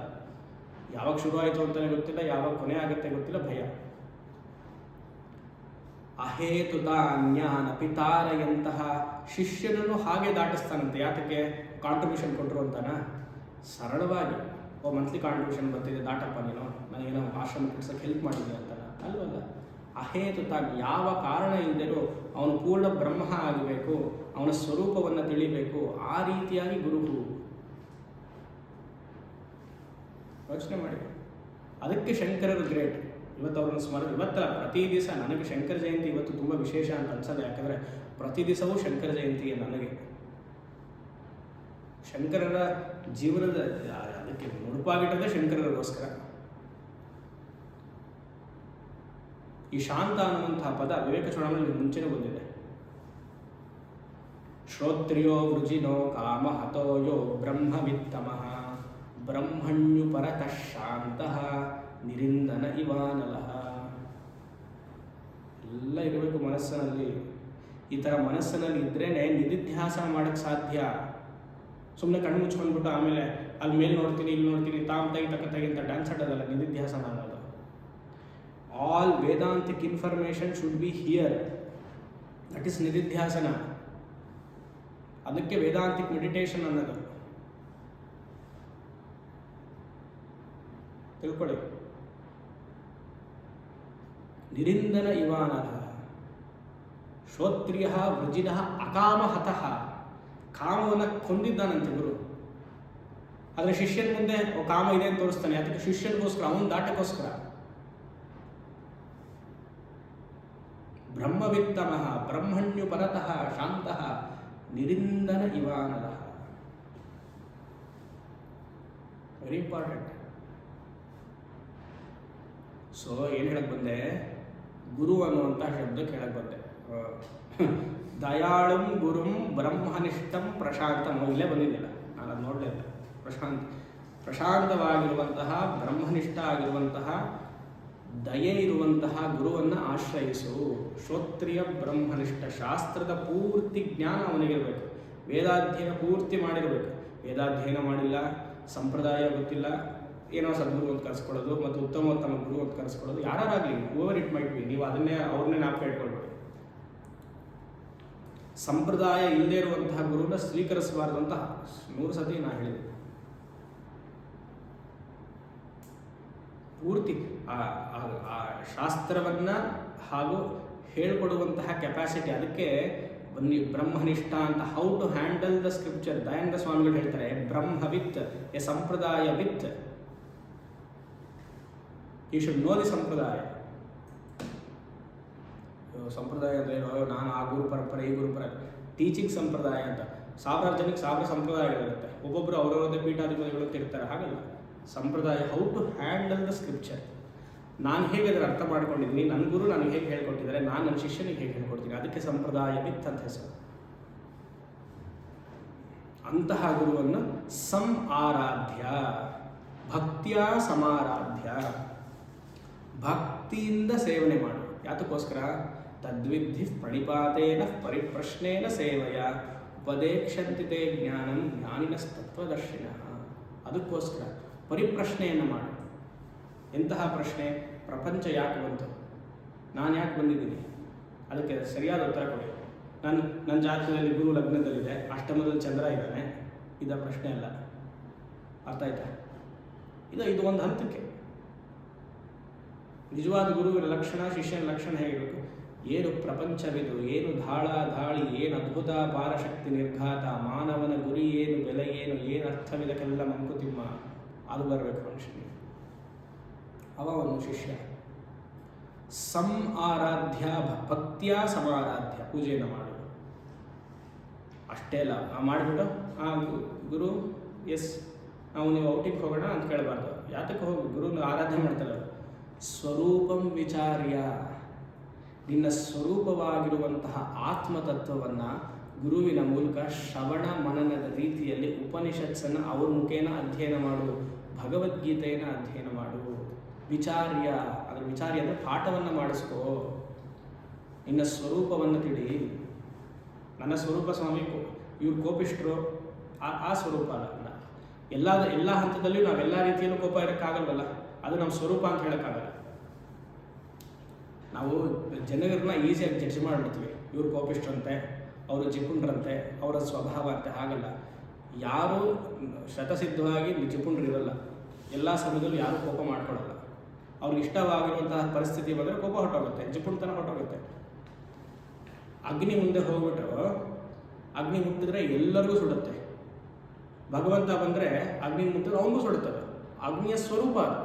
ಯಾವಾಗ ಶುರು ಆಯಿತು ಅಂತಲೇ ಗೊತ್ತಿಲ್ಲ, ಯಾವಾಗ ಕೊನೆ ಆಗುತ್ತೆ ಗೊತ್ತಿಲ್ಲ, ಭಯ. ಅಹೇತುತ ಜ್ಞಾನ ಪಿತಾರಯಂತಹ. ಶಿಷ್ಯನನ್ನು ಹಾಗೆ ದಾಟಿಸ್ತಾನಂತೆ. ಯಾತಕ್ಕೆ? ಕಾಂಟ್ರಿಬ್ಯೂಷನ್ ಕೊಟ್ಟರು ಅಂತಾನ? ಸರಳವಾಗಿ ಮಂತ್ಲಿ ಕಾಂಟ್ರಿಬ್ಯೂಷನ್ ಬರ್ತಿದೆ, ದಾಟಪ್ಪ ನೀನು, ನಾನೇನೋ ಆಶ್ರಮ ಕೆಲಸಕ್ಕೆ ಹೆಲ್ಪ್ ಮಾಡಿದ್ದೆ ಅಂತಾನ? ಅಲ್ವಲ್ಲ. ಅಹೇತುತ, ಯಾವ ಕಾರಣ ಇಲ್ಲದೇನೋ ಅವನು ಪೂರ್ಣ ಬ್ರಹ್ಮ ಆಗಬೇಕು, ಅವನ ಸ್ವರೂಪವನ್ನು ತಿಳಿಬೇಕು. ಆ ರೀತಿಯಾಗಿ ಗುರುವು. ಯೋಚನೆ ಮಾಡಿ. ಅದಕ್ಕೆ ಶಂಕರರು ಗ್ರೇಟ್. ಇವತ್ತು ಅವ್ರನ್ನ ಸ್ಮರಣೆ, ಇವತ್ತಲ್ಲ ಪ್ರತಿ ದಿವಸ. ನನಗೆ ಶಂಕರ ಜಯಂತಿ ಇವತ್ತು ತುಂಬ ವಿಶೇಷ ಅಂತ ಅನ್ಸೋದು. ಯಾಕಂದರೆ ಪ್ರತಿ ದಿವಸವೂ ಶಂಕರ ಜಯಂತಿಗೆ ನನಗೆ. ಶಂಕರರ ಜೀವನದ ಅದಕ್ಕೆ ಮುಡುಪಾಗಿಟ್ಟದೆ ಶಂಕರರಿಗೋಸ್ಕರ. ಈ ಶಾಂತ ಅನ್ನುವಂತಹ ಪದ ವಿವೇಕ ಚೂಡಾಮಣಿ ಮುಂಚೆನೇ ಬಂದಿದೆ. ಶ್ರೋತ್ರಿಯೋ ವೃಜಿನೋ ಕಾಮ ಹತೋಯೋ ಬ್ರಹ್ಮವಿತ್ತಮಃ ಬ್ರಹ್ಮಣ್ಯುಪರತಃ ಶಾಂತಃ ನಿರಿಂದನ ಇವಾನಲಃ. ಎಲ್ಲ ಇರಬೇಕು ಮನಸ್ಸಿನಲ್ಲಿ. ಈ ಥರ ಮನಸ್ಸಿನಲ್ಲಿ ಇದ್ರೇ ನಿಧಿಧ್ಯಾಸನ ಮಾಡೋಕ್ಕೆ ಸಾಧ್ಯ. ಸುಮ್ಮನೆ ಕಣ್ಣು ಮುಚ್ಕೊಂಡ್ಬಿಟ್ಟು ಆಮೇಲೆ ಅಲ್ಲಿ ಮೇಲೆ ನೋಡ್ತೀನಿ, ಇಲ್ಲಿ ನೋಡ್ತೀನಿ, ತಾಮ್ ತೈ ತಕ್ಕ ತೈ ಅಂತ ಡ್ಯಾನ್ಸ್ ಆಡೋದಲ್ಲ ನಿಧಿಧ್ಯಾಸನ ಅನ್ನೋದು. All Vedantic information should be here. That is ನಿಧಿಧ್ಯಾಸನ. ಅದಕ್ಕೆ ವೇದಾಂತಿಕ್ ಮೆಡಿಟೇಷನ್ ಅನ್ನೋದು. ತಿಳ್ಕೊಳ್ಳಿ. ನಿರಿಂದನ ಇವಾನಃ ಶ್ರೋತ್ರಿಯ ವೃಜಿನ ಅಕಾಮಹತಃ. ಕಾಮವನ್ನು ಕೊಂದಿದ್ದಾನಂತೆ ಗುರು. ಆದರೆ ಶಿಷ್ಯನ ಮುಂದೆ ಕಾಮ ಇದೆ ಅಂತ ತೋರಿಸ್ತಾನೆ. ಅದಕ್ಕೆ ಶಿಷ್ಯನಿಗೋಸ್ಕರ, ಅವನ ದಾಟಕ್ಕೋಸ್ಕರ. ಬ್ರಹ್ಮವಿತ್ತಮಃ ಬ್ರಹ್ಮಣ್ಯುಪರತಃ ಶಾಂತಃ ನಿರಿಂದನ ಇವಾನಲಃ. Very important. ಸೊ ಏನು ಹೇಳಕ್ಕೆ ಬಂದೆ? ಗುರು ಅನ್ನುವಂಥ ಶಬ್ದಕ್ಕೆ ಹೇಳಕ್ಕೆ ಬಂದೆ. ದಯಾಳುಂ ಗುರುಂ ಬ್ರಹ್ಮನಿಷ್ಠಂ ಪ್ರಶಾಂತಂ. ಇಲ್ಲೇ ಬಂದಿದೆಯಲ್ಲ, ನಾನು ಅದು ನೋಡಲೇ ಇಲ್ಲ. ಪ್ರಶಾಂತವಾಗಿರುವಂತಹ, ಬ್ರಹ್ಮನಿಷ್ಠ ಆಗಿರುವಂತಹ, ದಯೆ ಇರುವಂತಹ ಗುರುವನ್ನು ಆಶ್ರಯಿಸು. ಶ್ರೋತ್ರಿಯ ಬ್ರಹ್ಮನಿಷ್ಠ. ಶಾಸ್ತ್ರದ ಪೂರ್ತಿ ಜ್ಞಾನ ಅವನಿಗಿರಬೇಕು. ವೇದಾಧ್ಯಯನ ಪೂರ್ತಿ ಮಾಡಿರಬೇಕು. ವೇದಾಧ್ಯಯನ ಮಾಡಿಲ್ಲ, ಸಂಪ್ರದಾಯ ಗೊತ್ತಿಲ್ಲ, ಏನೋ ಸದ್ಗುರು ಅಂತ ಕರೆಸ್ಕೊಳ್ಳೋದು ಮತ್ತು ಉತ್ತಮೋತ್ತಮ ಗುರು ಅಂತ ಕರೆಸ್ಕೊಳ್ಳೋದು, ಯಾರಾಗಲಿ, ಓವರ್ ಇಟ್ ಮೈಟ್ ಬಿ, ನೀವು ಅವ್ರನ್ನೇ ಜ್ಞಾಪಕ ಇಟ್ಕೊಳ್ಬೇಡಿ. ಸಂಪ್ರದಾಯ ಇಲ್ಲದೇ ಇರುವಂತಹ ಗುರುನ ಸ್ವೀಕರಿಸಬಾರ್ದು ಅಂತ 100 ಸತಿ ನಾನು ಹೇಳಿದೆ. ಪೂರ್ತಿ ಆ ಶಾಸ್ತ್ರವನ್ನು ಹಾಗೂ ಹೇಳ್ಕೊಡುವಂತಹ ಕೆಪಾಸಿಟಿ. ಅದಕ್ಕೆ ಬನ್ನಿ ಬ್ರಹ್ಮನಿಷ್ಠ ಅಂತ. How to handle the scripture. Dayananda ಸ್ವಾಮಿಗಳು ಹೇಳ್ತಾರೆ, ಬ್ರಹ್ಮವಿತ್ ಎ ಸಂಪ್ರದಾಯ ವಿತ್. You should know the sampradaya. ಸಂಪ್ರದಾಯ ಅಂದರೆ ನಾನು ಆ ಗುರು ಪರಂಪರೆ, ಈ ಗುರು ಪರಂಪರೆ. ಟೀಚಿಂಗ್ ಸಂಪ್ರದಾಯ ಅಂತ 1000 ಜನಕ್ಕೆ 1000 ಸಂಪ್ರದಾಯಗಳಿರುತ್ತೆ. ಒಬ್ಬೊಬ್ಬರು ಅವರವರದೇ ಪೀಠಾಧಿಪತಿಗಳು ಇರ್ತಾರೆ. ಹಾಗಲ್ಲ ಸಂಪ್ರದಾಯ. How to handle the scripture. ನಾನು ಹೇಗೆ ಅದರ ಅರ್ಥ ಮಾಡ್ಕೊಂಡಿದ್ದೀನಿ, ನನ್ನ ಗುರು ನನಗೆ ಹೇಗೆ ಹೇಳ್ಕೊಟ್ಟಿದ್ದಾರೆ, ನಾನು ನನ್ನ ಶಿಷ್ಯನಿಗೆ ಹೇಗೆ ಹೇಳ್ಕೊಡ್ತೀನಿ, ಅದಕ್ಕೆ ಸಂಪ್ರದಾಯ ವಿತ್ ಅಂತ ಹೆಸರು. ಅಂತಹ ಗುರುವನ್ನು ಆರಾಧ್ಯ, ಭಕ್ತಿಯ ಸಮಾರಾಧ್ಯ. ಭಕ್ತಿಯಿಂದ ಸೇವನೆ ಮಾಡು. ಯಾತಕ್ಕೋಸ್ಕರ? ತದ್ವಿಧಿ ಪ್ರಣಿಪಾತೇನ ಪರಿಪ್ರಶ್ನೇನ ಸೇವೆಯ ಉಪದೇಕ್ಷಂತಿತೆ ಜ್ಞಾನಂ ಜ್ಞಾನಿನಸ್ತತ್ವದರ್ಶಿನ. ಅದಕ್ಕೋಸ್ಕರ ಪರಿಪ್ರಶ್ನೆಯನ್ನು ಮಾಡು. ಎಂತಹ ಪ್ರಶ್ನೆ? ಪ್ರಪಂಚ ಯಾಕೆ ಬಂತು, ನಾನು ಯಾಕೆ ಬಂದಿದ್ದೀನಿ, ಅದಕ್ಕೆ ಸರಿಯಾದ ಉತ್ತರ ಕೊಡಿ. ನನ್ನ ಜಾತಕದಲ್ಲಿ ಗುರು ಲಗ್ನದಲ್ಲಿದೆ, ಅಷ್ಟಮದಲ್ಲಿ ಚಂದ್ರ ಇದ್ದಾನೆ, ಇದ ಪ್ರಶ್ನೆ ಅಲ್ಲ. ಅರ್ಥ ಆಯ್ತಾ? ಇದು ಒಂದು ಹಂತಕ್ಕೆ. ನಿಜವಾದ ಗುರುವಿನ ಲಕ್ಷಣ, ಶಿಷ್ಯನ ಲಕ್ಷಣ ಹೇಳಬೇಕು. ಏನು ಪ್ರಪಂಚವಿದು, ಏನು ಧಾಳಿ, ಏನು ಅದ್ಭುತ ಪಾರಶಕ್ತಿ ನಿರ್ಘಾತ, ಮಾನವನ ಗುರಿ ಏನು, ಬೆಲೆ ಏನು ಅರ್ಥವಿದಕ್ಕೆಲ್ಲ ಮಂಕುತಿಮ್ಮ, ಅದು ಬರಬೇಕು ಮನುಷ್ಯನಿಗೆ. ಅವನು ಶಿಷ್ಯ ಆರಾಧ್ಯ, ಭಕ್ತಿಯ ಸಮಾರಾಧ್ಯ, ಪೂಜೆಯನ್ನು ಮಾಡು. ಅಷ್ಟೇ ಅಲ್ಲ, ಮಾಡಿಬಿಟ್ಟು ಗುರು ಎಸ್ ನೀವು ಔಟಿಗೆ ಹೋಗೋಣ ಅಂತ ಕೇಳಬಾರ್ದು. ಯಾತಕ್ಕೆ ಹೋಗಿ ಗುರುನ ಆರಾಧನೆ ಮಾಡ್ತಾರೆ? ಸ್ವರೂಪಂ ವಿಚಾರ್ಯ, ನಿನ್ನ ಸ್ವರೂಪವಾಗಿರುವಂತಹ ಆತ್ಮತತ್ವವನ್ನು ಗುರುವಿನ ಮೂಲಕ ಶ್ರವಣ ಮನನದ ರೀತಿಯಲ್ಲಿ ಉಪನಿಷತ್ಸನ್ನು ಅವ್ರ ಮುಖೇನ ಅಧ್ಯಯನ ಮಾಡು, ಭಗವದ್ಗೀತೆಯನ್ನು ಅಧ್ಯಯನ ಮಾಡು. ವಿಚಾರ್ಯ, ಅದರ ವಿಚಾರ್ಯ ಅಂದರೆ ಪಾಠವನ್ನು ಮಾಡಿಸ್ಕೋ. ನಿನ್ನ ಸ್ವರೂಪವನ್ನು ತಿಳಿ. ನನ್ನ ಸ್ವರೂಪ ಸ್ವಾಮಿ ಇವ್ರು ಕೋಪಿಷ್ಟ್ರು, ಆ ಸ್ವರೂಪ ಅಲ್ಲ. ಎಲ್ಲ ಹಂತದಲ್ಲಿಯೂ ನಾವೆಲ್ಲ ರೀತಿಯಲ್ಲೂ ಕೋಪ ಇರೋಕ್ಕಾಗಲ್ವಲ್ಲ, ಅದು ನಮ್ಮ ಸ್ವರೂಪ ಅಂತ ಹೇಳೋಕ್ಕಾಗಲ್ಲ. ನಾವು ಜನರನ್ನ ಈಸಿಯಾಗಿ ಜಡ್ಜ್ ಮಾಡಿಬಿಡ್ತೀವಿ. ಇವ್ರು ಕೋಪಿಷ್ಟ್ರಂತೆ, ಅವರು ಜಿಪುಣರಂತೆ, ಅವರ ಸ್ವಭಾವ ಅಂತೆ. ಹಾಗಲ್ಲ. ಯಾರು ಶತಸಿದ್ಧವಾಗಿ ಜಿಪುಣರಿರಲ್ಲ. ಎಲ್ಲ ಸಮಯದಲ್ಲೂ ಯಾರೂ ಕೋಪ ಮಾಡ್ಕೊಳ್ಳಲ್ಲ. ಅವ್ರಿಗೆ ಇಷ್ಟವಾಗಿರುವಂತಹ ಪರಿಸ್ಥಿತಿ ಬಂದರೆ ಕೋಪ ಹೊರಟೋಗುತ್ತೆ, ಜಿಪುಣತನ ಹೊರಟೋಗುತ್ತೆ. ಅಗ್ನಿ ಮುಂದೆ ಹೋಗ್ಬಿಟ್ಟು ಅಗ್ನಿ ಮುಟ್ಟಿದ್ರೆ ಎಲ್ಲರಿಗೂ ಸುಡುತ್ತೆ. ಭಗವಂತ ಬಂದರೆ ಅಗ್ನಿ ಮುಟ್ಟಿದ್ರೆ ಅವನಿಗೂ ಸುಡುತ್ತದೆ. ಅಗ್ನಿಯ ಸ್ವರೂಪ ಅದು.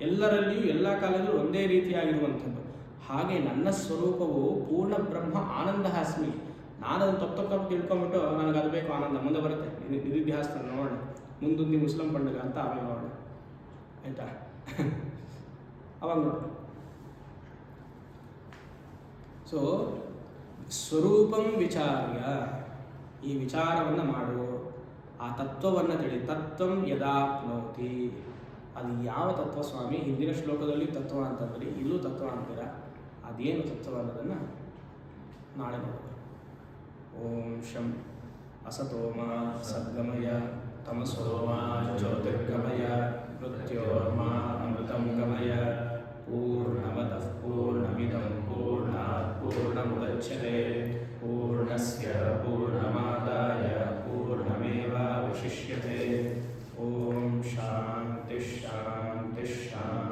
ಎಲ್ಲರಲ್ಲಿಯೂ ಎಲ್ಲ ಕಾಲದಲ್ಲೂ ಒಂದೇ ರೀತಿಯಾಗಿರುವಂಥದ್ದು. ಹಾಗೆ ನನ್ನ ಸ್ವರೂಪವು ಪೂರ್ಣ ಬ್ರಹ್ಮ ಆನಂದ ಅಸ್ಮಿ. ನಾನು ಅದನ್ನು ತಪ್ಪು ತಿಳ್ಕೊಂಬಿಟ್ಟು ನನಗೆ ಅದು ಬೇಕು ಆನಂದ ಮುಂದೆ ಬರುತ್ತೆ. ನಿಧಿಧ್ಯಾಸ ನೋಡೋಣ, ಮುಂದೊಂದು ಮುಸ್ಲಿಂ ಪಂಡಗ ಅಂತ ಆಮೇಲೆ ನೋಡೋಣ, ಆಯಿತಾ? ಅವಾಗ ನೋಡೋಣ. ಸೊ ಸ್ವರೂಪಂ ವಿಚಾರ್ಯ, ಈ ವಿಚಾರವನ್ನು ಮಾಡು, ಆ ತತ್ವವನ್ನು ತಿಳಿ. ತತ್ವಂ ಯದಾಪ್ನೋತಿ, ಅದು ಯಾವ ತತ್ವ ಸ್ವಾಮಿ? ಹಿಂದಿನ ಶ್ಲೋಕದಲ್ಲಿ ತತ್ವ ಅಂತಂದ್ರಿ, ಇಲ್ಲೂ ತತ್ವ ಅಂತೀರ. ಅದೇನು ತತ್ವ ಅನ್ನೋದನ್ನು ನಾಳೆ ನೋಡೋಣ. ಓಂ ಶಂ ಅಸತೋಮ ಸದ್ಗಮಯ ತಮಸೋಮ ಜ್ಯೋತಿರ್ಗಮಯ ಮೃತ್ಯೋರ್ಮ ಅಮೃತಂ ಗಮಯ. ಪೂರ್ಣಮದಃ ಪೂರ್ಣಮಿದಂ ಪೂರ್ಣಾತ್ ಪೂರ್ಣಮುದಚ್ಯತೆ ಪೂರ್ಣಸ್ಯ ಪೂರ್ಣಮಾದಾಯ ಪೂರ್ಣಮೇವಾವಶಿಷ್ಯತೆ. ಓಂ ಶಾಂತಿ ಶಾಂತಿ ಶಾಂತಿ.